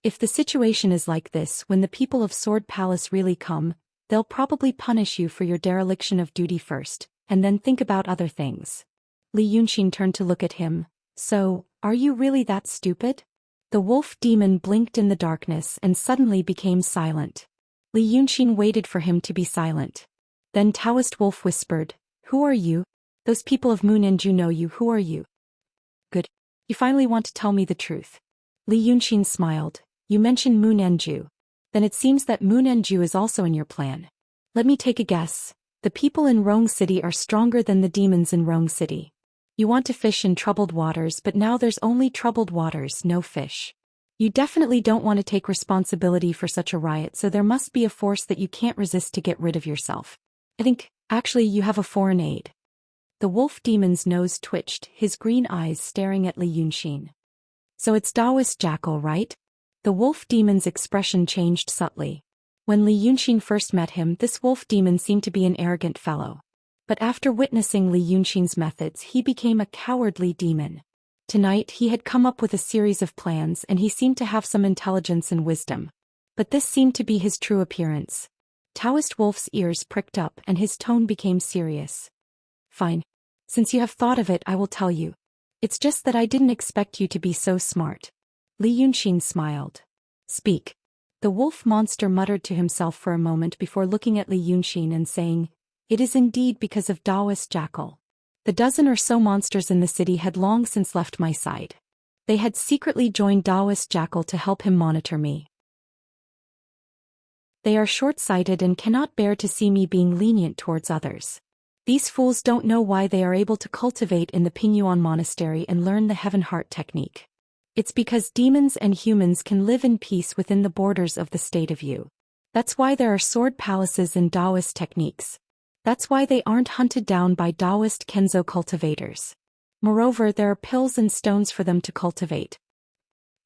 If the situation is like this, when the people of Sword Palace really come, they'll probably punish you for your dereliction of duty first, and then think about other things." Li Yunxin turned to look at him. "So, are you really that stupid?" The wolf demon blinked in the darkness and suddenly became silent. Li Yunxin waited for him to be silent. Then Taoist Wolf whispered, "Who are you? Those people of Moon and Ju know you. Who are you?" "Good. You finally want to tell me the truth." Li Yunxin smiled. "You mentioned Moon and Ju. Then it seems that Moon and Ju is also in your plan. Let me take a guess. The people in Rong City are stronger than the demons in Rong City. You want to fish in troubled waters, but now there's only troubled waters, no fish. You definitely don't want to take responsibility for such a riot, so there must be a force that you can't resist to get rid of yourself. I think, actually, you have a foreign aid." The wolf demon's nose twitched, his green eyes staring at Li Yunxin. "So it's Taoist Jackal, right?" The wolf demon's expression changed subtly. When Li Yunxin first met him, this wolf demon seemed to be an arrogant fellow. But after witnessing Li Yunxin's methods, he became a cowardly demon. Tonight he had come up with a series of plans, and he seemed to have some intelligence and wisdom. But this seemed to be his true appearance. Taoist Wolf's ears pricked up and his tone became serious. "Fine. Since you have thought of it, I will tell you. It's just that I didn't expect you to be so smart." Li Yunxin smiled. "Speak." The wolf monster muttered to himself for a moment before looking at Li Yunxin and saying, "It is indeed because of Taoist Jackal. The dozen or so monsters in the city had long since left my side. They had secretly joined Taoist Jackal to help him monitor me. They are short-sighted and cannot bear to see me being lenient towards others. These fools don't know why they are able to cultivate in the Pingyuan Monastery and learn the Heaven Heart technique. It's because demons and humans can live in peace within the borders of the state of Yu. That's why there are sword palaces and Taoist techniques. That's why they aren't hunted down by Taoist Kenzo cultivators. Moreover, there are pills and stones for them to cultivate.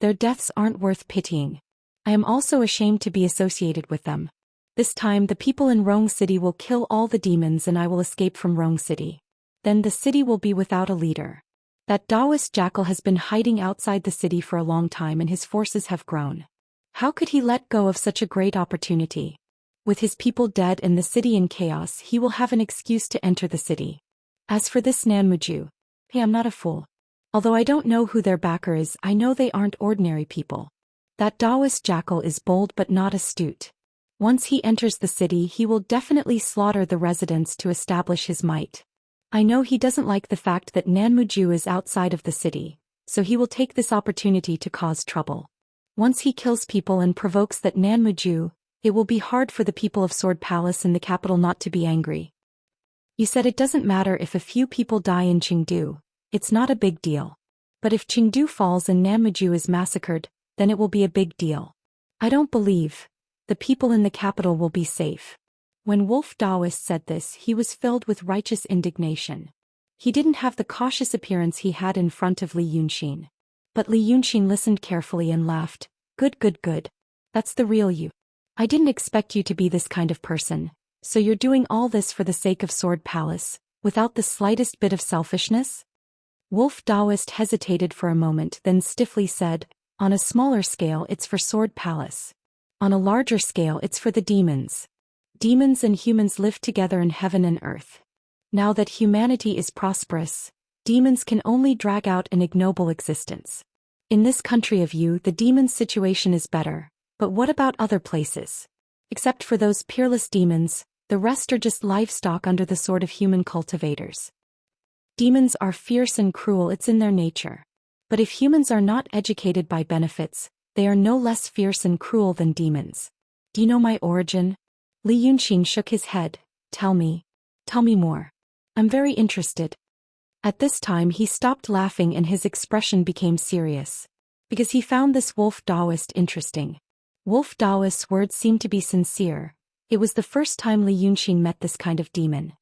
Their deaths aren't worth pitying. I am also ashamed to be associated with them. This time the people in Rong City will kill all the demons and I will escape from Rong City. Then the city will be without a leader. That Taoist Jackal has been hiding outside the city for a long time and his forces have grown. How could he let go of such a great opportunity? With his people dead and the city in chaos, he will have an excuse to enter the city. As for this Nanmuju, hey, I'm not a fool. Although I don't know who their backer is, I know they aren't ordinary people. That Taoist Jackal is bold but not astute. Once he enters the city, he will definitely slaughter the residents to establish his might. I know he doesn't like the fact that Nanmuju is outside of the city, so he will take this opportunity to cause trouble. Once he kills people and provokes that Nanmuju, it will be hard for the people of Sword Palace in the capital not to be angry. You said it doesn't matter if a few people die in Qingdu, it's not a big deal. But if Qingdu falls and Nanmuju is massacred, then it will be a big deal. I don't believe the people in the capital will be safe. When Wolf Taoist said this, he was filled with righteous indignation. He didn't have the cautious appearance he had in front of Li Yunxin. But Li Yunxin listened carefully and laughed. Good, good, good. That's the real you. I didn't expect you to be this kind of person. So you're doing all this for the sake of Sword Palace, without the slightest bit of selfishness? Wolf Taoist hesitated for a moment, then stiffly said, on a smaller scale it's for Sword Palace. On a larger scale it's for the demons. Demons and humans live together in heaven and earth. Now that humanity is prosperous, demons can only drag out an ignoble existence. In this country of you, the demon's situation is better, but what about other places? Except for those peerless demons, the rest are just livestock under the sword of human cultivators. Demons are fierce and cruel, it's in their nature. But if humans are not educated by benefits, they are no less fierce and cruel than demons. Do you know my origin? Li Yunqing shook his head. Tell me more. I'm very interested. At this time he stopped laughing and his expression became serious. Because he found this wolf Taoist interesting. Wolf Taoist's words seemed to be sincere. It was the first time Li Yunqing met this kind of demon.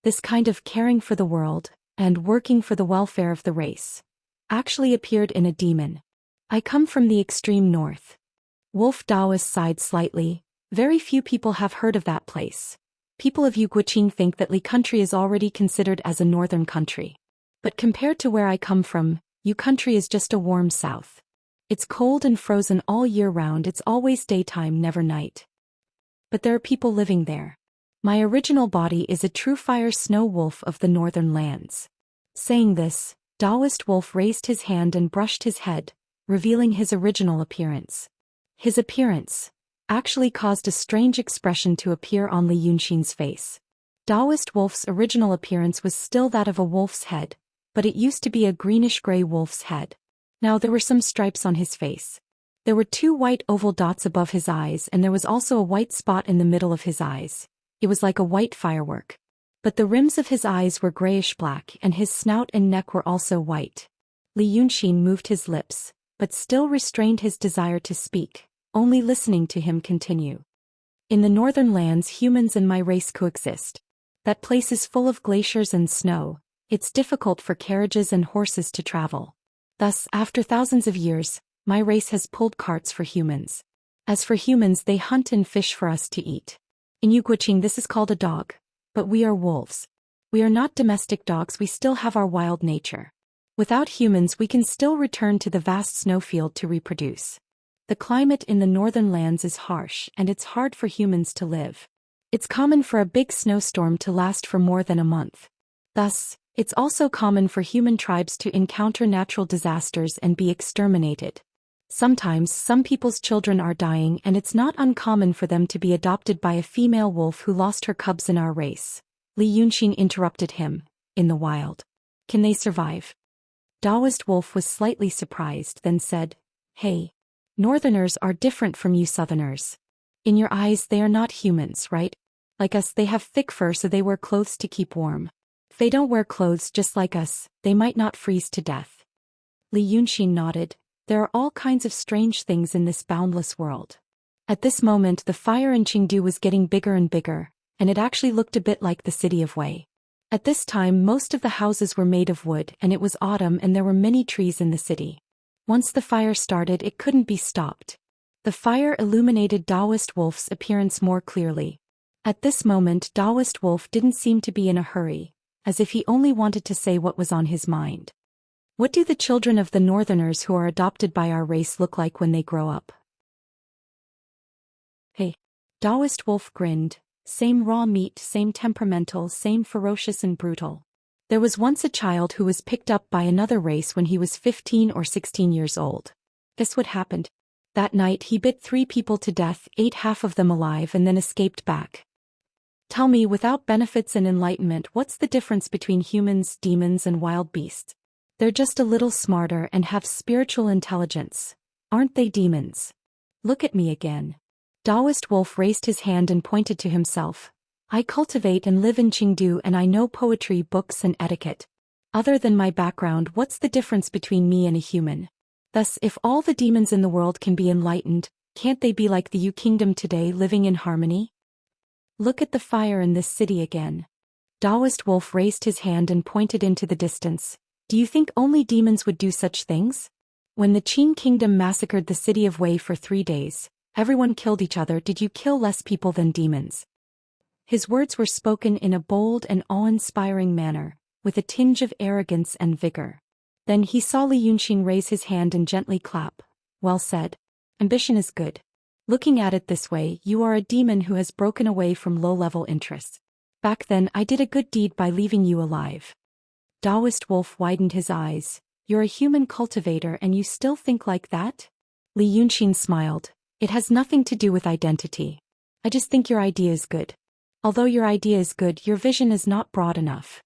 This kind of caring for the world, and working for the welfare of the race, actually appeared in a demon. I come from the extreme north. Wolf Taoist sighed slightly. Very few people have heard of that place. People of Yuguqing think that Li country is already considered as a northern country. But compared to where I come from, Yu country is just a warm south. It's cold and frozen all year round, it's always daytime, never night. But there are people living there. My original body is a true fire snow wolf of the northern lands. Saying this, Taoist wolf raised his hand and brushed his head, revealing his original appearance. His appearance actually caused a strange expression to appear on Li Yunqing's face. Taoist wolf's original appearance was still that of a wolf's head, but it used to be a greenish-gray wolf's head. Now there were some stripes on his face. There were 2 white oval dots above his eyes and there was also a white spot in the middle of his eyes. It was like a white firework. But the rims of his eyes were grayish-black and his snout and neck were also white. Li Yunqing moved his lips, but still restrained his desire to speak, only listening to him continue. In the northern lands humans and my race coexist. That place is full of glaciers and snow. It's difficult for carriages and horses to travel. Thus, after thousands of years, my race has pulled carts for humans. As for humans, they hunt and fish for us to eat. In Yuguqing this is called a dog. But we are wolves. We are not domestic dogs, we still have our wild nature. Without humans we can still return to the vast snowfield to reproduce. The climate in the northern lands is harsh and it's hard for humans to live. It's common for a big snowstorm to last for more than a month. Thus, it's also common for human tribes to encounter natural disasters and be exterminated. Sometimes some people's children are dying and it's not uncommon for them to be adopted by a female wolf who lost her cubs in our race. Li Yunqing interrupted him. In the wild. Can they survive? Taoist wolf was slightly surprised, then said, Hey. Northerners are different from you southerners. In your eyes they are not humans, right? Like us they have thick fur so they wear clothes to keep warm. If they don't wear clothes just like us, they might not freeze to death. Li Yunqing nodded. There are all kinds of strange things in this boundless world. At this moment the fire in Chengdu was getting bigger and bigger, and it actually looked a bit like the city of Wei. At this time most of the houses were made of wood and it was autumn and there were many trees in the city. Once the fire started it couldn't be stopped. The fire illuminated Taoist wolf's appearance more clearly. At this moment Taoist wolf didn't seem to be in a hurry, as if he only wanted to say what was on his mind. What do the children of the northerners who are adopted by our race look like when they grow up? Hey. Taoist wolf grinned. Same raw meat, same temperamental, same ferocious and brutal. There was once a child who was picked up by another race when he was 15 or 16 years old. Guess what happened? That night he bit 3 people to death, ate half of them alive and then escaped back. Tell me, without benefits and enlightenment, what's the difference between humans, demons and wild beasts? They're just a little smarter and have spiritual intelligence. Aren't they demons? Look at me again. Taoist wolf raised his hand and pointed to himself. I cultivate and live in Chengdu and I know poetry, books and etiquette. Other than my background, what's the difference between me and a human? Thus, if all the demons in the world can be enlightened, can't they be like the Yu kingdom today, living in harmony? Look at the fire in this city again. Taoist wolf raised his hand and pointed into the distance. Do you think only demons would do such things? When the Qin kingdom massacred the city of Wei for 3 days, everyone killed each other. Did you kill less people than demons? His words were spoken in a bold and awe-inspiring manner, with a tinge of arrogance and vigor. Then he saw Li Yunqing raise his hand and gently clap. Well said. Ambition is good. Looking at it this way, you are a demon who has broken away from low-level interests. Back then I did a good deed by leaving you alive. Taoist wolf widened his eyes. You're a human cultivator and you still think like that? Li Yunxin smiled. It has nothing to do with identity. I just think your idea is good. Although your idea is good, your vision is not broad enough.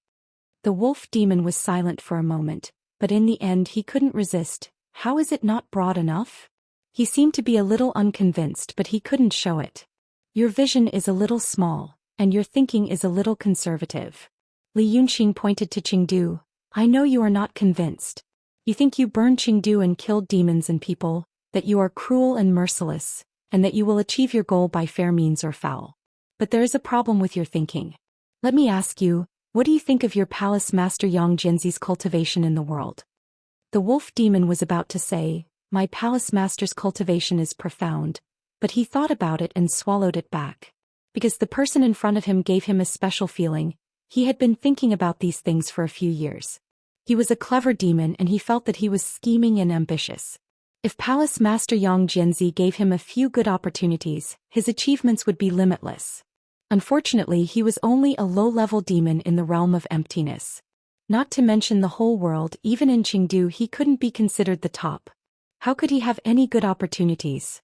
The wolf demon was silent for a moment, but in the end he couldn't resist. How is it not broad enough? He seemed to be a little unconvinced, but he couldn't show it. Your vision is a little small, and your thinking is a little conservative. Li Yunxin pointed to Qingdu. I know you are not convinced. You think you burned Qingdu and killed demons and people, that you are cruel and merciless, and that you will achieve your goal by fair means or foul. But there is a problem with your thinking. Let me ask you, what do you think of your palace master Yang Jianzi's cultivation in the world? The wolf demon was about to say, my palace master's cultivation is profound, but he thought about it and swallowed it back. Because the person in front of him gave him a special feeling, he had been thinking about these things for a few years. He was a clever demon and he felt that he was scheming and ambitious. If Palace Master Yang Jianzi gave him a few good opportunities, his achievements would be limitless. Unfortunately, he was only a low-level demon in the realm of emptiness. Not to mention the whole world, even in Qingdu he couldn't be considered the top. How could he have any good opportunities?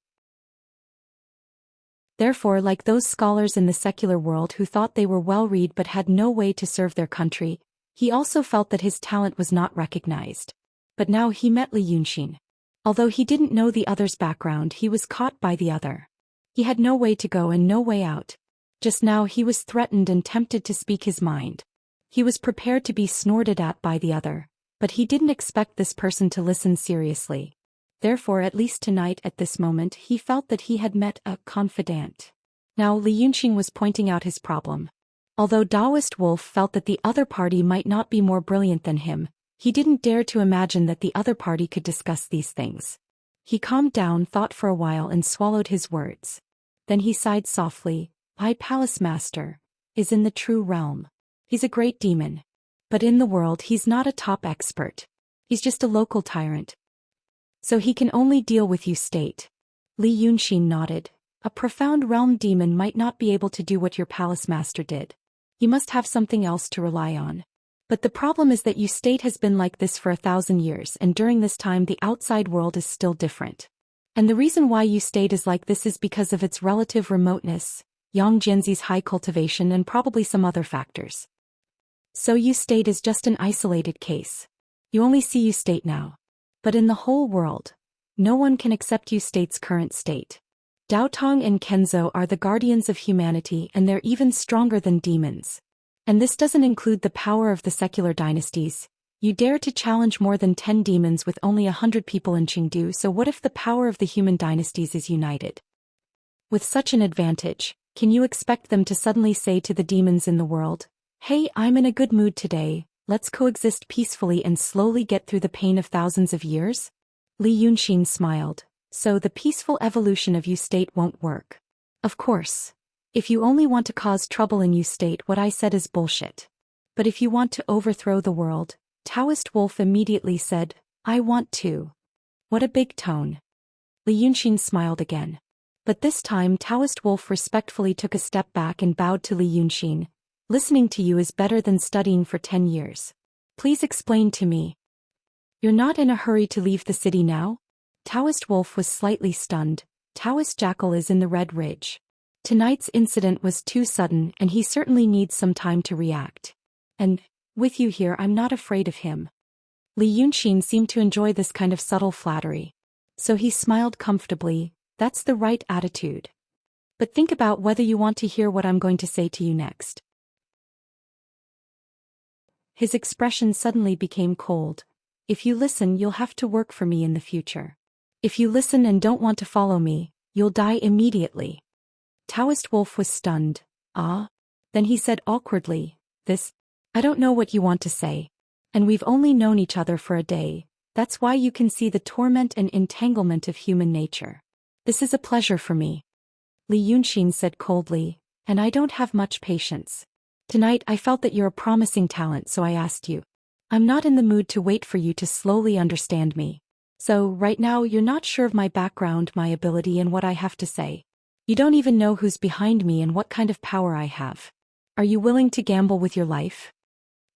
Therefore, like those scholars in the secular world who thought they were well-read but had no way to serve their country, he also felt that his talent was not recognized. But now he met Li Yunxin. Although he didn't know the other's background, he was caught by the other. He had no way to go and no way out. Just now he was threatened and tempted to speak his mind. He was prepared to be snorted at by the other, but he didn't expect this person to listen seriously. Therefore, at least tonight at this moment, he felt that he had met a confidant. Now Li Yunxin was pointing out his problem. Although Taoist Wolf felt that the other party might not be more brilliant than him, he didn't dare to imagine that the other party could discuss these things. He calmed down, thought for a while and swallowed his words. Then he sighed softly. My palace master is in the true realm. He's a great demon. But in the world he's not a top expert. He's just a local tyrant. So he can only deal with you state. Li Yunxin nodded. A profound realm demon might not be able to do what your palace master did. He must have something else to rely on. But the problem is that you state has been like this for 1,000 years, and during this time the outside world is still different. And the reason why you state is like this is because of its relative remoteness, Yang Jianzi's high cultivation and probably some other factors. So you state is just an isolated case. You only see you state now. But in the whole world, no one can accept you state's current state. Daotong and Kenzo are the guardians of humanity and they're even stronger than demons. And this doesn't include the power of the secular dynasties. You dare to challenge more than 10 demons with only 100 people in Qingdu, so what if the power of the human dynasties is united? With such an advantage, can you expect them to suddenly say to the demons in the world, hey, I'm in a good mood today, let's coexist peacefully and slowly get through the pain of thousands of years? Li Yunxin smiled. So the peaceful evolution of you state won't work. Of course. If you only want to cause trouble in you state, what I said is bullshit. But if you want to overthrow the world, Taoist Wolf immediately said, I want to. What a big tone. Li Yunxin smiled again. But this time Taoist Wolf respectfully took a step back and bowed to Li Yunxin. Listening to you is better than studying for 10 years. Please explain to me. You're not in a hurry to leave the city now? Taoist Wolf was slightly stunned. Taoist Jackal is in the Red Ridge. Tonight's incident was too sudden and he certainly needs some time to react. And, with you here, I'm not afraid of him. Li Yunxin seemed to enjoy this kind of subtle flattery. So he smiled comfortably. That's the right attitude. But think about whether you want to hear what I'm going to say to you next. His expression suddenly became cold. If you listen, you'll have to work for me in the future. If you listen and don't want to follow me, you'll die immediately. Taoist Wolf was stunned. Ah? Then he said awkwardly, I don't know what you want to say. And we've only known each other for a day. That's why you can see the torment and entanglement of human nature. This is a pleasure for me. Li Yunxin said coldly, and I don't have much patience. Tonight I felt that you're a promising talent, so I asked you. I'm not in the mood to wait for you to slowly understand me. So, right now you're not sure of my background, my ability and what I have to say. You don't even know who's behind me and what kind of power I have. Are you willing to gamble with your life?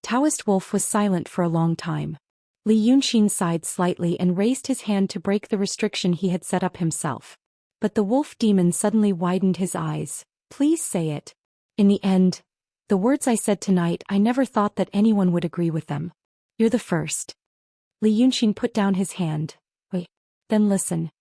Taoist Wolf was silent for a long time. Li Yunxin sighed slightly and raised his hand to break the restriction he had set up himself. But the wolf demon suddenly widened his eyes. Please say it. In the end, the words I said tonight, I never thought that anyone would agree with them. You're the first. Li Yunxin put down his hand. Wait. Then listen.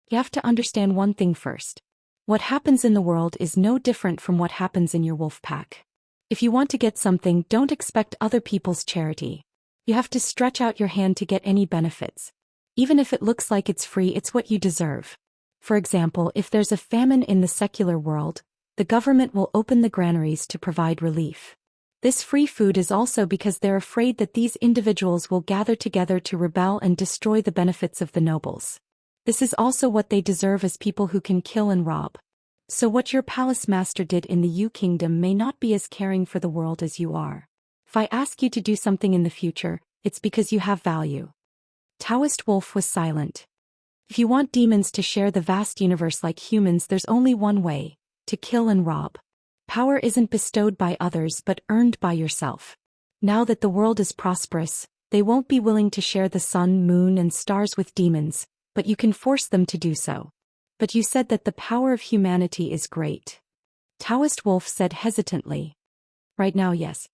You have to understand one thing first. What happens in the world is no different from what happens in your wolf pack. If you want to get something, don't expect other people's charity. You have to stretch out your hand to get any benefits. Even if it looks like it's free, it's what you deserve. For example, if there's a famine in the secular world, the government will open the granaries to provide relief. This free food is also because they're afraid that these individuals will gather together to rebel and destroy the benefits of the nobles. This is also what they deserve as people who can kill and rob. So what your palace master did in the Yu Kingdom may not be as caring for the world as you are. If I ask you to do something in the future, it's because you have value. Taoist Wolf was silent. If you want demons to share the vast universe like humans, there's only one way: to kill and rob. Power isn't bestowed by others but earned by yourself. Now that the world is prosperous, they won't be willing to share the sun, moon, and stars with demons, but you can force them to do so. But you said that the power of humanity is great. Taoist Wolf said hesitantly. Right now, yes.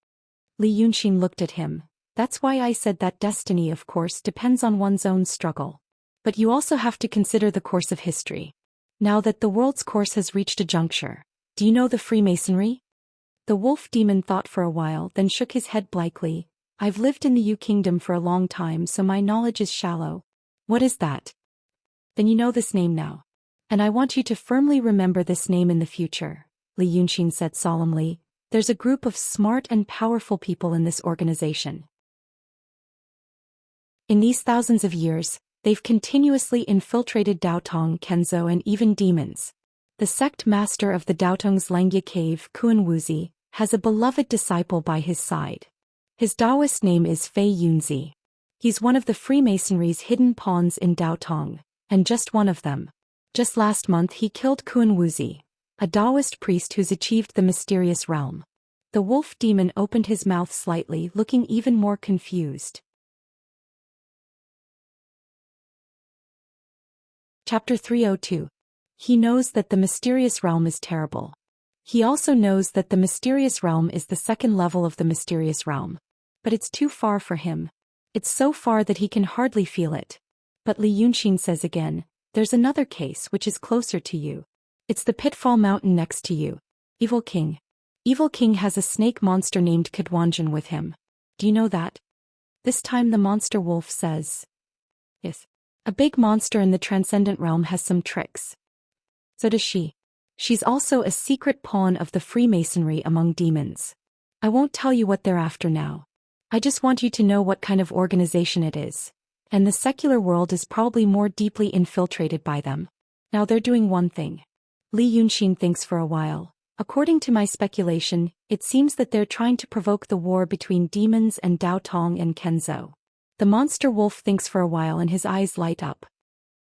Li Yunxin looked at him. That's why I said that destiny, of course, depends on one's own struggle. But you also have to consider the course of history. Now that the world's course has reached a juncture, do you know the Freemasonry? The wolf demon thought for a while, then shook his head blankly. I've lived in the Yu Kingdom for a long time, so my knowledge is shallow. What is that? Then you know this name now. And I want you to firmly remember this name in the future, Li Yunxin said solemnly. There's a group of smart and powerful people in this organization. In these thousands of years, they've continuously infiltrated Daotong, Kenzhou, and even demons. The sect master of the Daotong's Xianxia cave, Kuan Wuxia, has a beloved disciple by his side. His Taoist name is Fei Yunzi. He's one of the Freemasonry's hidden pawns in Daotong, and just one of them. Just last month he killed Kuan Wuxia, a Taoist priest who's achieved the mysterious realm. The wolf demon opened his mouth slightly, looking even more confused. Chapter 302. He knows that the mysterious realm is terrible. He also knows that the mysterious realm is the second level of the mysterious realm. But it's too far for him. It's so far that he can hardly feel it. But Li Yunxin says again, there's another case which is closer to you. It's the Pitfall Mountain next to you. Evil King. Evil King has a snake monster named Kedwanjin with him. Do you know that? This time the monster wolf says. Yes. A big monster in the transcendent realm has some tricks. So does she. She's also a secret pawn of the Freemasonry among demons. I won't tell you what they're after now. I just want you to know what kind of organization it is. And the secular world is probably more deeply infiltrated by them. Now they're doing one thing. Li Yunxin thinks for a while. According to my speculation, it seems that they're trying to provoke the war between demons and Daotong and Kenzhou. The monster wolf thinks for a while and his eyes light up.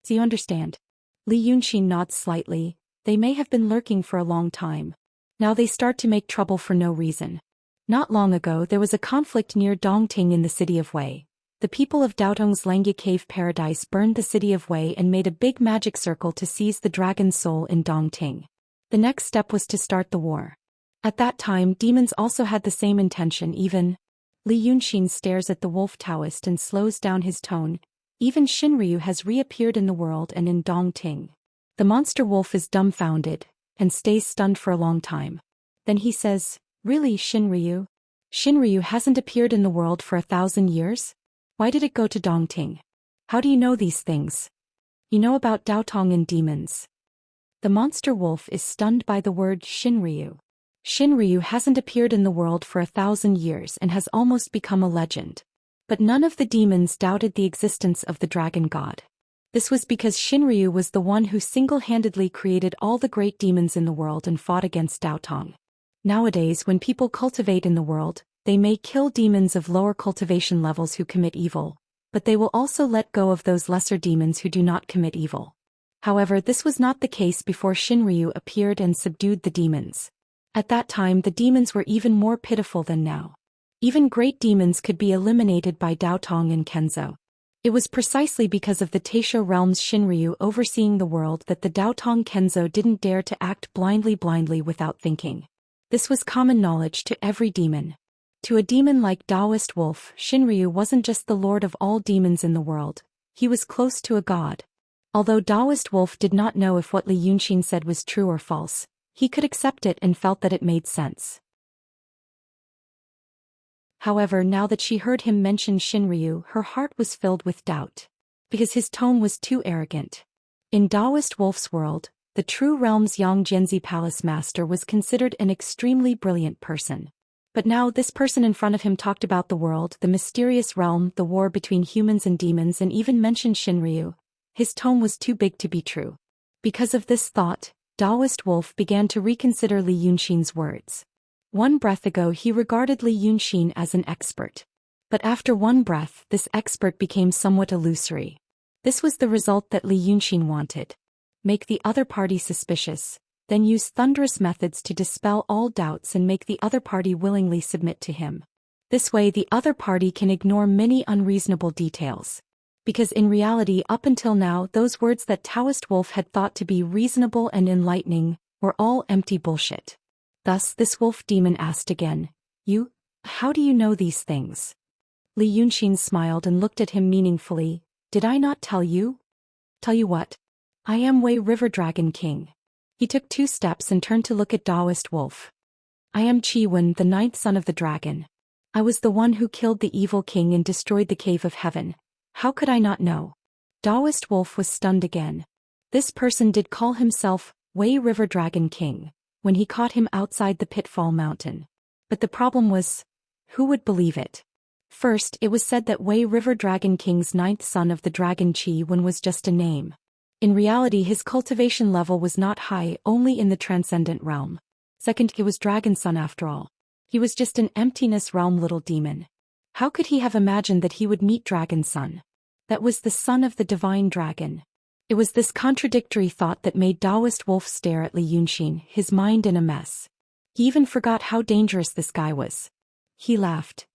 Do you understand? Li Yunxin nods slightly. They may have been lurking for a long time. Now they start to make trouble for no reason. Not long ago there was a conflict near Dongting in the city of Wei. The people of Daotong's Xianxia cave paradise burned the city of Wei and made a big magic circle to seize the dragon's soul in Dongting. The next step was to start the war. At that time demons also had the same intention. Even Li Yunxin stares at the wolf Taoist and slows down his tone. Even Xinryu has reappeared in the world and in Dongting. The monster wolf is dumbfounded, and stays stunned for a long time. Then he says, really, Xinryu? Xinryu hasn't appeared in the world for 1,000 years? Why did it go to Dongting? How do you know these things? You know about Daotong and demons. The monster wolf is stunned by the word Xinryu. Xinryu hasn't appeared in the world for 1,000 years and has almost become a legend. But none of the demons doubted the existence of the dragon god. This was because Xinryu was the one who single-handedly created all the great demons in the world and fought against Daotong. Nowadays, when people cultivate in the world, they may kill demons of lower cultivation levels who commit evil, but they will also let go of those lesser demons who do not commit evil. However, this was not the case before Xinryu appeared and subdued the demons. At that time the demons were even more pitiful than now. Even great demons could be eliminated by Daotong and Kenzo. It was precisely because of the Taisho realm's Shinryu overseeing the world that the Daotong Kenzo didn't dare to act blindly without thinking. This was common knowledge to every demon. To a demon like Taoist Wolf, Shinryu wasn't just the lord of all demons in the world, he was close to a god. Although Taoist Wolf did not know if what Li Yunxin said was true or false, he could accept it and felt that it made sense. However, now that she heard him mention Shinryu, her heart was filled with doubt. Because his tone was too arrogant. In Taoist Wolf's world, the true realm's Yang Jianzi Palace Master was considered an extremely brilliant person. But now this person in front of him talked about the world, the mysterious realm, the war between humans and demons, and even mentioned Shinryu. His tone was too big to be true. Because of this thought, Taoist Wolf began to reconsider Li Yunxin's words. One breath ago he regarded Li Yunxin as an expert. But after one breath, this expert became somewhat illusory. This was the result that Li Yunxin wanted. Make the other party suspicious, then use thunderous methods to dispel all doubts and make the other party willingly submit to him. This way the other party can ignore many unreasonable details. Because in reality up until now those words that Taoist Wolf had thought to be reasonable and enlightening were all empty bullshit. Thus this wolf demon asked again, how do you know these things? Li Yunxin smiled and looked at him meaningfully. Did I not tell you? Tell you what? I am Wei River Dragon King. He took 2 steps and turned to look at Taoist Wolf. I am Qi Wen, the 9th son of the dragon. I was the one who killed the evil king and destroyed the cave of heaven. How could I not know? Taoist Wolf was stunned again. This person did call himself Wei River Dragon King when he caught him outside the Pitfall Mountain. But the problem was, who would believe it? First, it was said that Wei River Dragon King's 9th son of the dragon Qi Wen was just a name. In reality his cultivation level was not high, only in the transcendent realm. Second, he was dragon son after all. He was just an emptiness realm little demon. How could he have imagined that he would meet Dragon Son? That was the son of the divine dragon. It was this contradictory thought that made Taoist Wolf stare at Li Yunxin, his mind in a mess. He even forgot how dangerous this guy was. He laughed.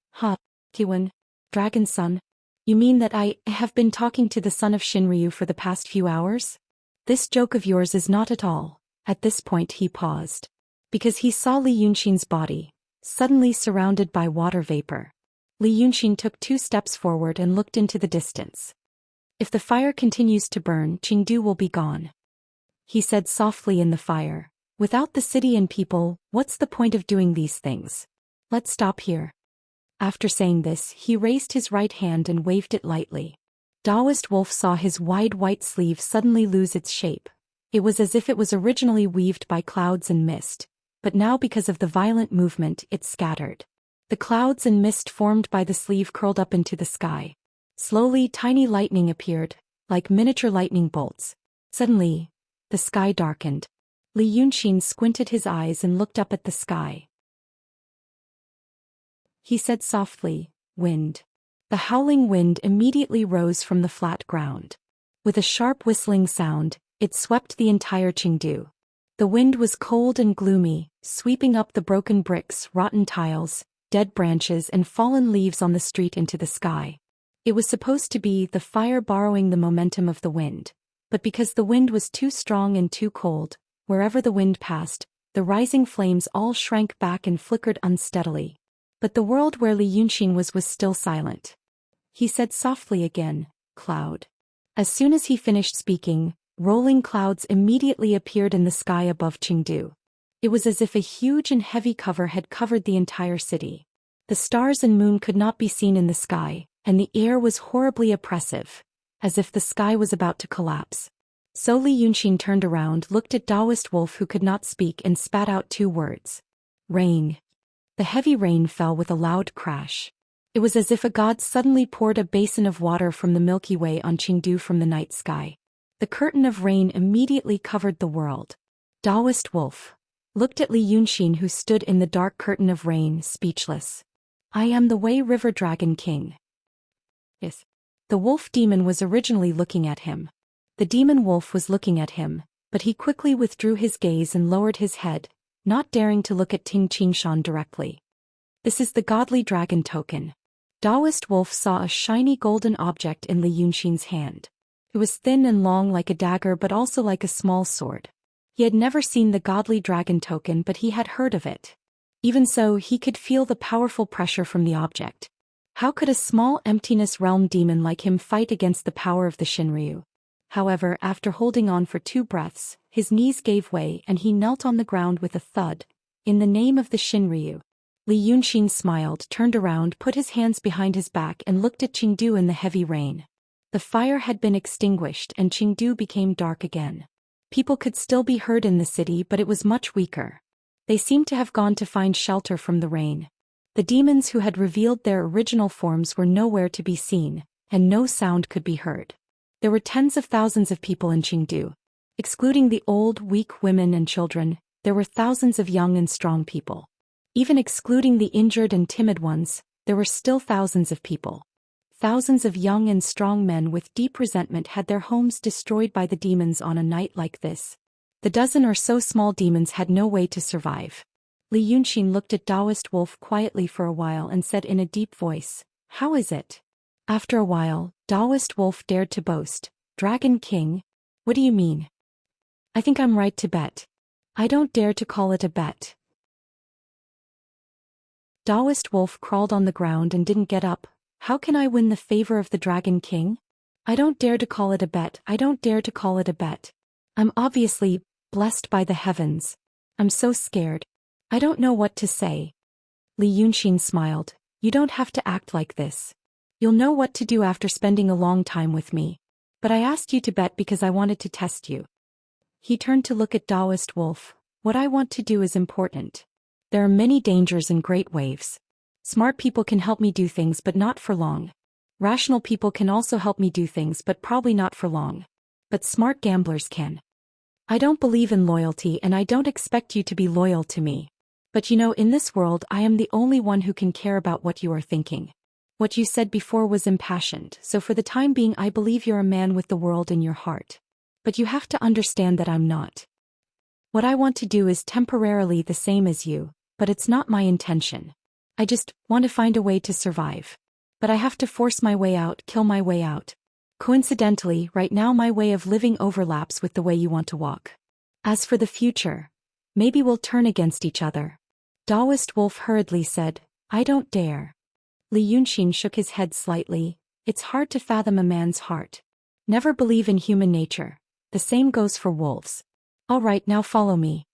Kiwen, Dragon Son? You mean that I have been talking to the son of Shinryu for the past few hours? This joke of yours is not at all. At this point he paused. Because he saw Li Yunxin's body, suddenly surrounded by water vapor. Li Yunxin took 2 steps forward and looked into the distance. If the fire continues to burn, Qingdu will be gone. He said softly in the fire. Without the city and people, what's the point of doing these things? Let's stop here. After saying this, he raised his right hand and waved it lightly. Taoist Wolf saw his wide white sleeve suddenly lose its shape. It was as if it was originally weaved by clouds and mist, but now because of the violent movement it scattered. The clouds and mist formed by the sleeve curled up into the sky. Slowly tiny lightning appeared, like miniature lightning bolts. Suddenly, the sky darkened. Li Yunxin squinted his eyes and looked up at the sky. He said softly, "Wind." The howling wind immediately rose from the flat ground. With a sharp whistling sound, it swept the entire Qingdu. The wind was cold and gloomy, sweeping up the broken bricks, rotten tiles, dead branches and fallen leaves on the street into the sky. It was supposed to be the fire borrowing the momentum of the wind, but because the wind was too strong and too cold, wherever the wind passed, the rising flames all shrank back and flickered unsteadily. But the world where Li Yunxin was still silent. He said softly again, "Cloud." As soon as he finished speaking, rolling clouds immediately appeared in the sky above Qingdu. It was as if a huge and heavy cover had covered the entire city. The stars and moon could not be seen in the sky, and the air was horribly oppressive, as if the sky was about to collapse. So Li Yunxin turned around, looked at Taoist Wolf who could not speak and spat out 2 words. Rain. The heavy rain fell with a loud crash. It was as if a god suddenly poured a basin of water from the Milky Way on Qingdu from the night sky. The curtain of rain immediately covered the world. Taoist Wolf looked at Li Yunxin who stood in the dark curtain of rain, speechless. I am the Wei River Dragon King. Yes. The wolf demon was originally looking at him. The demon wolf was looking at him, but he quickly withdrew his gaze and lowered his head, not daring to look at Ting Qingshan directly. This is the godly dragon token. Taoist wolf saw a shiny golden object in Li Yunxin's hand. It was thin and long like a dagger but also like a small sword. He had never seen the godly dragon token but he had heard of it. Even so, he could feel the powerful pressure from the object. How could a small emptiness realm demon like him fight against the power of the Shinryu? However, after holding on for 2 breaths, his knees gave way and he knelt on the ground with a thud. In the name of the Shinryu. Li Yunxin smiled, turned around, put his hands behind his back and looked at Qingdu in the heavy rain. The fire had been extinguished and Qingdu became dark again. People could still be heard in the city but it was much weaker. They seemed to have gone to find shelter from the rain. The demons who had revealed their original forms were nowhere to be seen, and no sound could be heard. There were tens of thousands of people in Qingdu. Excluding the old, weak women and children, there were thousands of young and strong people. Even excluding the injured and timid ones, there were still thousands of people. Thousands of young and strong men with deep resentment had their homes destroyed by the demons on a night like this. The dozen or so small demons had no way to survive. Li Yunxin looked at Taoist wolf quietly for a while and said in a deep voice, "How is it?" After a while, Taoist wolf dared to boast, "Dragon King? What do you mean? I think I'm right to bet. I don't dare to call it a bet." Taoist wolf crawled on the ground and didn't get up. "How can I win the favor of the Dragon King? I don't dare to call it a bet. I don't dare to call it a bet. I'm obviously blessed by the heavens. I'm so scared. I don't know what to say." Li Yunxin smiled. "You don't have to act like this. You'll know what to do after spending a long time with me. But I asked you to bet because I wanted to test you." He turned to look at Taoist wolf. "What I want to do is important. There are many dangers and great waves. Smart people can help me do things but not for long. Rational people can also help me do things but probably not for long. But smart gamblers can. I don't believe in loyalty and I don't expect you to be loyal to me. But in this world I am the only one who can care about what you are thinking. What you said before was impassioned, so for the time being I believe you're a man with the world in your heart. But you have to understand that I'm not. What I want to do is temporarily the same as you, but it's not my intention. I just want to find a way to survive. But I have to force my way out, kill my way out. Coincidentally, right now my way of living overlaps with the way you want to walk. As for the future, maybe we'll turn against each other." Taoist wolf hurriedly said, "I don't dare." Li Yunxin shook his head slightly. "It's hard to fathom a man's heart. Never believe in human nature. The same goes for wolves. All right, now follow me."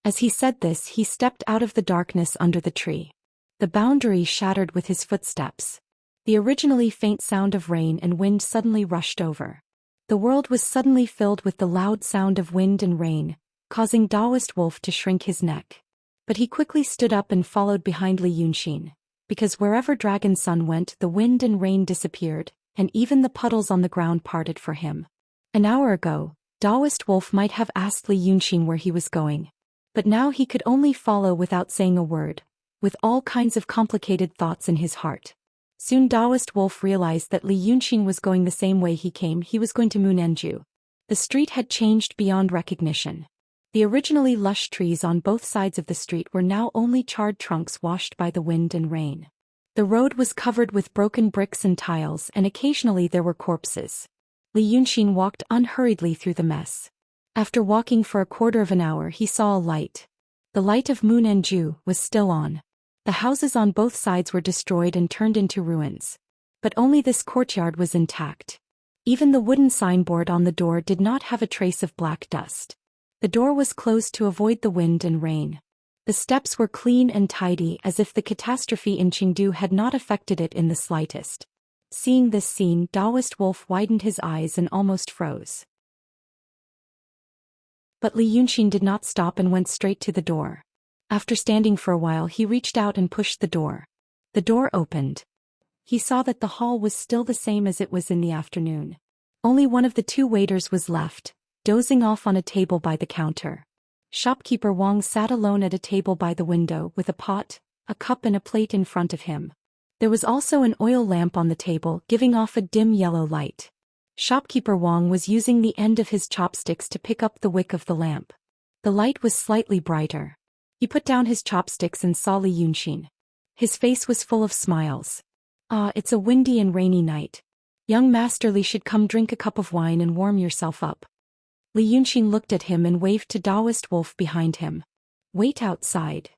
As he said this, he stepped out of the darkness under the tree. The boundary shattered with his footsteps. The originally faint sound of rain and wind suddenly rushed over. The world was suddenly filled with the loud sound of wind and rain, causing Taoist wolf to shrink his neck. But he quickly stood up and followed behind Li Yunxin, because wherever Dragon Sun went the wind and rain disappeared, and even the puddles on the ground parted for him. An hour ago, Taoist wolf might have asked Li Yunxin where he was going. But now he could only follow without saying a word, with all kinds of complicated thoughts in his heart. Soon Taoist wolf realized that Li Yunxin was going the same way he came. He was going to Munenju. The street had changed beyond recognition. The originally lush trees on both sides of the street were now only charred trunks washed by the wind and rain. The road was covered with broken bricks and tiles and occasionally there were corpses. Li Yunxin walked unhurriedly through the mess. After walking for a quarter of an hour he saw a light. The light of Munenju was still on. The houses on both sides were destroyed and turned into ruins. But only this courtyard was intact. Even the wooden signboard on the door did not have a trace of black dust. The door was closed to avoid the wind and rain. The steps were clean and tidy as if the catastrophe in Qingdu had not affected it in the slightest. Seeing this scene, Taoist wolf widened his eyes and almost froze. But Li Yunxin did not stop and went straight to the door. After standing for a while he reached out and pushed the door. The door opened. He saw that the hall was still the same as it was in the afternoon. Only one of the 2 waiters was left, dozing off on a table by the counter. Shopkeeper Wang sat alone at a table by the window with a pot, a cup and a plate in front of him. There was also an oil lamp on the table giving off a dim yellow light. Shopkeeper Wang was using the end of his chopsticks to pick up the wick of the lamp. The light was slightly brighter. He put down his chopsticks and saw Li Yunxin. His face was full of smiles. Ah, it's a windy and rainy night. Young Master Li should come drink a cup of wine and warm yourself up. Li Yunxin looked at him and waved to Taoist wolf behind him. Wait outside.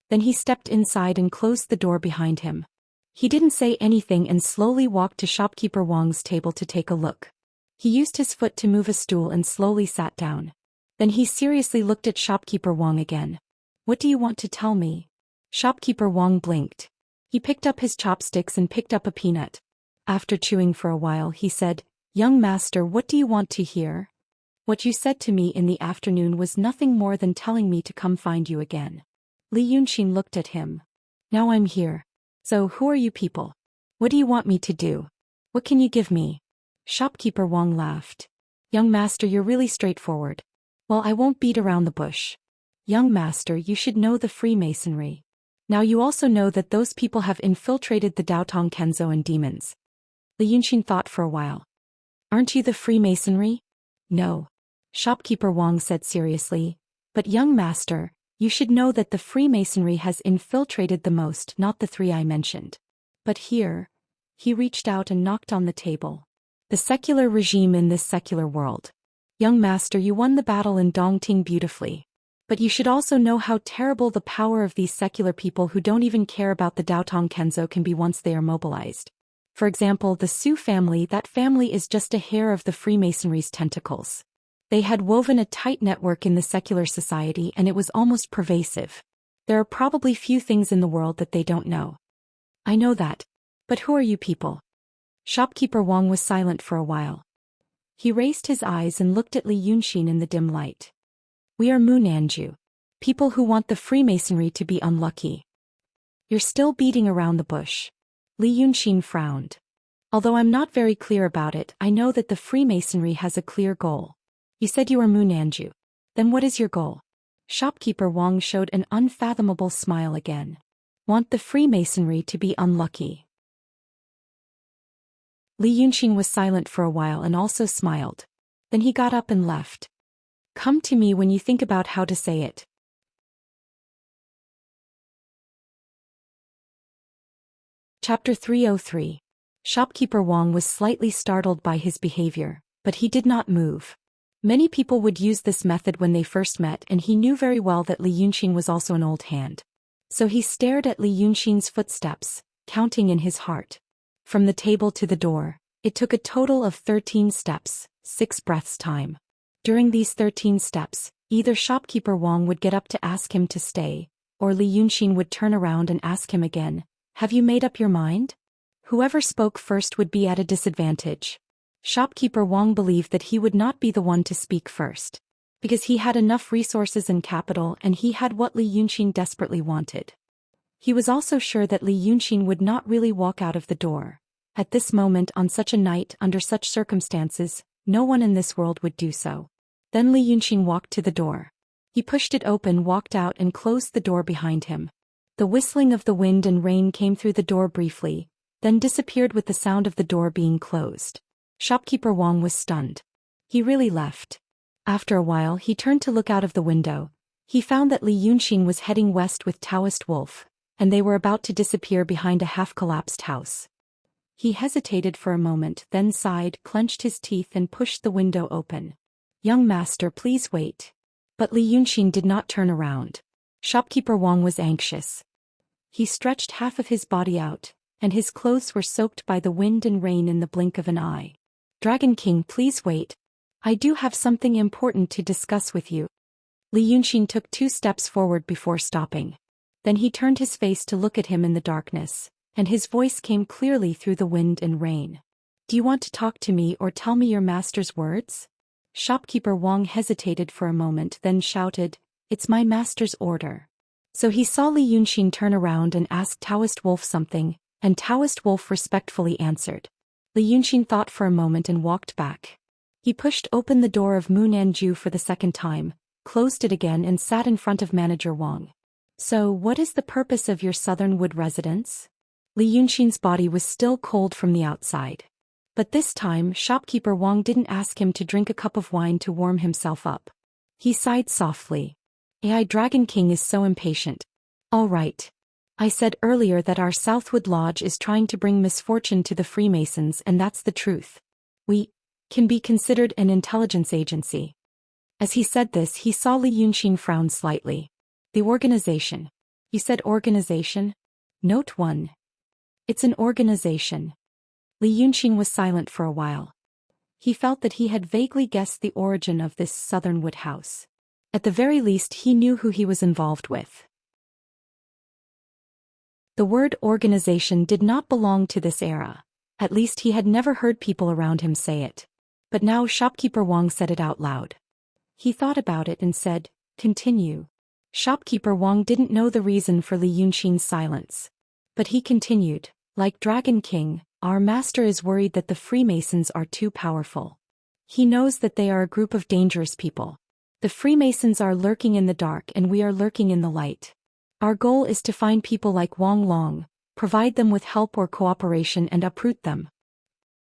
Then he stepped inside and closed the door behind him. He didn't say anything and slowly walked to shopkeeper Wang's table to take a look. He used his foot to move a stool and slowly sat down. Then he seriously looked at shopkeeper Wang again. What do you want to tell me? Shopkeeper Wang blinked. He picked up his chopsticks and picked up a peanut. After chewing for a while, he said, Young master, what do you want to hear? What you said to me in the afternoon was nothing more than telling me to come find you again. Li Yunxin looked at him. Now I'm here. So who are you people? What do you want me to do? What can you give me? Shopkeeper Wang laughed. Young master, you're really straightforward. Well, I won't beat around the bush. Young master, you should know the Freemasonry. Now you also know that those people have infiltrated the Daotong Kenzo and demons. Li Yunxin thought for a while. Aren't you the Freemasonry? No. Shopkeeper Wang said seriously. But young master, you should know that the Freemasonry has infiltrated the most, not the three I mentioned. But here, he reached out and knocked on the table. The secular regime in this secular world. Young master, you won the battle in Dongting beautifully. But you should also know how terrible the power of these secular people who don't even care about the Daotong Kenzo can be once they are mobilized. For example, the Su family, that family is just a hair of the Freemasonry's tentacles. They had woven a tight network in the secular society and it was almost pervasive. There are probably few things in the world that they don't know. I know that. But who are you people? Shopkeeper Wang was silent for a while. He raised his eyes and looked at Li Yunxin in the dim light. We are Munanju. People who want the Freemasonry to be unlucky. You're still beating around the bush. Li Yunxin frowned. Although I'm not very clear about it, I know that the Freemasonry has a clear goal. You said you are Munanju. Then what is your goal? Shopkeeper Wang showed an unfathomable smile again. Want the Freemasonry to be unlucky. Li Yunxin was silent for a while and also smiled. Then he got up and left. Come to me when you think about how to say it. Chapter 303. Shopkeeper Wang was slightly startled by his behavior, but he did not move. Many people would use this method when they first met and he knew very well that Li Yunxin was also an old hand. So he stared at Li Yunxin's footsteps, counting in his heart. From the table to the door, it took a total of 13 steps, 6 breaths time. During these 13 steps, either shopkeeper Wang would get up to ask him to stay, or Li Yunxin would turn around and ask him again, have you made up your mind? Whoever spoke first would be at a disadvantage. Shopkeeper Wang believed that he would not be the one to speak first, because he had enough resources and capital and he had what Li Yunxin desperately wanted. He was also sure that Li Yunxin would not really walk out of the door. At this moment, on such a night, under such circumstances, no one in this world would do so. Then Li Yunxin walked to the door. He pushed it open, walked out and closed the door behind him. The whistling of the wind and rain came through the door briefly, then disappeared with the sound of the door being closed. Shopkeeper Wang was stunned. He really left. After a while, he turned to look out of the window. He found that Li Yunxin was heading west with Taoist wolf, and they were about to disappear behind a half-collapsed house. He hesitated for a moment, then sighed, clenched his teeth and pushed the window open. Young master, please wait. But Li Yunxin did not turn around. Shopkeeper Wang was anxious. He stretched half of his body out, and his clothes were soaked by the wind and rain in the blink of an eye. Dragon King, please wait. I do have something important to discuss with you. Li Yunxin took 2 steps forward before stopping. Then he turned his face to look at him in the darkness, and his voice came clearly through the wind and rain. Do you want to talk to me or tell me your master's words? Shopkeeper Wang hesitated for a moment, then shouted, It's my master's order. So he saw Li Yunxin turn around and ask Taoist Wolf something, and Taoist Wolf respectfully answered. Li Yunxin thought for a moment and walked back. He pushed open the door of Munanju for the second time, closed it again and sat in front of Manager Wang. So, what is the purpose of your southern wood residence? Li Yunxin's body was still cold from the outside. But this time, shopkeeper Wang didn't ask him to drink a cup of wine to warm himself up. He sighed softly. AI Dragon King is so impatient. All right. I said earlier that our Southwood Lodge is trying to bring misfortune to the Freemasons, and that's the truth. We can be considered an intelligence agency. As he said this, he saw Li Yunxin frown slightly. The organization. You said organization? Note 1. It's an organization. Li Yunxin was silent for a while. He felt that he had vaguely guessed the origin of this Southernwood house. At the very least, he knew who he was involved with. The word organization did not belong to this era. At least he had never heard people around him say it. But now shopkeeper Wang said it out loud. He thought about it and said, "Continue." Shopkeeper Wang didn't know the reason for Li Yunxin's silence. But he continued, "Like Dragon King, our master is worried that the Freemasons are too powerful. He knows that they are a group of dangerous people. The Freemasons are lurking in the dark and we are lurking in the light. Our goal is to find people like Wang Long, provide them with help or cooperation and uproot them."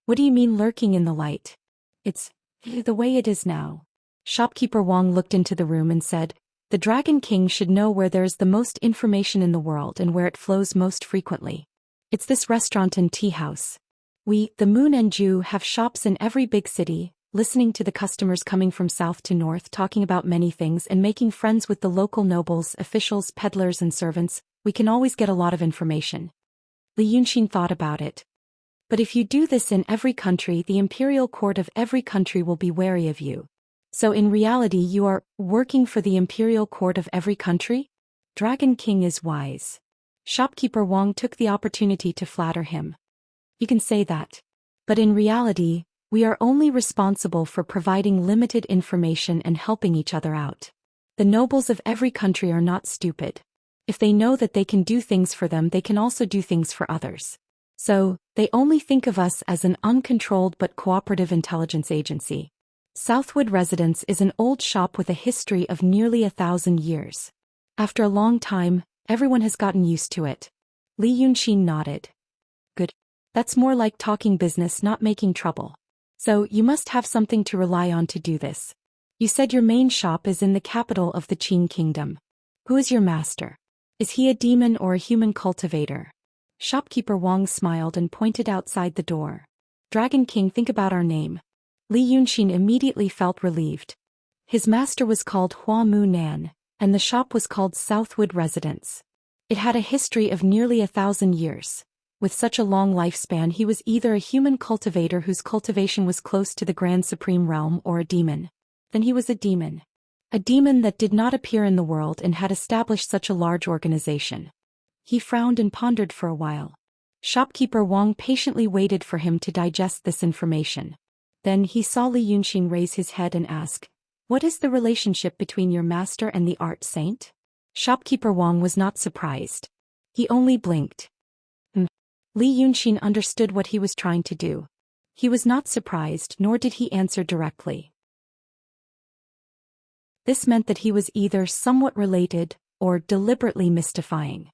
"What do you mean lurking in the light?" "It's the way it is now." Shopkeeper Wang looked into the room and said, "The Dragon King should know where there is the most information in the world and where it flows most frequently. It's this restaurant and tea house. We, the Moon and Ju, have shops in every big city, listening to the customers coming from south to north, talking about many things and making friends with the local nobles, officials, peddlers and servants. We can always get a lot of information." Li Yunxin thought about it. "But if you do this in every country, the imperial court of every country will be wary of you. So in reality you are working for the imperial court of every country? Dragon King is wise." Shopkeeper Wang took the opportunity to flatter him. "You can say that. But in reality, we are only responsible for providing limited information and helping each other out. The nobles of every country are not stupid. If they know that they can do things for them, they can also do things for others. So, they only think of us as an uncontrolled but cooperative intelligence agency. Southwood Residence is an old shop with a history of nearly 1,000 years. After a long time, everyone has gotten used to it." Li Yunxin nodded. "Good. That's more like talking business, not making trouble. So, you must have something to rely on to do this. You said your main shop is in the capital of the Qin Kingdom. Who is your master? Is he a demon or a human cultivator?" Shopkeeper Wang smiled and pointed outside the door. "Dragon King, think about our name." Li Yunxin immediately felt relieved. His master was called Hua Mu Nan, and the shop was called Southwood Residence. It had a history of nearly 1,000 years. With such a long lifespan, he was either a human cultivator whose cultivation was close to the Grand Supreme Realm or a demon. Then he was a demon. A demon that did not appear in the world and had established such a large organization. He frowned and pondered for a while. Shopkeeper Wang patiently waited for him to digest this information. Then he saw Li Yunxin raise his head and ask, "What is the relationship between your master and the art saint?" Shopkeeper Wang was not surprised. He only blinked. Li Yunxin understood what he was trying to do. He was not surprised, nor did he answer directly. This meant that he was either somewhat related, or deliberately mystifying.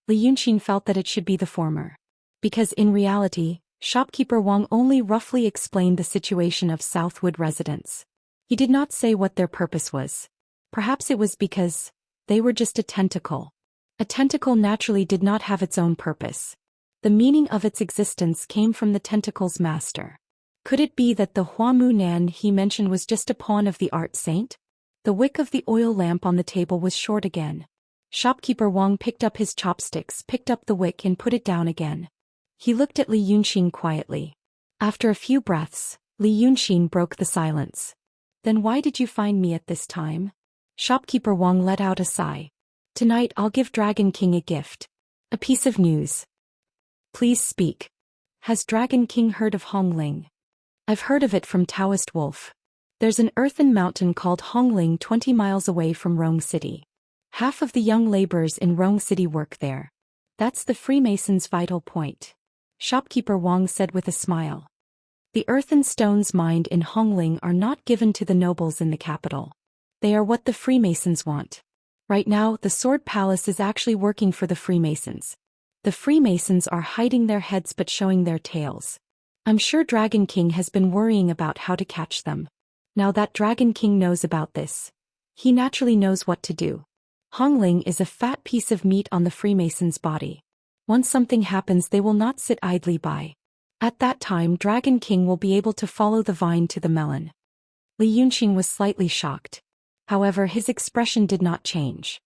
Li Yunxin felt that it should be the former. Because in reality, Shopkeeper Wang only roughly explained the situation of Southwood Residence. He did not say what their purpose was. Perhaps it was because they were just a tentacle. A tentacle naturally did not have its own purpose. The meaning of its existence came from the tentacle's master. Could it be that the Hua Mu Nan he mentioned was just a pawn of the art saint? The wick of the oil lamp on the table was short again. Shopkeeper Wang picked up his chopsticks, picked up the wick and put it down again. He looked at Li Yunxin quietly. After a few breaths, Li Yunxin broke the silence. "Then why did you find me at this time?" Shopkeeper Wang let out a sigh. "Tonight I'll give Dragon King a gift. A piece of news." "Please speak. Has Dragon King heard of Hongling?" "I've heard of it from Taoist Wolf. There's an earthen mountain called Hongling 20 miles away from Rong City. Half of the young laborers in Rong City work there. That's the Freemasons' vital point," Shopkeeper Wang said with a smile. "The earthen stones mined in Hongling are not given to the nobles in the capital. They are what the Freemasons want. Right now, the Sword Palace is actually working for the Freemasons. The Freemasons are hiding their heads but showing their tails. I'm sure Dragon King has been worrying about how to catch them. Now that Dragon King knows about this, he naturally knows what to do. Hongling is a fat piece of meat on the Freemason's body. Once something happens, they will not sit idly by. At that time, Dragon King will be able to follow the vine to the melon. Li Yunqing was slightly shocked. However, his expression did not change.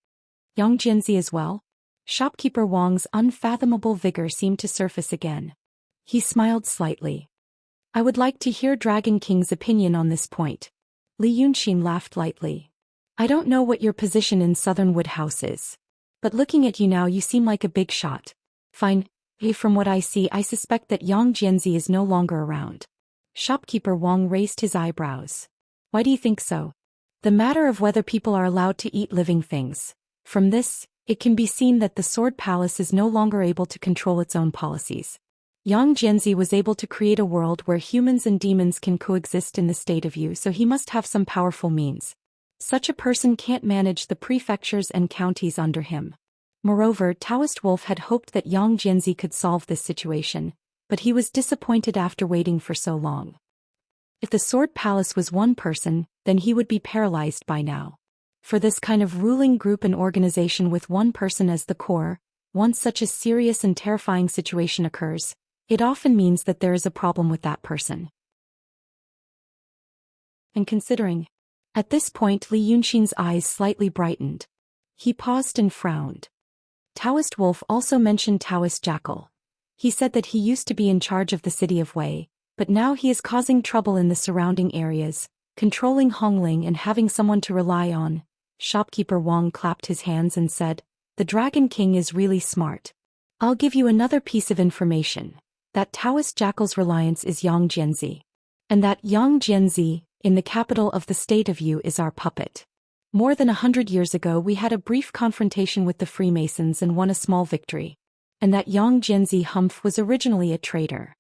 Yang Jianzi as well? Shopkeeper Wang's unfathomable vigor seemed to surface again. He smiled slightly. I would like to hear Dragon King's opinion on this point. Li Yunqing laughed lightly. I don't know what your position in Southern Wood House is. But looking at you now, you seem like a big shot. Fine. From what I see, I suspect that Yang Jianzi is no longer around. Shopkeeper Wang raised his eyebrows. Why do you think so? The matter of whether people are allowed to eat living things. From this, it can be seen that the Sword Palace is no longer able to control its own policies. Yang Jianzi was able to create a world where humans and demons can coexist in the state of you, so he must have some powerful means. Such a person can't manage the prefectures and counties under him. Moreover, Taoist Wolf had hoped that Yang Jianzi could solve this situation, but he was disappointed after waiting for so long. If the Sword Palace was one person, then he would be paralyzed by now. For this kind of ruling group and organization with one person as the core, once such a serious and terrifying situation occurs, it often means that there is a problem with that person. And considering. At this point, Li Yunqing's eyes slightly brightened. He paused and frowned. Taoist Wolf also mentioned Taoist Jackal. He said that he used to be in charge of the city of Wei, but now he is causing trouble in the surrounding areas, controlling Hongling and having someone to rely on. Shopkeeper Wang clapped his hands and said, The Dragon King is really smart. I'll give you another piece of information. That Taoist Jackal's reliance is Yang Jianzi. And that Yang Jianzi, in the capital of the state of Yu, is our puppet. More than 100 years ago we had a brief confrontation with the Freemasons and won a small victory. And that Yang Jianzi Humph was originally a traitor.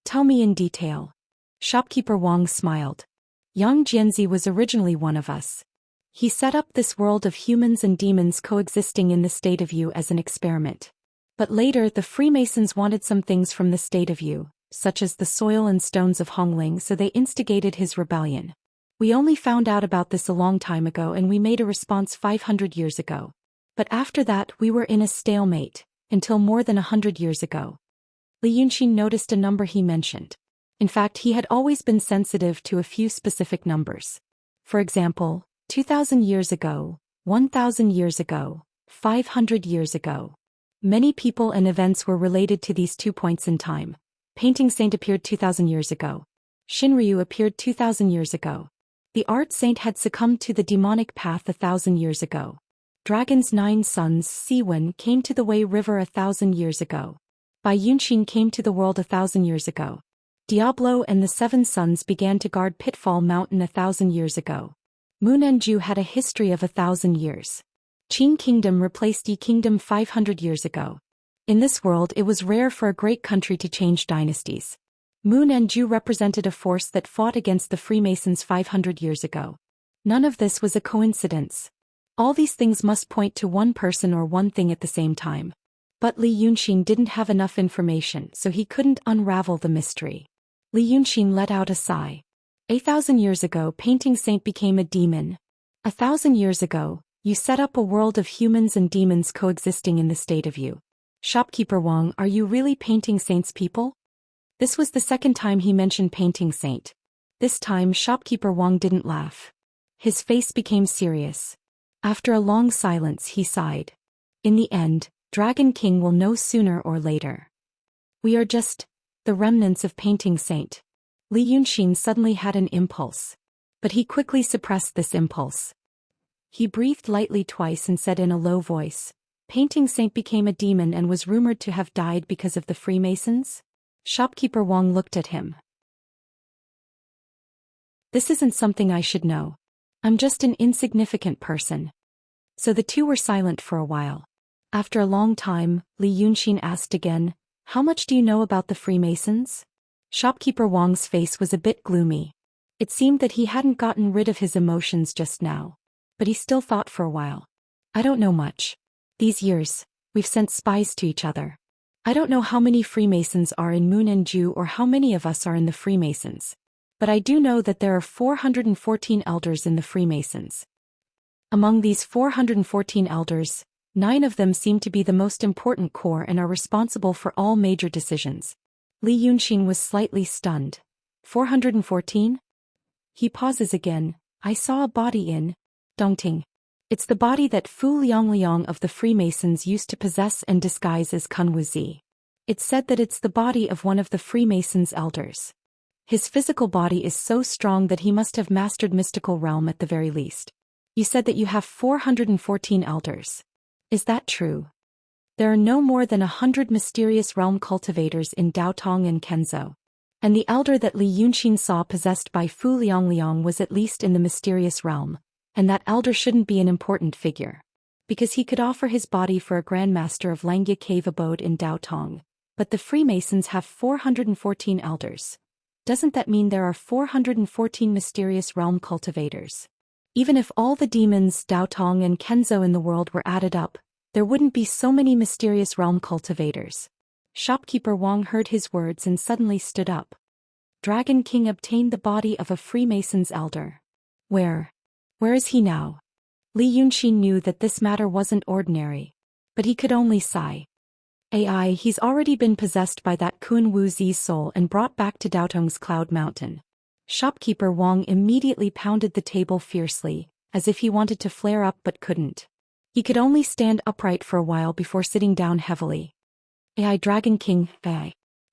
Tell me in detail. Shopkeeper Wang smiled. Yang Jianzi was originally one of us. He set up this world of humans and demons coexisting in the state of Yu as an experiment. But later the Freemasons wanted some things from the state of Yu, such as the soil and stones of Hongling, so they instigated his rebellion. We only found out about this a long time ago and we made a response 500 years ago. But after that we were in a stalemate, until more than 100 years ago. Li Yunqing noticed a number he mentioned. In fact, he had always been sensitive to a few specific numbers. For example, 2,000 years ago, 1,000 years ago, 500 years ago. Many people and events were related to these 2 points in time. Painting Saint appeared 2,000 years ago. Shinryu appeared 2,000 years ago. The art saint had succumbed to the demonic path 1,000 years ago. Dragon's 9 sons Siwen came to the Wei River 1,000 years ago. Bai Yunqing came to the world 1,000 years ago. Diablo and the 7 sons began to guard Pitfall Mountain 1,000 years ago. Moon and Ju had a history of 1,000 years. Qing Kingdom replaced Yi Kingdom 500 years ago. In this world it was rare for a great country to change dynasties. Moon and Ju represented a force that fought against the Freemasons 500 years ago. None of this was a coincidence. All these things must point to one person or one thing at the same time. But Li Yunqing didn't have enough information, so he couldn't unravel the mystery. Li Yunqing let out a sigh. 1,000 years ago Painting Saint became a demon. 1,000 years ago, you set up a world of humans and demons coexisting in the state of Yu. Shopkeeper Wang, are you really Painting Saint's people? This was the second time he mentioned Painting Saint. This time Shopkeeper Wang didn't laugh. His face became serious. After a long silence he sighed. In the end, Dragon King will know sooner or later. We are just the remnants of Painting Saint. Li Yunqing suddenly had an impulse. But he quickly suppressed this impulse. He breathed lightly twice and said in a low voice, Painting Saint became a demon and was rumored to have died because of the Freemasons? Shopkeeper Wang looked at him. This isn't something I should know. I'm just an insignificant person. So the two were silent for a while. After a long time, Li Yunqing asked again, How much do you know about the Freemasons? Shopkeeper Wang's face was a bit gloomy. It seemed that he hadn't gotten rid of his emotions just now. But he still thought for a while. I don't know much. These years, we've sent spies to each other. I don't know how many Freemasons are in Moon and Ju or how many of us are in the Freemasons. But I do know that there are 414 elders in the Freemasons. Among these 414 elders, 9 of them seem to be the most important core and are responsible for all major decisions. Li Yunxin was slightly stunned. 414? He pauses again. I saw a body in Dongting. It's the body that Fu Liangliang of the Freemasons used to possess and disguise as Kun Wuzi. It's said that it's the body of one of the Freemasons' elders. His physical body is so strong that he must have mastered mystical realm at the very least. You said that you have 414 elders. Is that true? There are no more than 100 mysterious realm cultivators in Daotong and Kenzhou. And the elder that Li Yunxin saw possessed by Fu Liangliang was at least in the mysterious realm, and that elder shouldn't be an important figure. Because he could offer his body for a grandmaster of Langya cave abode in Daotong. But the Freemasons have 414 elders. Doesn't that mean there are 414 mysterious realm cultivators? Even if all the demons, Daotong and Kenzhou in the world were added up, there wouldn't be so many mysterious realm cultivators. Shopkeeper Wang heard his words and suddenly stood up. Dragon King obtained the body of a Freemason's elder. Where is he now? Li Yunxin knew that this matter wasn't ordinary. But he could only sigh. He's already been possessed by that Kun Wuzi's soul and brought back to Daotong's Cloud Mountain. Shopkeeper Wang immediately pounded the table fiercely, as if he wanted to flare up but couldn't. He could only stand upright for a while before sitting down heavily. Dragon King,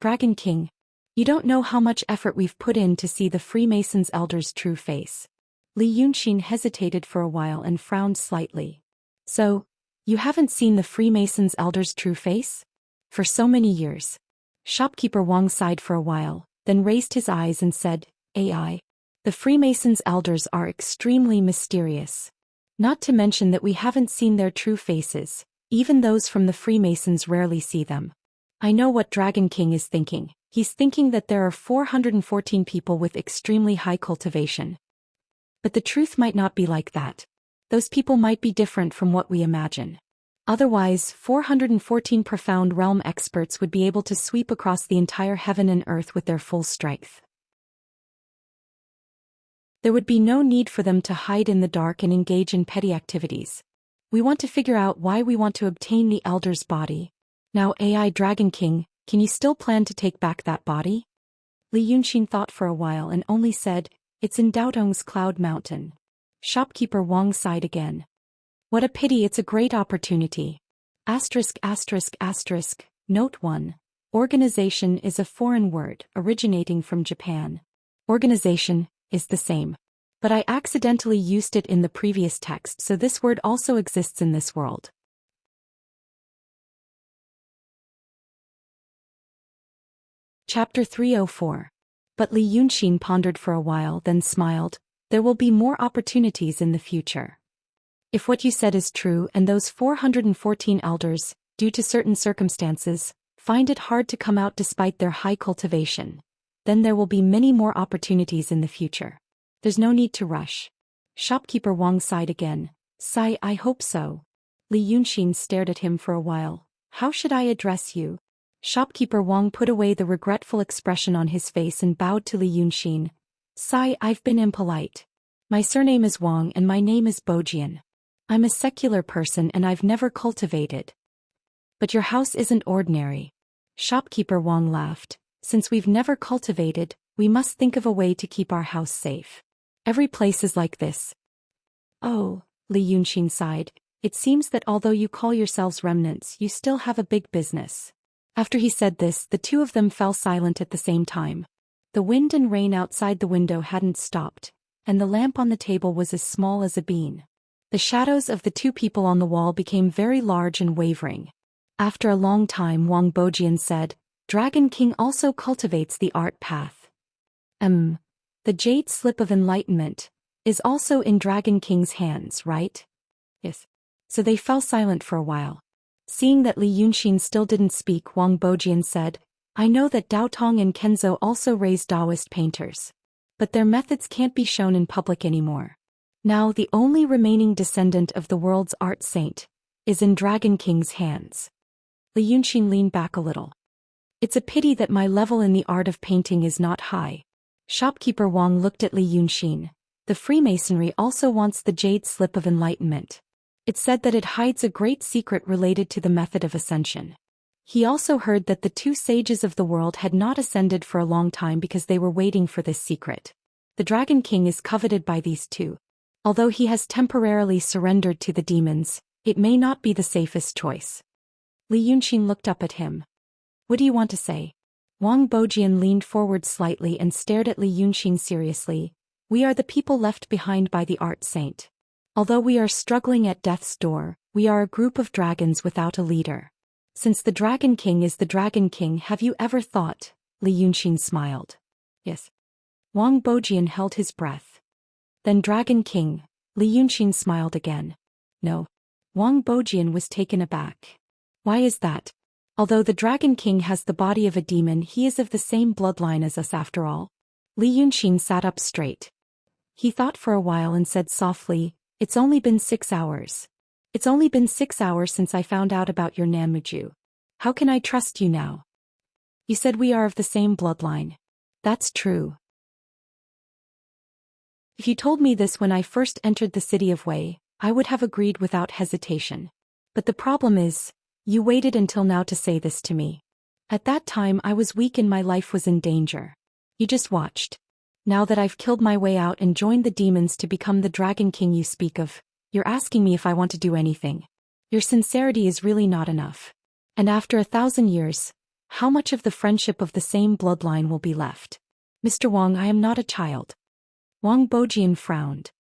Dragon King. You don't know how much effort we've put in to see the Freemasons' elder's true face. Li Yunxin hesitated for a while and frowned slightly. So, you haven't seen the Freemasons' elder's true face? For so many years. Shopkeeper Wang sighed for a while, then raised his eyes and said, The Freemasons' elders are extremely mysterious. Not to mention that we haven't seen their true faces, even those from the Freemasons rarely see them. I know what Dragon King is thinking. He's thinking that there are 414 people with extremely high cultivation. But the truth might not be like that. Those people might be different from what we imagine. Otherwise, 414 profound realm experts would be able to sweep across the entire heaven and earth with their full strength. There would be no need for them to hide in the dark and engage in petty activities. We want to figure out why we want to obtain the elder's body. Now Dragon King, can you still plan to take back that body? Li Yunxin thought for a while and only said, It's in Daotong's Cloud Mountain. Shopkeeper Wang sighed again. What a pity, it's a great opportunity. Note 1. Organization is a foreign word originating from Japan. Organization is the same. But I accidentally used it in the previous text, so this word also exists in this world. Chapter 304. But Li Yunxin pondered for a while, then smiled. There will be more opportunities in the future. If what you said is true and those 414 elders, due to certain circumstances, find it hard to come out despite their high cultivation, then there will be many more opportunities in the future. There's no need to rush. Shopkeeper Wang sighed again. I hope so. Li Yunxin stared at him for a while. How should I address you? Shopkeeper Wang put away the regretful expression on his face and bowed to Li Yunxin. I've been impolite. My surname is Wang and my name is Bojian. I'm a secular person and I've never cultivated. But your house isn't ordinary. Shopkeeper Wang laughed. Since we've never cultivated, we must think of a way to keep our house safe. Every place is like this. Oh, Li Yunxin sighed. It seems that although you call yourselves remnants, you still have a big business. After he said this, the two of them fell silent at the same time. The wind and rain outside the window hadn't stopped, and the lamp on the table was as small as a bean. The shadows of the two people on the wall became very large and wavering. After a long time, Wang Bojian said, Dragon King also cultivates the art path. The jade slip of enlightenment is also in Dragon King's hands, right? Yes. So they fell silent for a while. Seeing that Li Yunxin still didn't speak, Wang Bojian said, I know that Daotong and Kenzhou also raise Taoist painters. But their methods can't be shown in public anymore. Now the only remaining descendant of the world's art saint is in Dragon King's hands. Li Yunxin leaned back a little. It's a pity that my level in the art of painting is not high. Shopkeeper Wang looked at Li Yunxin. The Freemasonry also wants the Jade Slip of Enlightenment. It's said that it hides a great secret related to the method of ascension. He also heard that the two sages of the world had not ascended for a long time because they were waiting for this secret. The Dragon King is coveted by these two. Although he has temporarily surrendered to the demons, it may not be the safest choice. Li Yunqing looked up at him. What do you want to say? Wang Bojian leaned forward slightly and stared at Li Yunqing seriously. We are the people left behind by the Art Saint. Although we are struggling at death's door, we are a group of dragons without a leader. Since the Dragon King is the Dragon King, have you ever thought? Li Yunqing smiled. Yes. Wang Bojian held his breath. Then Dragon King, Li Yunqing smiled again. No. Wang Bojian was taken aback. Why is that? Although the Dragon King has the body of a demon, he is of the same bloodline as us after all. Li Yunqing sat up straight. He thought for a while and said softly, It's only been 6 hours. It's only been 6 hours since I found out about your Namuju. How can I trust you now? You said we are of the same bloodline. That's true. If you told me this when I first entered the city of Wei, I would have agreed without hesitation. But the problem is, you waited until now to say this to me. At that time I was weak and my life was in danger. You just watched. Now that I've killed my way out and joined the demons to become the Dragon King you speak of, you're asking me if I want to do anything. Your sincerity is really not enough. And after 1,000 years, how much of the friendship of the same bloodline will be left? Mr. Wang, I am not a child. Wang Bojian frowned.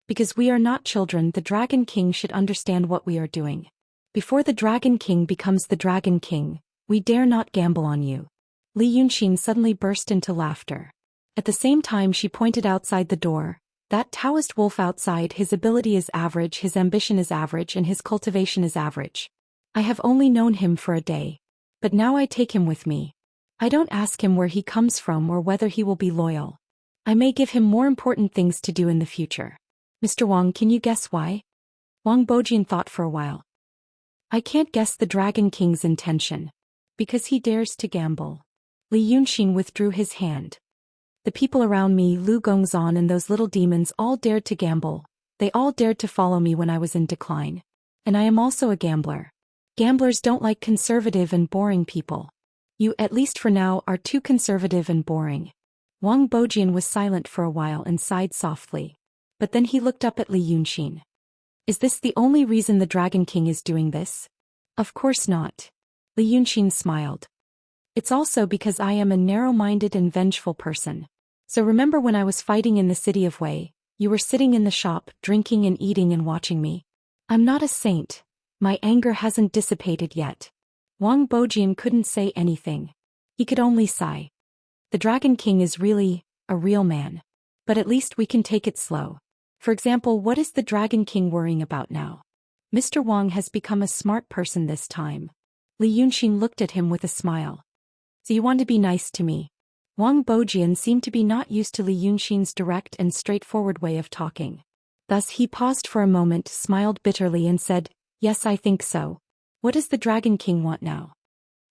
Because we are not children, the Dragon King should understand what we are doing. Before the Dragon King becomes the Dragon King, we dare not gamble on you. Li Yunqing suddenly burst into laughter. At the same time she pointed outside the door. That Taoist wolf outside, his ability is average, his ambition is average, and his cultivation is average. I have only known him for a day. But now I take him with me. I don't ask him where he comes from or whether he will be loyal. I may give him more important things to do in the future. Mr. Wang, can you guess why? Wang Bojian thought for a while. I can't guess the Dragon King's intention. Because he dares to gamble. Li Yunqing withdrew his hand. The people around me, Lu Gongzan and those little demons, all dared to gamble. They all dared to follow me when I was in decline. And I am also a gambler. Gamblers don't like conservative and boring people. You, at least for now, are too conservative and boring. Wang Bojian was silent for a while and sighed softly. But then he looked up at Li Yunqing. Is this the only reason the Dragon King is doing this? Of course not. Li Yunqing smiled. It's also because I am a narrow-minded and vengeful person. So remember when I was fighting in the city of Wei, you were sitting in the shop, drinking and eating and watching me. I'm not a saint. My anger hasn't dissipated yet. Wang Bojian couldn't say anything. He could only sigh. The Dragon King is really a real man. But at least we can take it slow. For example, what is the Dragon King worrying about now? Mr. Wang has become a smart person this time. Li Yunqing looked at him with a smile. So you want to be nice to me? Wang Bojian seemed to be not used to Li Yunqing's direct and straightforward way of talking. Thus he paused for a moment, smiled bitterly and said, Yes, I think so. What does the Dragon King want now?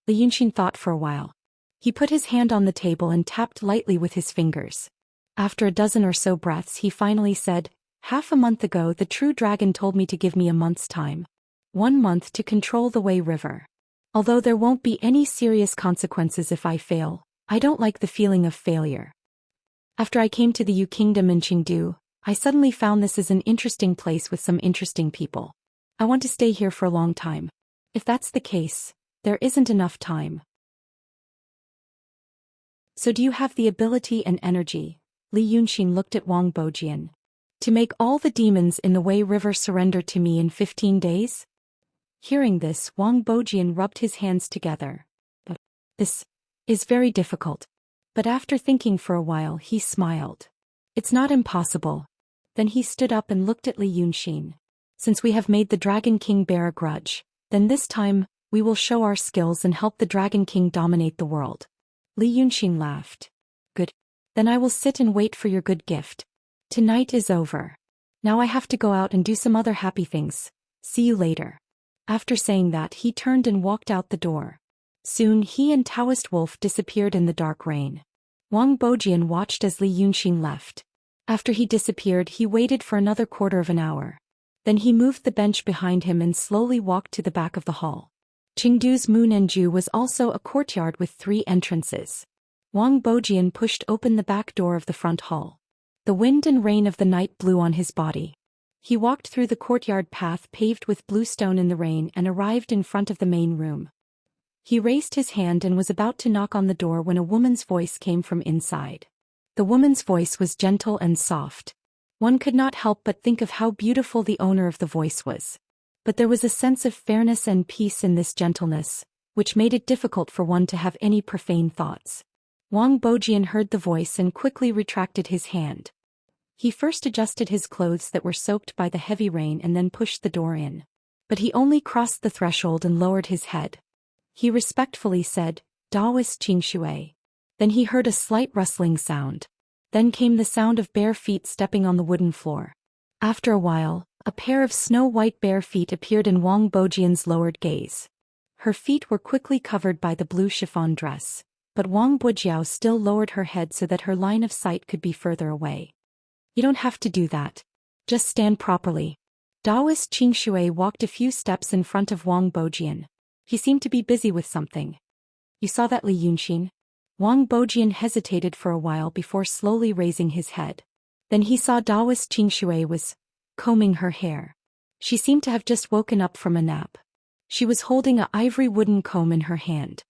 Li Yunqing thought for a while. He put his hand on the table and tapped lightly with his fingers. After a dozen or so breaths he finally said, Half a month ago the true dragon told me to give me a month's time. 1 month to control the Wei River. Although there won't be any serious consequences if I fail, I don't like the feeling of failure. After I came to the Yu Kingdom in Chengdu, I suddenly found this is an interesting place with some interesting people. I want to stay here for a long time. If that's the case, there isn't enough time. So do you have the ability and energy? Li Yunqing looked at Wang Bojian. To make all the demons in the Wei River surrender to me in 15 days? Hearing this, Wang Bojian rubbed his hands together. This is very difficult. But after thinking for a while he smiled. It's not impossible. Then he stood up and looked at Li Yunqing. Since we have made the Dragon King bear a grudge, then this time, we will show our skills and help the Dragon King dominate the world. Li Yunqing laughed. Good. Then I will sit and wait for your good gift. Tonight is over. Now I have to go out and do some other happy things. See you later. After saying that he turned and walked out the door. Soon he and Taoist Wolf disappeared in the dark rain. Wang Bojian watched as Li Yunqing left. After he disappeared, he waited for another quarter of an hour. Then he moved the bench behind him and slowly walked to the back of the hall. Chengdu's Moonenju was also a courtyard with 3 entrances. Wang Bojian pushed open the back door of the front hall. The wind and rain of the night blew on his body. He walked through the courtyard path paved with bluestone in the rain and arrived in front of the main room. He raised his hand and was about to knock on the door when a woman's voice came from inside. The woman's voice was gentle and soft. One could not help but think of how beautiful the owner of the voice was. But there was a sense of fairness and peace in this gentleness, which made it difficult for one to have any profane thoughts. Wang Bojian heard the voice and quickly retracted his hand. He first adjusted his clothes that were soaked by the heavy rain and then pushed the door in. But he only crossed the threshold and lowered his head. He respectfully said, "Daoist Qingshui." Then he heard a slight rustling sound. Then came the sound of bare feet stepping on the wooden floor. After a while, a pair of snow-white bare feet appeared in Wang Bojian's lowered gaze. Her feet were quickly covered by the blue chiffon dress, but Wang Bojiao still lowered her head so that her line of sight could be further away. "You don't have to do that. Just stand properly." Daoist Qingshui walked a few steps in front of Wang Bojian. He seemed to be busy with something. "You saw that, Li Yunxin?" Wang Bojian hesitated for a while before slowly raising his head. Then he saw Daoist Qingshui was combing her hair. She seemed to have just woken up from a nap. She was holding an ivory wooden comb in her hand.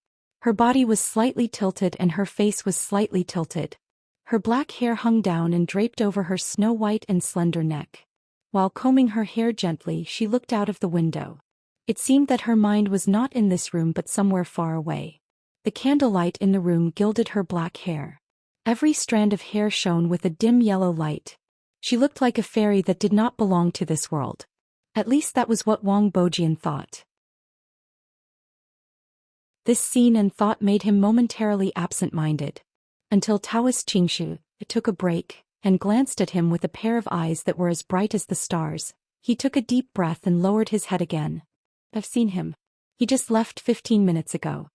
Her body was slightly tilted and her face was slightly tilted. Her black hair hung down and draped over her snow-white and slender neck. While combing her hair gently, she looked out of the window. It seemed that her mind was not in this room but somewhere far away. The candlelight in the room gilded her black hair. Every strand of hair shone with a dim yellow light. She looked like a fairy that did not belong to this world. At least that was what Wang Bojian thought. This scene and thought made him momentarily absent-minded. Until Taoist Qingshu took a break and glanced at him with a pair of eyes that were as bright as the stars. He took a deep breath and lowered his head again. "I've seen him. He just left 15 minutes ago."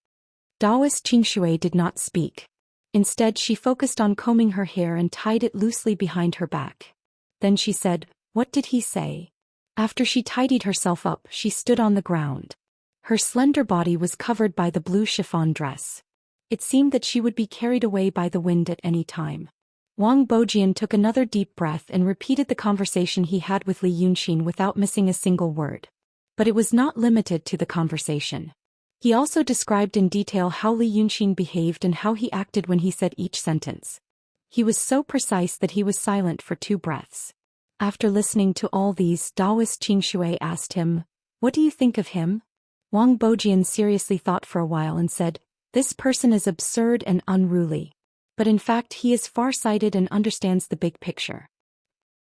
Daoist Qingshui did not speak. Instead, she focused on combing her hair and tied it loosely behind her back. Then she said, "What did he say?" After she tidied herself up, she stood on the ground. Her slender body was covered by the blue chiffon dress. It seemed that she would be carried away by the wind at any time. Wang Bojian took another deep breath and repeated the conversation he had with Li Yunxin without missing a single word. But it was not limited to the conversation. He also described in detail how Li Yunxin behaved and how he acted when he said each sentence. He was so precise that he was silent for 2 breaths. After listening to all these, Daoist Qingshui asked him, "What do you think of him?" Wang Bojian seriously thought for a while and said, "This person is absurd and unruly. But in fact he is far-sighted and understands the big picture."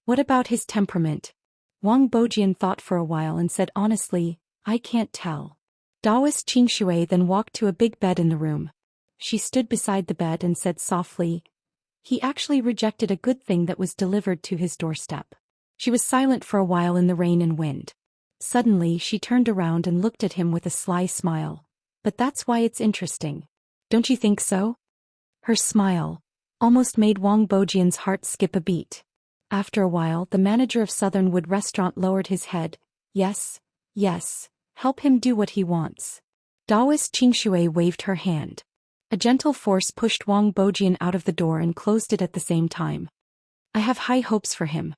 "What about his temperament?" Wang Bojian thought for a while and said honestly, "I can't tell." Daoist Qingshui then walked to a big bed in the room. She stood beside the bed and said softly, "He actually rejected a good thing that was delivered to his doorstep." She was silent for a while in the rain and wind. Suddenly she turned around and looked at him with a sly smile. "But that's why it's interesting. Don't you think so?" Her smile almost made Wang Bojian's heart skip a beat. After a while, the manager of Southernwood Restaurant lowered his head. "Yes, yes. Help him do what he wants." Daoist Qingshui waved her hand. A gentle force pushed Wang Bojian out of the door and closed it at the same time. "I have high hopes for him."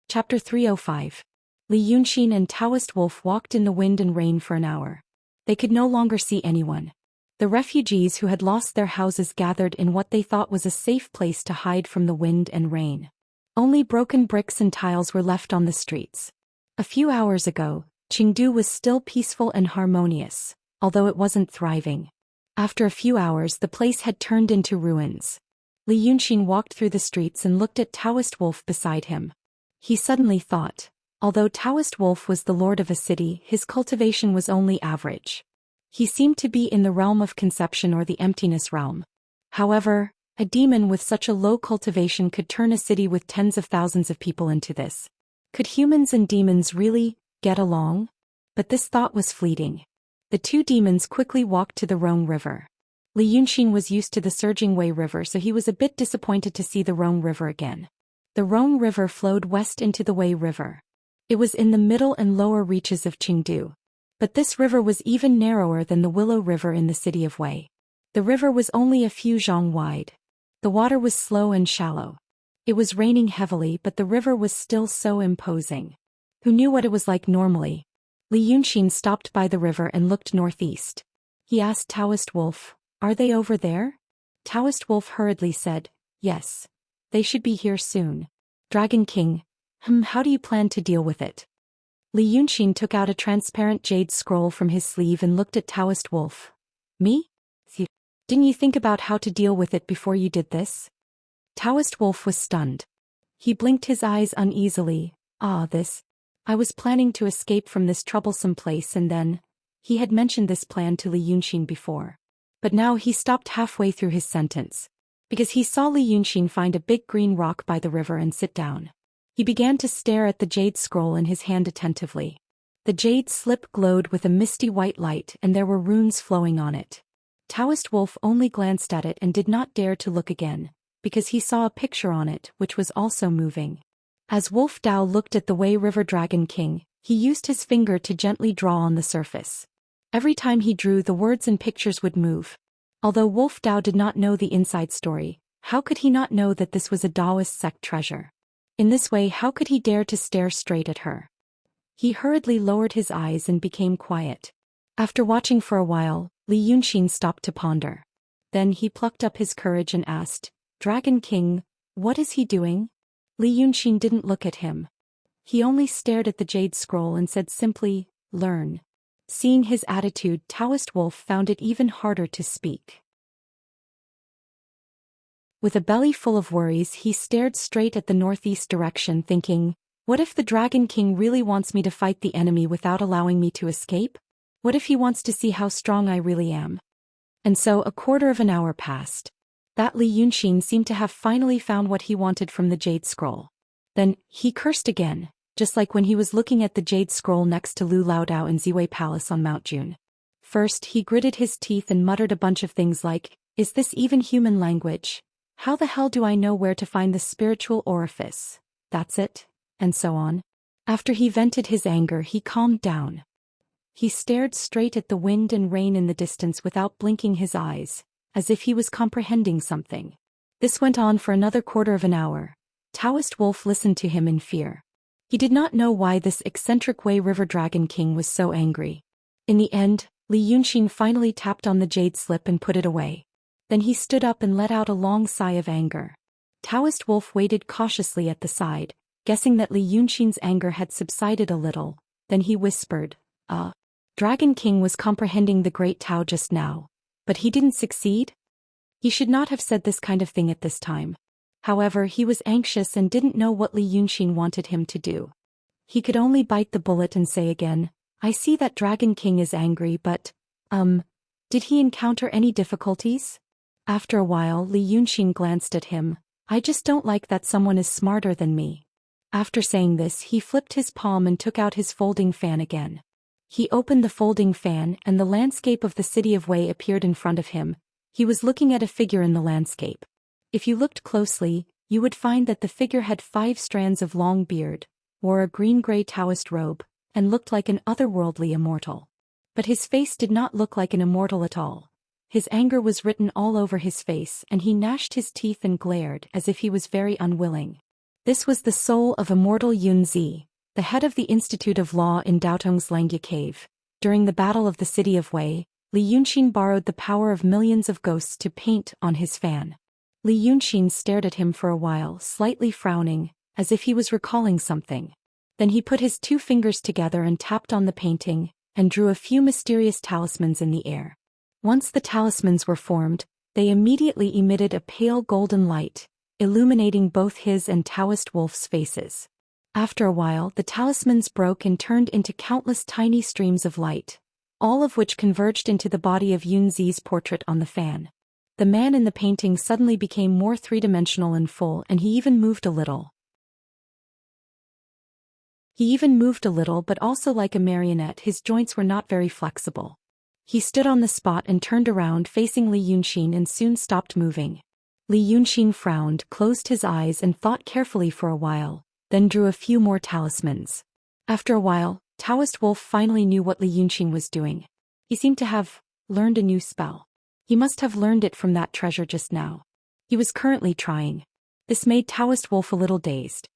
Chapter 305. Li Yunxin and Taoist Wolf walked in the wind and rain for an hour. They could no longer see anyone. The refugees who had lost their houses gathered in what they thought was a safe place to hide from the wind and rain. Only broken bricks and tiles were left on the streets. A few hours ago, Chengdu was still peaceful and harmonious, although it wasn't thriving. After a few hours, the place had turned into ruins. Li Yunxin walked through the streets and looked at Taoist Wolf beside him. He suddenly thought, although Taoist Wolf was the lord of a city, his cultivation was only average. He seemed to be in the realm of conception or the emptiness realm. However, a demon with such a low cultivation could turn a city with tens of thousands of people into this. Could humans and demons really get along? But this thought was fleeting. The 2 demons quickly walked to the Rhone River. Li Yunxin was used to the surging Wei River, so he was a bit disappointed to see the Rhone River again. The Rhone River flowed west into the Wei River. It was in the middle and lower reaches of Qingdu. But this river was even narrower than the Willow River in the city of Wei. The river was only a few zhang wide. The water was slow and shallow. It was raining heavily, but the river was still so imposing. Who knew what it was like normally? Li Yunxin stopped by the river and looked northeast. He asked Taoist Wolf, "Are they over there?" Taoist Wolf hurriedly said, "Yes. They should be here soon." Dragon King, how do you plan to deal with it? Li Yunxin took out a transparent jade scroll from his sleeve and looked at Taoist Wolf. Me? Didn't you think about how to deal with it before you did this? Taoist Wolf was stunned. He blinked his eyes uneasily. I was planning to escape from this troublesome place, and then, he had mentioned this plan to Li Yunxin before. But now he stopped halfway through his sentence. Because he saw Li Yunxin find a big green rock by the river and sit down. He began to stare at the jade scroll in his hand attentively. The jade slip glowed with a misty white light, and there were runes flowing on it. Taoist Wolf only glanced at it and did not dare to look again, because he saw a picture on it which was also moving. As Wolf Dao looked at the Wei River Dragon King, he used his finger to gently draw on the surface. Every time he drew, the words and pictures would move. Although Wolf Dao did not know the inside story, how could he not know that this was a Taoist sect treasure? In this way, how could he dare to stare straight at her? He hurriedly lowered his eyes and became quiet. After watching for a while, Li Yunxin stopped to ponder. Then he plucked up his courage and asked, "Dragon King, what is he doing?" Li Yunxin didn't look at him. He only stared at the jade scroll and said simply, "Learn." Seeing his attitude, Taoist Wolf found it even harder to speak. With a belly full of worries, he stared straight at the northeast direction, thinking, what if the Dragon King really wants me to fight the enemy without allowing me to escape? What if he wants to see how strong I really am? And so a quarter of an hour passed. That Li Yunxin seemed to have finally found what he wanted from the jade scroll. Then, he cursed again, just like when he was looking at the jade scroll next to Lu Laodao in Ziwei Palace on Mount Jun. First, he gritted his teeth and muttered a bunch of things like, "Is this even human language? How the hell do I know where to find the spiritual orifice? That's it," and so on. After he vented his anger, he calmed down. He stared straight at the wind and rain in the distance without blinking his eyes, as if he was comprehending something. This went on for another quarter of an hour. Taoist Wolf listened to him in fear. He did not know why this eccentric Wei River Dragon King was so angry. In the end, Li Yunxin finally tapped on the jade slip and put it away. Then he stood up and let out a long sigh of anger. Taoist Wolf waited cautiously at the side, guessing that Li Yunxin's anger had subsided a little. Then he whispered, Dragon King was comprehending the Great Tao just now. But he didn't succeed? He should not have said this kind of thing at this time. However, he was anxious and didn't know what Li Yunxin wanted him to do. He could only bite the bullet and say again, "I see that Dragon King is angry, but, did he encounter any difficulties?" After a while, Li Yunxin glanced at him. "I just don't like that someone is smarter than me." After saying this, he flipped his palm and took out his folding fan again. He opened the folding fan, and the landscape of the city of Wei appeared in front of him. He was looking at a figure in the landscape. If you looked closely, you would find that the figure had 5 strands of long beard, wore a green-gray Taoist robe, and looked like an otherworldly immortal. But his face did not look like an immortal at all. His anger was written all over his face, and he gnashed his teeth and glared as if he was very unwilling. This was the soul of immortal Yun Zi, the head of the Institute of Law in Daotong's Langya Cave. During the Battle of the City of Wei, Li Yunxin borrowed the power of millions of ghosts to paint on his fan. Li Yunxin stared at him for a while, slightly frowning, as if he was recalling something. Then he put his 2 fingers together and tapped on the painting, and drew a few mysterious talismans in the air. Once the talismans were formed, they immediately emitted a pale golden light, illuminating both his and Taoist Wolf's faces. After a while, the talismans broke and turned into countless tiny streams of light, all of which converged into the body of Yun Zi's portrait on the fan. The man in the painting suddenly became more three-dimensional and full, and he even moved a little. But also like a marionette, his joints were not very flexible. He stood on the spot and turned around facing Li Yunxin and soon stopped moving. Li Yunxin frowned, closed his eyes and thought carefully for a while, then drew a few more talismans. After a while, Taoist Wolf finally knew what Li Yunxin was doing. He seemed to have learned a new spell. He must have learned it from that treasure just now. He was currently trying. This made Taoist Wolf a little dazed.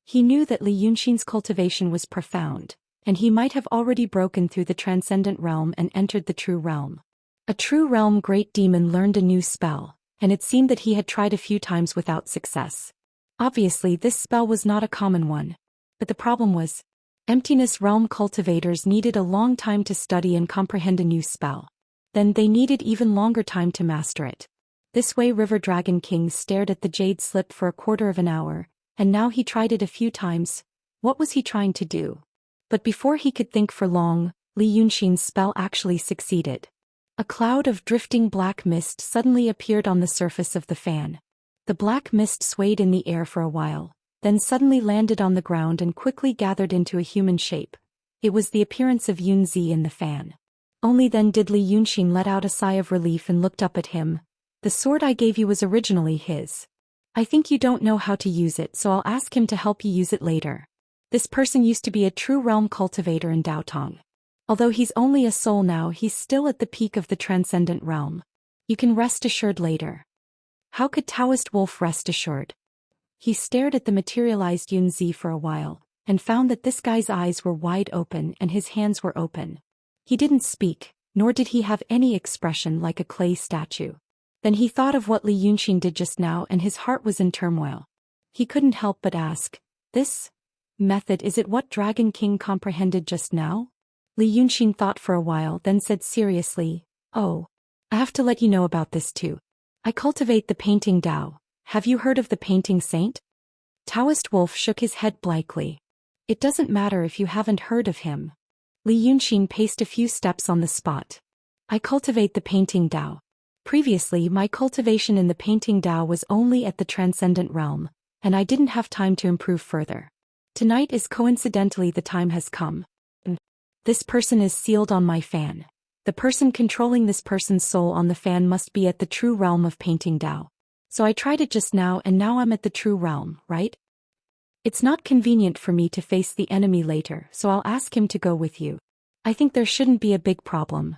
He knew that Li Yunxin's cultivation was profound, and he might have already broken through the transcendent realm and entered the true realm. A true realm great demon learned a new spell, and it seemed that he had tried a few times without success. Obviously this spell was not a common one. But the problem was, emptiness realm cultivators needed a long time to study and comprehend a new spell. Then they needed even longer time to master it. This way River Dragon King stared at the jade slip for a quarter of an hour, and now he tried it a few times. What was he trying to do? But before he could think for long, Li Yunxin's spell actually succeeded. A cloud of drifting black mist suddenly appeared on the surface of the fan. The black mist swayed in the air for a while, then suddenly landed on the ground and quickly gathered into a human shape. It was the appearance of Yunzi in the fan. Only then did Li Yunxin let out a sigh of relief and looked up at him. The sword I gave you was originally his. I think you don't know how to use it, so I'll ask him to help you use it later. This person used to be a true realm cultivator in Daotong. Although he's only a soul now, he's still at the peak of the transcendent realm. You can rest assured later. How could Taoist Wolf rest assured? He stared at the materialized Yunzi for a while, and found that this guy's eyes were wide open and his hands were open. He didn't speak, nor did he have any expression like a clay statue. Then he thought of what Li Yunxin did just now and his heart was in turmoil. He couldn't help but ask, this method, is it what Dragon King comprehended just now? Li Yunxin thought for a while, then said seriously, oh, I have to let you know about this too. I cultivate the painting Dao. Have you heard of the painting saint? Taoist Wolf shook his head blankly. It doesn't matter if you haven't heard of him. Li Yunxin paced a few steps on the spot. I cultivate the painting Dao. Previously my cultivation in the painting Dao was only at the transcendent realm, and I didn't have time to improve further. Tonight is coincidentally the time has come. This person is sealed on my fan. The person controlling this person's soul on the fan must be at the true realm of painting Dao. So I tried it just now and now I'm at the true realm, right? It's not convenient for me to face the enemy later, so I'll ask him to go with you. I think there shouldn't be a big problem.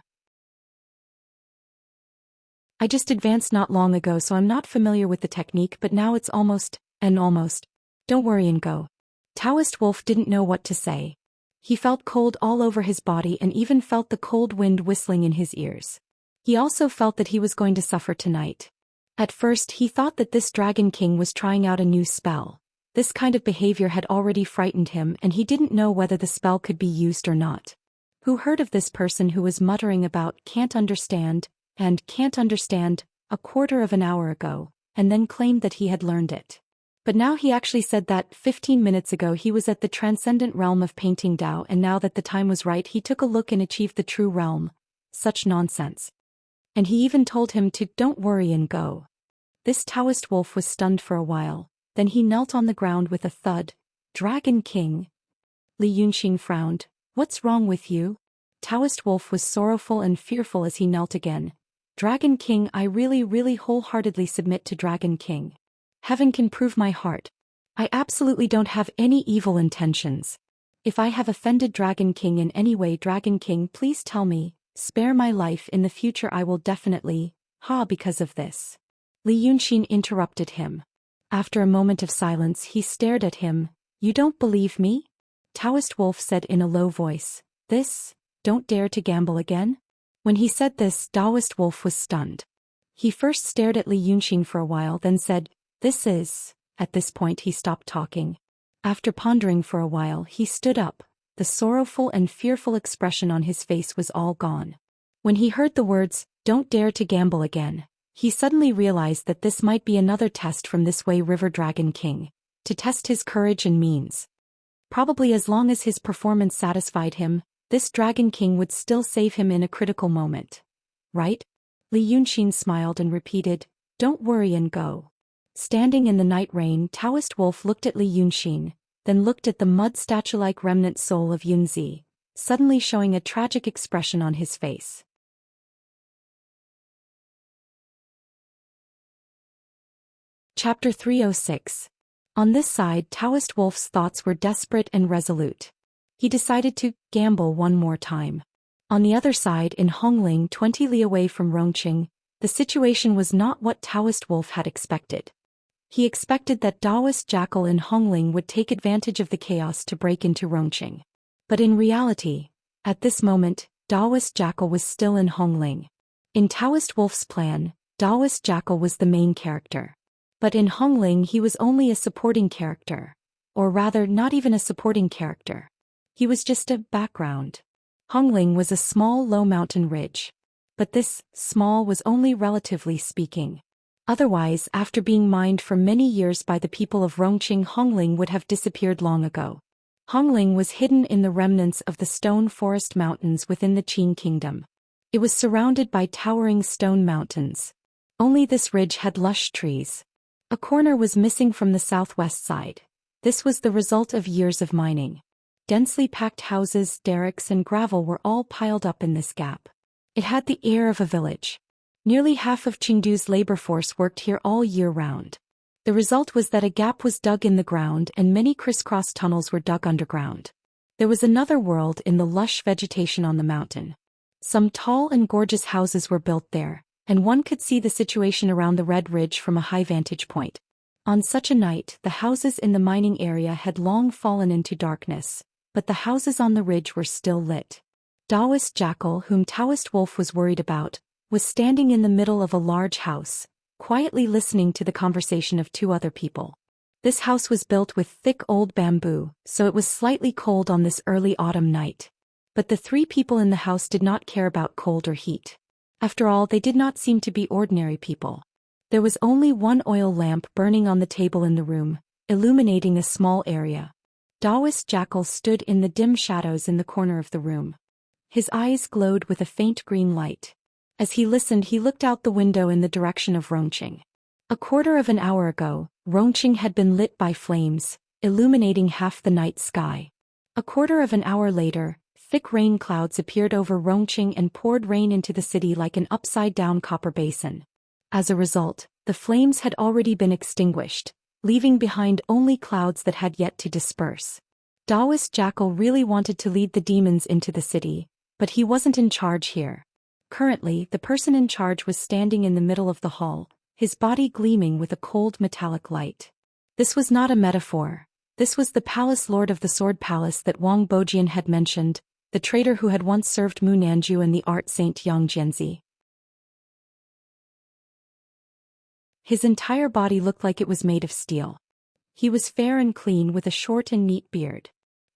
I just advanced not long ago, so I'm not familiar with the technique, but now it's almost. Don't worry and go. Taoist Wolf didn't know what to say. He felt cold all over his body and even felt the cold wind whistling in his ears. He also felt that he was going to suffer tonight. At first he thought that this Dragon King was trying out a new spell. This kind of behavior had already frightened him and he didn't know whether the spell could be used or not. Who heard of this person who was muttering about can't understand a quarter of an hour ago, and then claimed that he had learned it. But now he actually said that 15 minutes ago he was at the transcendent realm of painting Dao, and now that the time was right he took a look and achieved the true realm. Such nonsense. And he even told him to don't worry and go. This Taoist Wolf was stunned for a while, then he knelt on the ground with a thud. Dragon King. Li Yunxin frowned. What's wrong with you? Taoist Wolf was sorrowful and fearful as he knelt again. Dragon King, I really wholeheartedly submit to Dragon King. Heaven can prove my heart. I absolutely don't have any evil intentions. If I have offended Dragon King in any way, Dragon King, please tell me, spare my life in the future. I will definitely, because of this. Li Yunxin interrupted him. After a moment of silence he stared at him. You don't believe me? Taoist Wolf said in a low voice. Don't dare to gamble again? When he said this, Taoist Wolf was stunned. He first stared at Li Yunxin for a while, then said, At this point he stopped talking. After pondering for a while he stood up. The sorrowful and fearful expression on his face was all gone. When he heard the words, don't dare to gamble again, he suddenly realized that this might be another test from this way River Dragon King, to test his courage and means. Probably as long as his performance satisfied him, this Dragon King would still save him in a critical moment. Right? Li Yunxin smiled and repeated, don't worry and go. Standing in the night rain, Taoist Wolf looked at Li Yunxin, then looked at the mud statue-like remnant soul of Yunzi, suddenly showing a tragic expression on his face. Chapter 306. On this side, Taoist Wolf's thoughts were desperate and resolute. He decided to gamble one more time. On the other side, in Hongling, 20 li away from Rongqing, the situation was not what Taoist Wolf had expected. He expected that Taoist Jackal in Hongling would take advantage of the chaos to break into Rongqing. But in reality, at this moment, Taoist Jackal was still in Hongling. In Taoist Wolf's plan, Taoist Jackal was the main character. But in Hongling he was only a supporting character. Or rather, not even a supporting character. He was just a background. Hongling was a small low mountain ridge. But this small was only relatively speaking. Otherwise, after being mined for many years by the people of Rongqing, Hongling would have disappeared long ago. Hongling was hidden in the remnants of the stone forest mountains within the Qin kingdom. It was surrounded by towering stone mountains. Only this ridge had lush trees. A corner was missing from the southwest side. This was the result of years of mining. Densely packed houses, derricks and gravel were all piled up in this gap. It had the air of a village. Nearly half of Chengdu's labor force worked here all year round. The result was that a gap was dug in the ground and many crisscross tunnels were dug underground. There was another world in the lush vegetation on the mountain. Some tall and gorgeous houses were built there, and one could see the situation around the Red Ridge from a high vantage point. On such a night, the houses in the mining area had long fallen into darkness, but the houses on the ridge were still lit. Taoist Jackal, whom Taoist Wolf was worried about, was standing in the middle of a large house, quietly listening to the conversation of two other people. This house was built with thick old bamboo, so it was slightly cold on this early autumn night. But the three people in the house did not care about cold or heat. After all, they did not seem to be ordinary people. There was only one oil lamp burning on the table in the room, illuminating a small area. Taoist Jackal stood in the dim shadows in the corner of the room. His eyes glowed with a faint green light. As he listened, he looked out the window in the direction of Rongqing. A quarter of an hour ago, Rongqing had been lit by flames, illuminating half the night sky. A quarter of an hour later, thick rain clouds appeared over Rongqing and poured rain into the city like an upside-down copper basin. As a result, the flames had already been extinguished, leaving behind only clouds that had yet to disperse. Taoist Jackal really wanted to lead the demons into the city, but he wasn't in charge here. Currently, the person in charge was standing in the middle of the hall, his body gleaming with a cold metallic light. This was not a metaphor. This was the palace lord of the Sword Palace that Wang Bojian had mentioned, the traitor who had once served Mu Nanju and the art saint Yang Jianzi. His entire body looked like it was made of steel. He was fair and clean with a short and neat beard.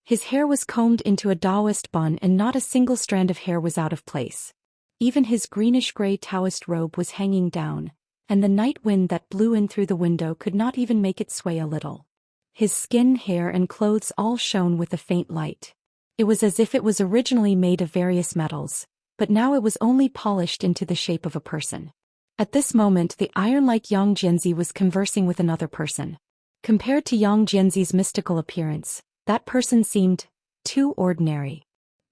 His hair was combed into a Taoist bun and not a single strand of hair was out of place. Even his greenish-gray Taoist robe was hanging down, and the night wind that blew in through the window could not even make it sway a little. His skin, hair and clothes all shone with a faint light. It was as if it was originally made of various metals, but now it was only polished into the shape of a person. At this moment the iron-like Yang Jianzi was conversing with another person. Compared to Yang Jianzi's mystical appearance, that person seemed too ordinary.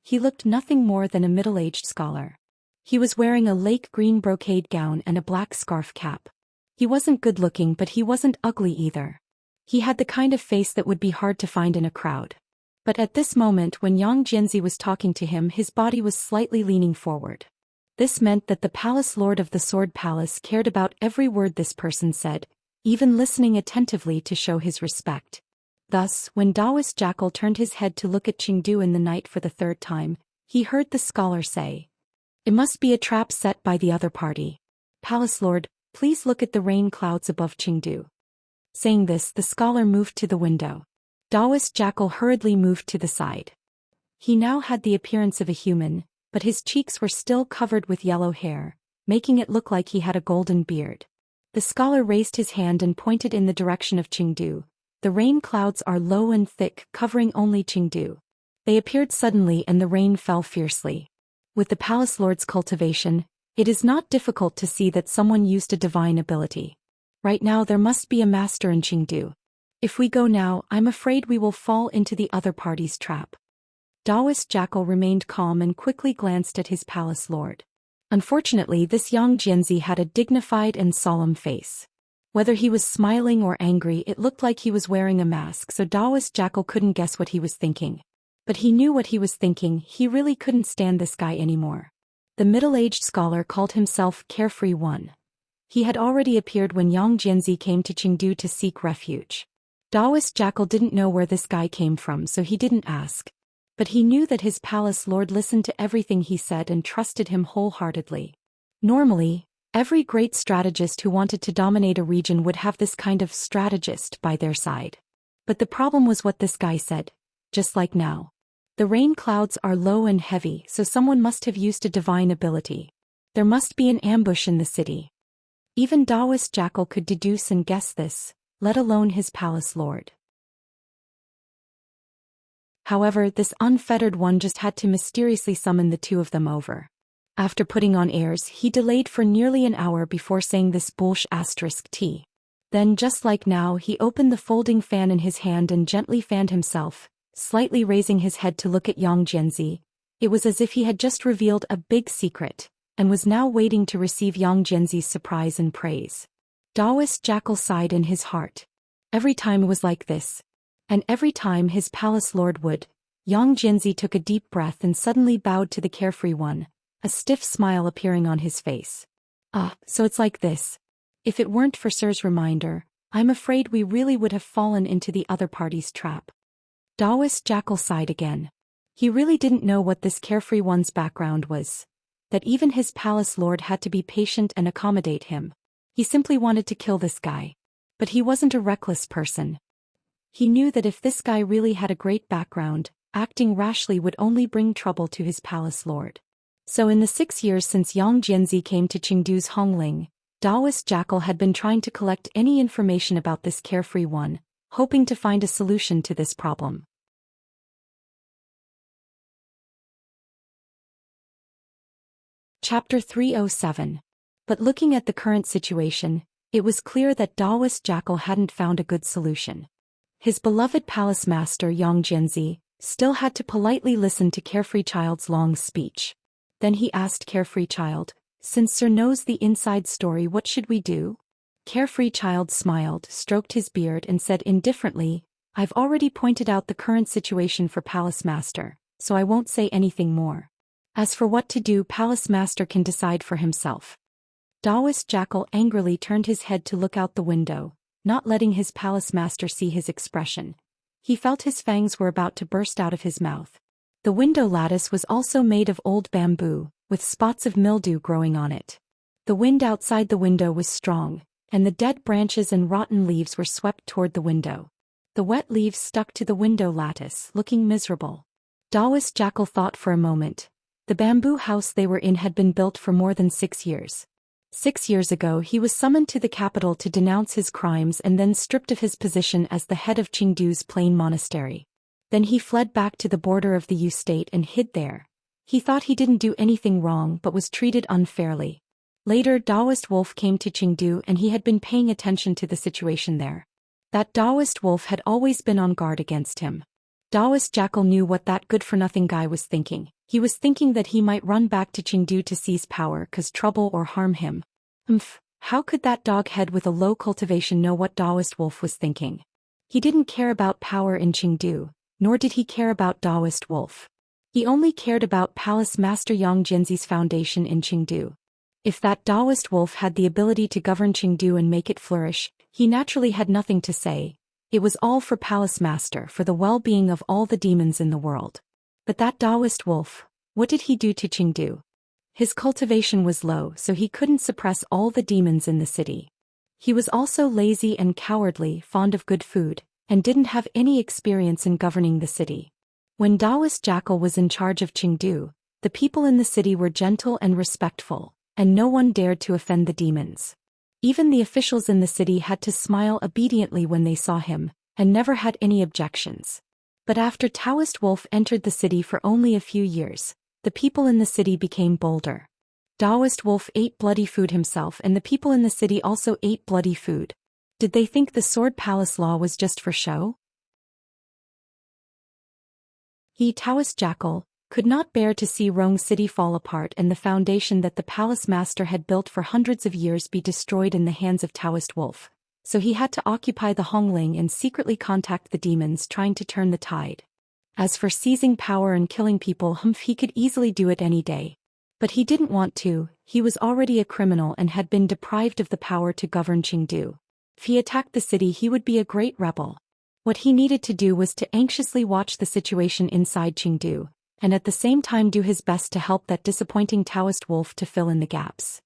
He looked nothing more than a middle-aged scholar. He was wearing a lake green brocade gown and a black scarf cap. He wasn't good-looking, but he wasn't ugly either. He had the kind of face that would be hard to find in a crowd. But at this moment when Yang Jianzi was talking to him, his body was slightly leaning forward. This meant that the palace lord of the Sword Palace cared about every word this person said, even listening attentively to show his respect. Thus, when Taoist Jackal turned his head to look at Chengdu in the night for the third time, he heard the scholar say, "It must be a trap set by the other party. Palace Lord, please look at the rain clouds above Chengdu." Saying this, the scholar moved to the window. Taoist Jackal hurriedly moved to the side. He now had the appearance of a human, but his cheeks were still covered with yellow hair, making it look like he had a golden beard. The scholar raised his hand and pointed in the direction of Chengdu. The rain clouds are low and thick, covering only Chengdu. They appeared suddenly and the rain fell fiercely. With the palace lord's cultivation, it is not difficult to see that someone used a divine ability. Right now there must be a master in Chengdu. If we go now, I'm afraid we will fall into the other party's trap. Taoist Jackal remained calm and quickly glanced at his palace lord. Unfortunately, this Yang Jianzi had a dignified and solemn face. Whether he was smiling or angry, it looked like he was wearing a mask, so Taoist Jackal couldn't guess what he was thinking. But he knew what he was thinking. He really couldn't stand this guy anymore. The middle-aged scholar called himself Carefree One. He had already appeared when Yang Jianzi came to Chengdu to seek refuge. Taoist Jackal didn't know where this guy came from, so he didn't ask. But he knew that his palace lord listened to everything he said and trusted him wholeheartedly. Normally, every great strategist who wanted to dominate a region would have this kind of strategist by their side. But the problem was what this guy said, just like now. The rain clouds are low and heavy, so someone must have used a divine ability. There must be an ambush in the city. Even Taoist Jackal could deduce and guess this, let alone his palace lord. However, this unfettered one just had to mysteriously summon the two of them over. After putting on airs, he delayed for nearly an hour before saying this **T. Then, just like now, he opened the folding fan in his hand and gently fanned himself, slightly raising his head to look at Yang Jianzi. It was as if he had just revealed a big secret, and was now waiting to receive Yang Jianzi's surprise and praise. Taoist Jackal sighed in his heart. Every time it was like this. And every time his palace lord would. Yang Jianzi took a deep breath and suddenly bowed to the Carefree One, a stiff smile appearing on his face. So it's like this. If it weren't for Sir's reminder, I'm afraid we really would have fallen into the other party's trap. Taoist Jackal sighed again. He really didn't know what this Carefree One's background was. That even his palace lord had to be patient and accommodate him. He simply wanted to kill this guy. But he wasn't a reckless person. He knew that if this guy really had a great background, acting rashly would only bring trouble to his palace lord. So in the 6 years since Yang Jianzi came to Chengdu's Hongling, Taoist Jackal had been trying to collect any information about this Carefree One, hoping to find a solution to this problem. Chapter 307. But looking at the current situation, it was clear that Taoist Jackal hadn't found a good solution. His beloved palace master Yang Jianzi still had to politely listen to Carefree Child's long speech. Then he asked Carefree Child, "Since Sir knows the inside story, what should we do?" Carefree Child smiled, stroked his beard and said indifferently, "I've already pointed out the current situation for Palace Master, so I won't say anything more. As for what to do, Palace Master can decide for himself." Taoist Jackal angrily turned his head to look out the window, not letting his Palace Master see his expression. He felt his fangs were about to burst out of his mouth. The window lattice was also made of old bamboo, with spots of mildew growing on it. The wind outside the window was strong, and the dead branches and rotten leaves were swept toward the window. The wet leaves stuck to the window lattice, looking miserable. Taoist Jackal thought for a moment. The bamboo house they were in had been built for more than 6 years. 6 years ago he was summoned to the capital to denounce his crimes and then stripped of his position as the head of Chengdu's Plain Monastery. Then he fled back to the border of the Yu state and hid there. He thought he didn't do anything wrong but was treated unfairly. Later Taoist Wolf came to Chengdu and he had been paying attention to the situation there. That Taoist Wolf had always been on guard against him. Taoist Jackal knew what that good-for-nothing guy was thinking. He was thinking that he might run back to Chengdu to seize power, cause trouble or harm him. How could that dog-head with a low cultivation know what Taoist Wolf was thinking? He didn't care about power in Chengdu, nor did he care about Taoist Wolf. He only cared about Palace Master Yang Jianzi's foundation in Chengdu. If that Taoist Wolf had the ability to govern Chengdu and make it flourish, he naturally had nothing to say. It was all for Palace Master, for the well-being of all the demons in the world. But that Taoist Wolf, what did he do to Chengdu? His cultivation was low, so he couldn't suppress all the demons in the city. He was also lazy and cowardly, fond of good food, and didn't have any experience in governing the city. When Taoist Jackal was in charge of Chengdu, the people in the city were gentle and respectful, and no one dared to offend the demons. Even the officials in the city had to smile obediently when they saw him, and never had any objections. But after Taoist Wolf entered the city for only a few years, the people in the city became bolder. Taoist Wolf ate bloody food himself and the people in the city also ate bloody food. Did they think the Sword Palace law was just for show? He, Taoist Jackal, could not bear to see Rong City fall apart and the foundation that the Palace Master had built for hundreds of years be destroyed in the hands of Taoist Wolf. so he had to occupy the Hongling and secretly contact the demons trying to turn the tide. As for seizing power and killing people, he could easily do it any day. But he didn't want to. He was already a criminal and had been deprived of the power to govern Chengdu. If he attacked the city, he would be a great rebel. What he needed to do was to anxiously watch the situation inside Chengdu, and at the same time do his best to help that disappointing Taoist wolf to fill in the gaps.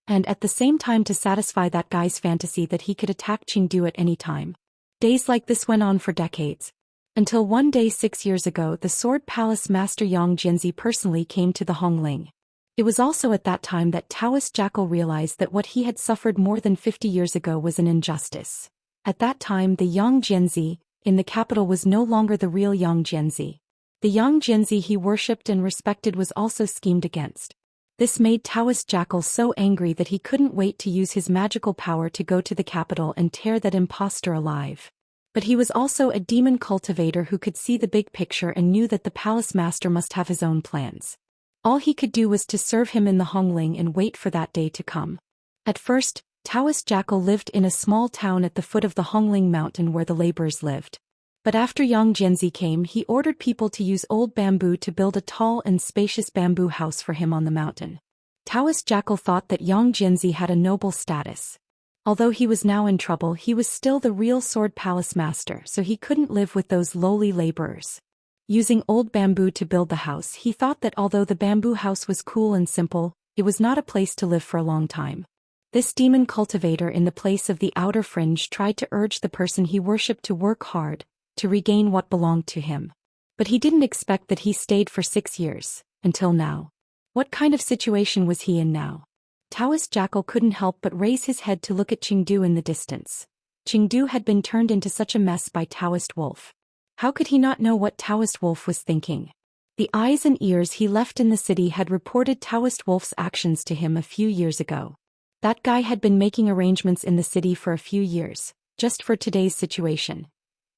And at the same time to satisfy that guy's fantasy that he could attack Chengdu at any time. Days like this went on for decades. Until one day 6 years ago, the Sword Palace Master Yang Jianzi personally came to the Hongling. It was also at that time that Taoist Jackal realized that what he had suffered more than 50 years ago was an injustice. At that time, the Yang Jianzi in the capital was no longer the real Yang Jianzi. The Yang Jianzi he worshipped and respected was also schemed against. This made Taoist Jackal so angry that he couldn't wait to use his magical power to go to the capital and tear that impostor alive. But he was also a demon cultivator who could see the big picture and knew that the palace master must have his own plans. All he could do was to serve him in the Hongling and wait for that day to come. At first, Taoist Jackal lived in a small town at the foot of the Hongling mountain where the laborers lived. But after Yang Jianzi came, he ordered people to use old bamboo to build a tall and spacious bamboo house for him on the mountain. Taoist Jackal thought that Yang Jianzi had a noble status. Although he was now in trouble, he was still the real Sword Palace master, so he couldn't live with those lowly laborers. Using old bamboo to build the house, he thought that although the bamboo house was cool and simple, it was not a place to live for a long time. This demon cultivator in the place of the outer fringe tried to urge the person he worshipped to work hard, to regain what belonged to him. But he didn't expect that he stayed for 6 years, until now. What kind of situation was he in now? Taoist Jackal couldn't help but raise his head to look at Chengdu in the distance. Chengdu had been turned into such a mess by Taoist Wolf. How could he not know what Taoist Wolf was thinking? The eyes and ears he left in the city had reported Taoist Wolf's actions to him a few years ago. That guy had been making arrangements in the city for a few years, just for today's situation.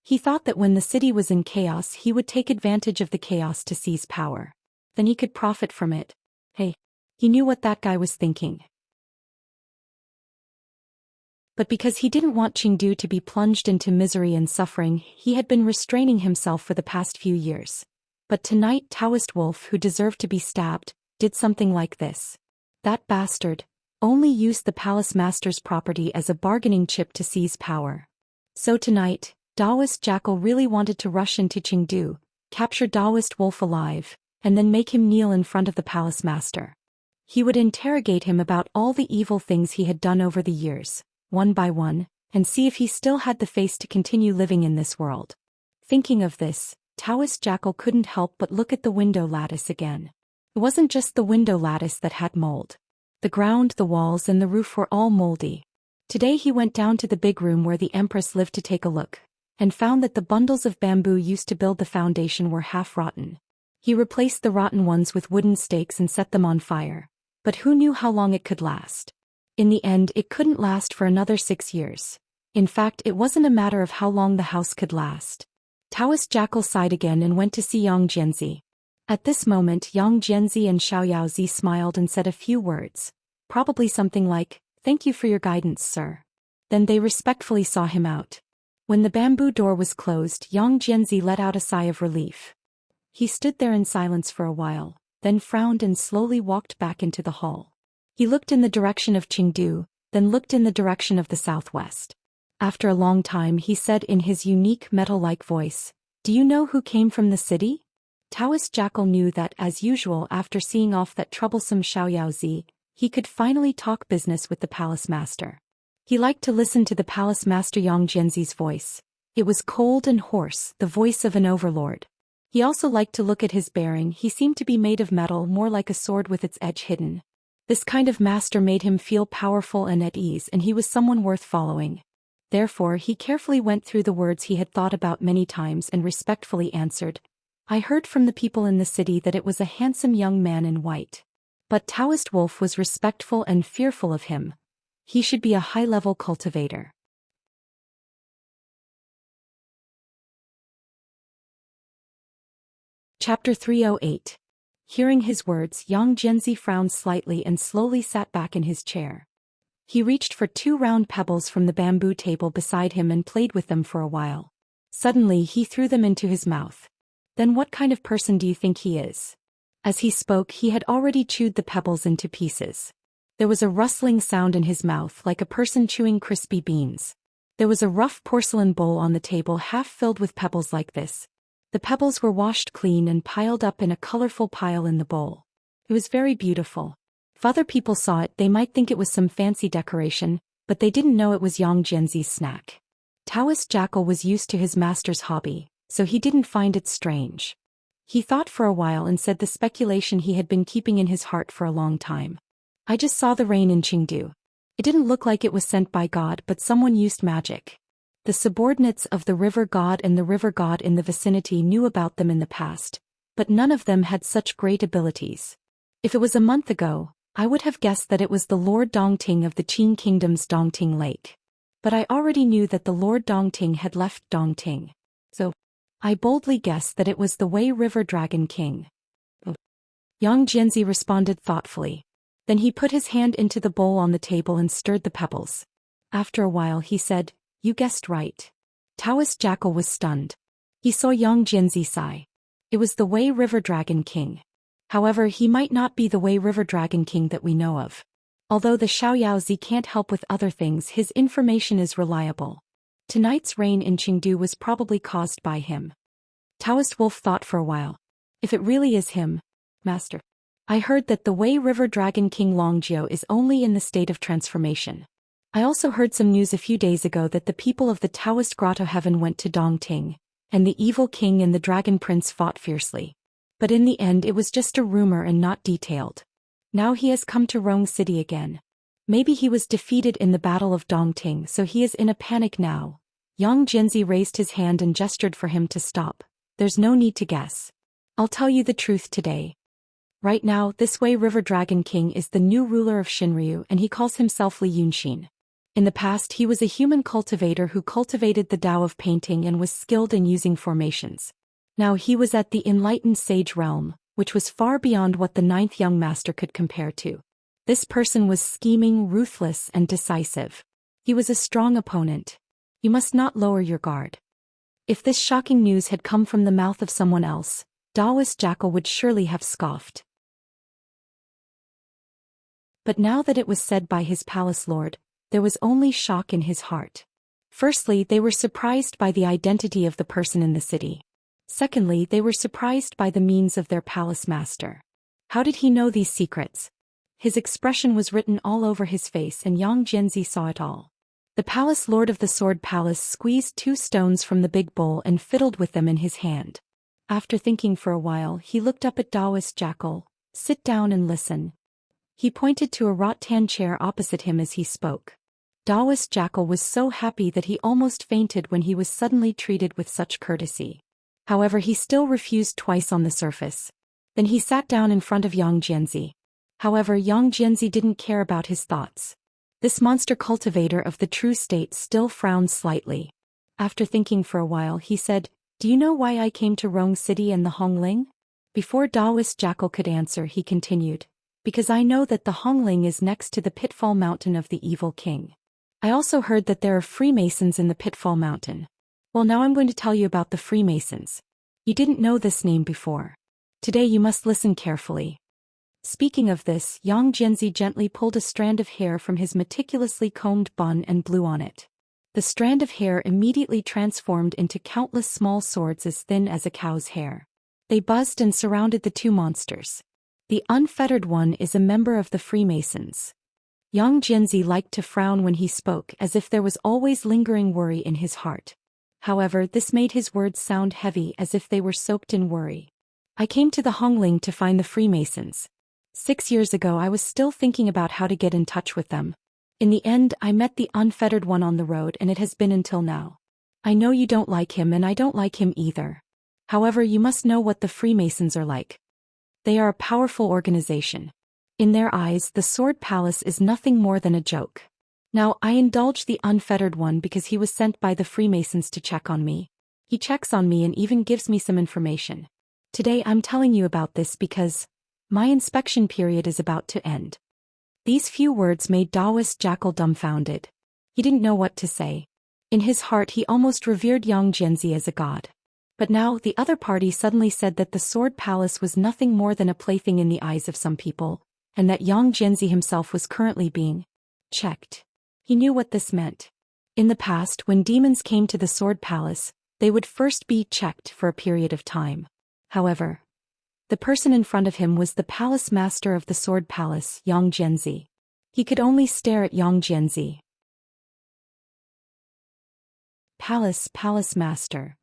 He thought that when the city was in chaos, he would take advantage of the chaos to seize power. Then he could profit from it. Hey, he knew what that guy was thinking. But because he didn't want Chengdu to be plunged into misery and suffering, he had been restraining himself for the past few years. But tonight Taoist Wolf, who deserved to be stabbed, did something like this. That bastard only used the palace master's property as a bargaining chip to seize power. So tonight, Taoist Jackal really wanted to rush into Chengdu, capture Taoist Wolf alive, and then make him kneel in front of the palace master. He would interrogate him about all the evil things he had done over the years, one by one, and see if he still had the face to continue living in this world. Thinking of this, Taoist Jackal couldn't help but look at the window lattice again. It wasn't just the window lattice that had mold. The ground, the walls, and the roof were all moldy. Today he went down to the big room where the Empress lived to take a look, and found that the bundles of bamboo used to build the foundation were half rotten. He replaced the rotten ones with wooden stakes and set them on fire. But who knew how long it could last? In the end, it couldn't last for another 6 years. In fact, it wasn't a matter of how long the house could last. Taoist Jackal sighed again and went to see Yang Jianzi. At this moment, Yang Jianzi and Xiaoyaozi smiled and said a few words. Probably something like, "Thank you for your guidance, sir." Then they respectfully saw him out. When the bamboo door was closed, Yang Jianzi let out a sigh of relief. He stood there in silence for a while, then frowned and slowly walked back into the hall. He looked in the direction of Chengdu, then looked in the direction of the southwest. After a long time he said in his unique metal-like voice, "Do you know who came from the city?" Taoist Jackal knew that, as usual, after seeing off that troublesome Xiaoyaozi, he could finally talk business with the palace master. He liked to listen to the palace master Yang Jianzi's voice. It was cold and hoarse, the voice of an overlord. He also liked to look at his bearing. He seemed to be made of metal, more like a sword with its edge hidden. This kind of master made him feel powerful and at ease, and he was someone worth following. Therefore, he carefully went through the words he had thought about many times and respectfully answered, "I heard from the people in the city that it was a handsome young man in white. But Taoist Wolf was respectful and fearful of him. He should be a high-level cultivator." Chapter 308. Hearing his words, Yang Jianzi frowned slightly and slowly sat back in his chair. He reached for 2 round pebbles from the bamboo table beside him and played with them for a while. Suddenly he threw them into his mouth. Then what kind of person do you think he is? As he spoke, he had already chewed the pebbles into pieces. There was a rustling sound in his mouth like a person chewing crispy beans. There was a rough porcelain bowl on the table half filled with pebbles like this. The pebbles were washed clean and piled up in a colorful pile in the bowl. It was very beautiful. If other people saw it, they might think it was some fancy decoration, but they didn't know it was Yang Jianzi's snack. Taoist Jackal was used to his master's hobby, so he didn't find it strange. He thought for a while and said the speculation he had been keeping in his heart for a long time. I just saw the rain in Chengdu. It didn't look like it was sent by God, but someone used magic. The subordinates of the river god and the river god in the vicinity knew about them in the past, but none of them had such great abilities. If it was a month ago, I would have guessed that it was the Lord Dongting of the Qin Kingdom's Dongting Lake. But I already knew that the Lord Dongting had left Dongting. So, I boldly guessed that it was the Wei River Dragon King. Yang Jianzi responded thoughtfully. Then he put his hand into the bowl on the table and stirred the pebbles. After a while he said, "You guessed right." Taoist Jackal was stunned. He saw Yang Jianzi sigh. It was the Wei River Dragon King. However, he might not be the Wei River Dragon King that we know of. Although the Xiaoyaozi can't help with other things, his information is reliable. Tonight's rain in Chengdu was probably caused by him. Taoist Wolf thought for a while. If it really is him, Master. I heard that the Wei River Dragon King Longjiu is only in the state of transformation. I also heard some news a few days ago that the people of the Taoist Grotto Heaven went to Dongting, and the evil king and the dragon prince fought fiercely. But in the end it was just a rumor and not detailed. Now he has come to Rong City again. Maybe he was defeated in the Battle of Dongting, so he is in a panic now. Yang Jianzi raised his hand and gestured for him to stop. There's no need to guess. I'll tell you the truth today. Right now, this Wei River Dragon King is the new ruler of Xinryu and he calls himself Li Yunxin. In the past he was a human cultivator who cultivated the Tao of painting and was skilled in using formations. Now he was at the enlightened sage realm, which was far beyond what the 9th young master could compare to. This person was scheming, ruthless, and decisive. He was a strong opponent. You must not lower your guard. If this shocking news had come from the mouth of someone else, Taoist Jackal would surely have scoffed. But now that it was said by his palace lord, there was only shock in his heart. Firstly, they were surprised by the identity of the person in the city. Secondly, they were surprised by the means of their palace master. How did he know these secrets? His expression was written all over his face and Yang Jianzi saw it all. The palace lord of the Sword Palace squeezed 2 stones from the big bowl and fiddled with them in his hand. After thinking for a while, he looked up at Taoist Jackal. "Sit down and listen." He pointed to a rattan chair opposite him as he spoke. Taoist Jackal was so happy that he almost fainted when he was suddenly treated with such courtesy. However, he still refused twice on the surface. Then he sat down in front of Yang Jianzi. However, Yang Jianzi didn't care about his thoughts. This monster cultivator of the true state still frowned slightly. After thinking for a while, he said, "Do you know why I came to Rong City and the Hongling?" Before Taoist Jackal could answer, he continued, "Because I know that the Hongling is next to the Pitfall Mountain of the Evil King. I also heard that there are Freemasons in the Pitfall Mountain. Well, now I'm going to tell you about the Freemasons. You didn't know this name before. Today you must listen carefully." Speaking of this, Yang Jianzi gently pulled a strand of hair from his meticulously combed bun and blew on it. The strand of hair immediately transformed into countless small swords as thin as a cow's hair. They buzzed and surrounded the 2 monsters. The unfettered one is a member of the Freemasons. Yang Jianzi liked to frown when he spoke, as if there was always lingering worry in his heart. However, this made his words sound heavy, as if they were soaked in worry. "I came to the Hongling to find the Freemasons. 6 years ago I was still thinking about how to get in touch with them. In the end, I met the unfettered one on the road and it has been until now. I know you don't like him and I don't like him either. However, you must know what the Freemasons are like. They are a powerful organization. In their eyes, the Sword Palace is nothing more than a joke. Now, I indulge the unfettered one because he was sent by the Freemasons to check on me. He checks on me and even gives me some information. Today I'm telling you about this because my inspection period is about to end." These few words made Taoist Jackal dumbfounded. He didn't know what to say. In his heart he almost revered Yang Jianzi as a god. But now the other party suddenly said that the Sword Palace was nothing more than a plaything in the eyes of some people, and that Yang Jianzi himself was currently being checked. He knew what this meant. In the past, when demons came to the Sword Palace, they would first be checked for a period of time. However, the person in front of him was the palace master of the Sword Palace, Yang Jianzi. He could only stare at Yang Jianzi. Palace master.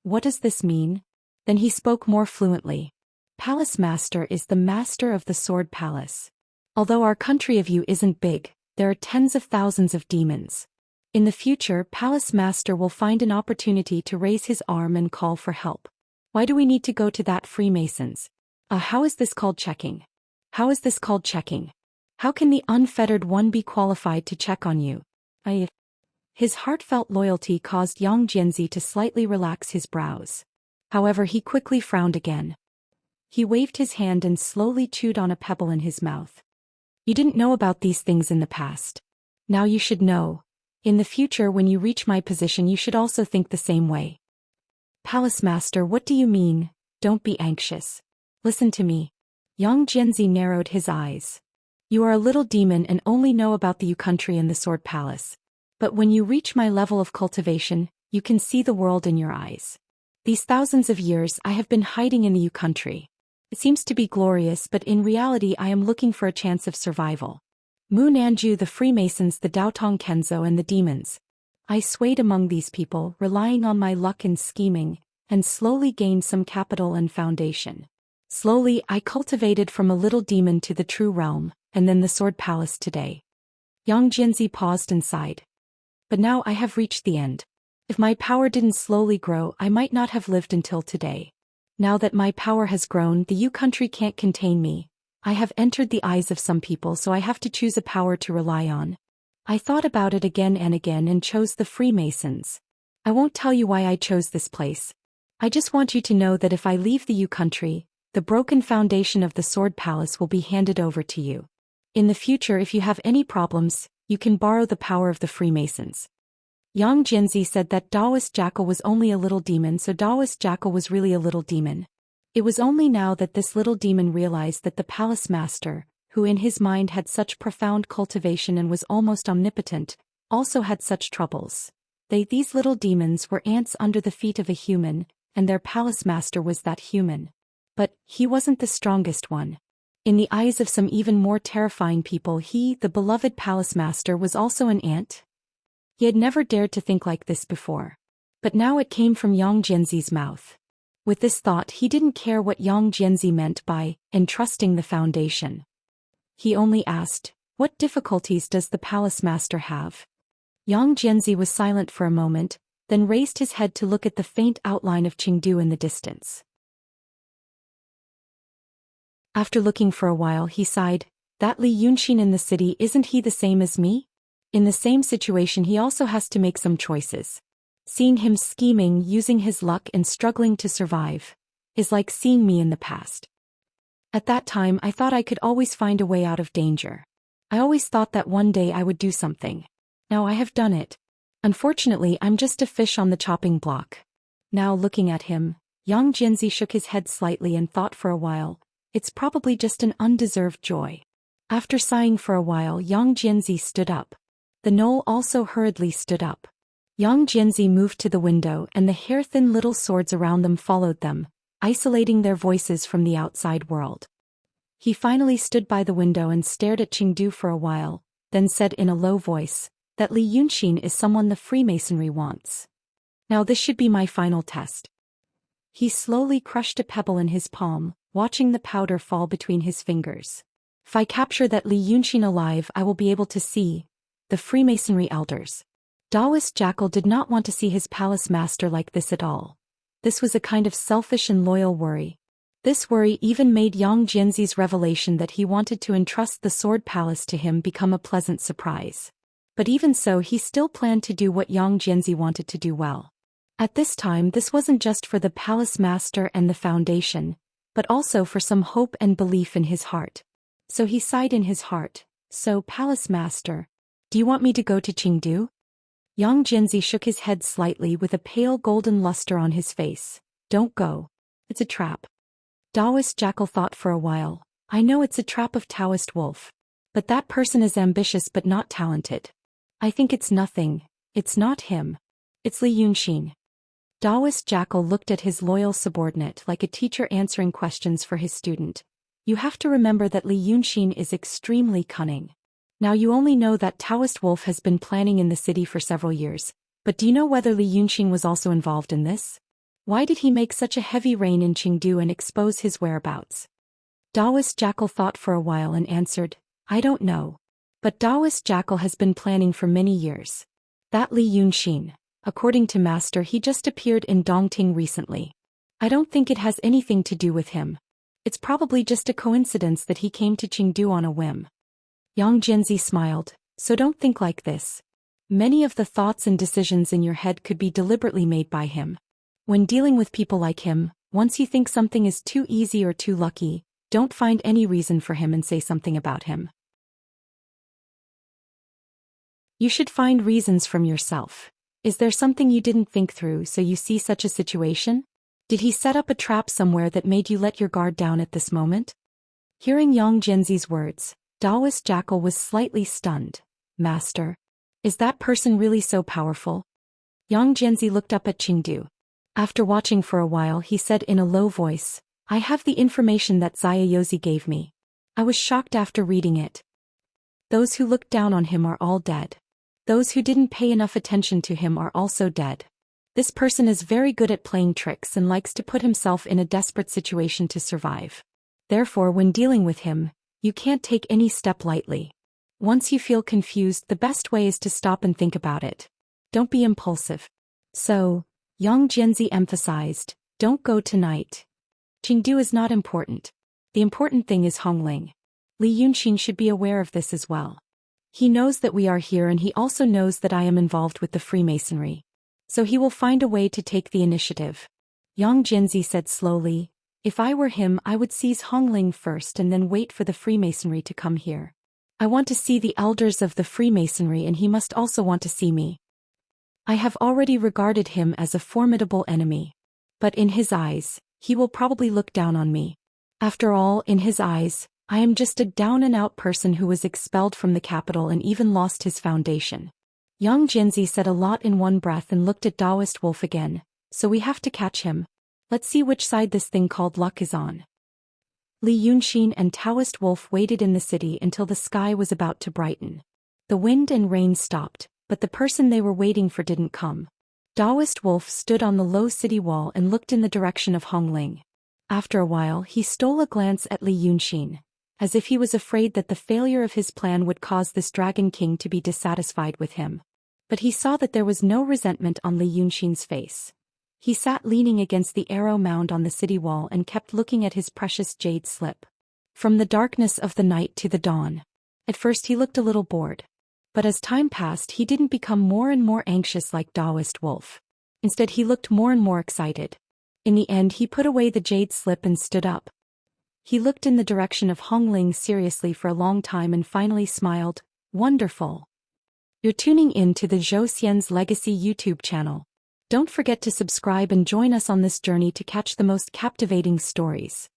What does this mean? Then he spoke more fluently. Palace master is the master of the Sword Palace. Although our country of you isn't big, there are tens of thousands of demons. In the future, Palace Master will find an opportunity to raise his arm and call for help. Why do we need to go to that, Freemasons? How is this called checking? How is this called checking? How can the unfettered one be qualified to check on you? His heartfelt loyalty caused Yang Jianzi to slightly relax his brows. However, he quickly frowned again. He waved his hand and slowly chewed on a pebble in his mouth. You didn't know about these things in the past. Now you should know. In the future, when you reach my position, you should also think the same way. Palace Master, what do you mean? Don't be anxious. Listen to me. Yang Jianzi narrowed his eyes. You are a little demon and only know about the Yu country and the Sword Palace. But when you reach my level of cultivation, you can see the world in your eyes. These thousands of years I have been hiding in the Yu country. It seems to be glorious, but in reality I am looking for a chance of survival. Mu Nanju, the Freemasons, the Daotong Kenzo, and the demons. I swayed among these people, relying on my luck and scheming, and slowly gained some capital and foundation. Slowly I cultivated from a little demon to the true realm, and then the Sword Palace today. Yang Jianzi paused and sighed. But now I have reached the end. If my power didn't slowly grow, I might not have lived until today. Now that my power has grown, the Yu country can't contain me. I have entered the eyes of some people, so I have to choose a power to rely on. I thought about it again and again and chose the Freemasons. I won't tell you why I chose this place. I just want you to know that if I leave the Yu country, the broken foundation of the Sword Palace will be handed over to you. In the future, if you have any problems, you can borrow the power of the Freemasons. Yang Jianzi said that Taoist Jackal was only a little demon, so Taoist Jackal was really a little demon. It was only now that this little demon realized that the palace master, who in his mind had such profound cultivation and was almost omnipotent, also had such troubles. These little demons were ants under the feet of a human, and their palace master was that human. But he wasn't the strongest one. In the eyes of some even more terrifying people, he, the beloved palace master, was also an ant. He had never dared to think like this before. But now it came from Yang Jianzi's mouth. With this thought, he didn't care what Yang Jianzi meant by entrusting the foundation. He only asked, what difficulties does the palace master have? Yang Jianzi was silent for a moment, then raised his head to look at the faint outline of Chengdu in the distance. After looking for a while, he sighed. That Li Yunxin in the city, isn't he the same as me? In the same situation, he also has to make some choices. Seeing him scheming, using his luck and struggling to survive, is like seeing me in the past. At that time I thought I could always find a way out of danger. I always thought that one day I would do something. Now I have done it. Unfortunately, I'm just a fish on the chopping block. Now looking at him, Yang Jianzi shook his head slightly and thought for a while. It's probably just an undeserved joy. After sighing for a while, Yang Jianzi stood up. The knoll also hurriedly stood up. Yang Jianzi moved to the window, and the hair-thin little swords around them followed them, isolating their voices from the outside world. He finally stood by the window and stared at Chengdu for a while, then said in a low voice, that Li Yunxin is someone the Freemasonry wants. Now this should be my final test. He slowly crushed a pebble in his palm, watching the powder fall between his fingers. If I capture that Li Yunxin alive, I will be able to see the Freemasonry elders. Taoist Jackal did not want to see his palace master like this at all. This was a kind of selfish and loyal worry. This worry even made Yang Jianzi's revelation that he wanted to entrust the Sword Palace to him become a pleasant surprise. But even so, he still planned to do what Yang Jianzi wanted to do well. At this time, this wasn't just for the palace master and the foundation, but also for some hope and belief in his heart. So he sighed in his heart. So, Palace Master, do you want me to go to Chengdu? Yang Jinzi shook his head slightly with a pale golden luster on his face. Don't go. It's a trap. Taoist Jackal thought for a while. I know it's a trap of Taoist Wolf. But that person is ambitious but not talented. I think it's nothing. It's not him. It's Li Yunxin. Taoist Jackal looked at his loyal subordinate like a teacher answering questions for his student. You have to remember that Li Yunxin is extremely cunning. Now you only know that Taoist Wolf has been planning in the city for several years, but do you know whether Li Yunxin was also involved in this? Why did he make such a heavy rain in Chengdu and expose his whereabouts? Taoist Jackal thought for a while and answered, I don't know. But Taoist Jackal has been planning for many years. That Li Yunxin, according to Master, he just appeared in Dongting recently. I don't think it has anything to do with him. It's probably just a coincidence that he came to Chengdu on a whim. Yang Jinzi smiled, so don't think like this. Many of the thoughts and decisions in your head could be deliberately made by him. When dealing with people like him, once you think something is too easy or too lucky, don't find any reason for him and say something about him. You should find reasons from yourself. Is there something you didn't think through so you see such a situation? Did he set up a trap somewhere that made you let your guard down at this moment? Hearing Yang Jinzi's words, Taoist Jackal was slightly stunned. Master, is that person really so powerful? Yang Jinzi looked up at Chengdu. After watching for a while, he said in a low voice, I have the information that Xia Yozi gave me. I was shocked after reading it. Those who looked down on him are all dead. Those who didn't pay enough attention to him are also dead. This person is very good at playing tricks and likes to put himself in a desperate situation to survive. Therefore, when dealing with him, you can't take any step lightly. Once you feel confused, the best way is to stop and think about it. Don't be impulsive. So, Yang Jinzi emphasized, don't go tonight. Chengdu is not important. The important thing is Hongling. Li Yunxin should be aware of this as well. He knows that we are here and he also knows that I am involved with the Freemasonry. So he will find a way to take the initiative. Yang Jinzi said slowly, if I were him I would seize Hongling first and then wait for the Freemasonry to come here. I want to see the elders of the Freemasonry and he must also want to see me. I have already regarded him as a formidable enemy. But in his eyes, he will probably look down on me. After all, in his eyes, I am just a down-and-out person who was expelled from the capital and even lost his foundation. Yang Jinzi said a lot in one breath and looked at Taoist Wolf again. So we have to catch him. Let's see which side this thing called luck is on. Li Yunxin and Taoist Wolf waited in the city until the sky was about to brighten. The wind and rain stopped, but the person they were waiting for didn't come. Taoist Wolf stood on the low city wall and looked in the direction of Hongling. After a while he stole a glance at Li Yunxin, as if he was afraid that the failure of his plan would cause this Dragon King to be dissatisfied with him. But he saw that there was no resentment on Li Yunxin's face. He sat leaning against the arrow mound on the city wall and kept looking at his precious jade slip. From the darkness of the night to the dawn. At first he looked a little bored. But as time passed he didn't become more and more anxious like Taoist Wolf. Instead he looked more and more excited. In the end he put away the jade slip and stood up. He looked in the direction of Hongling seriously for a long time and finally smiled. Wonderful. You're tuning in to the Zhou Xian's Legacy YouTube channel. Don't forget to subscribe and join us on this journey to catch the most captivating stories.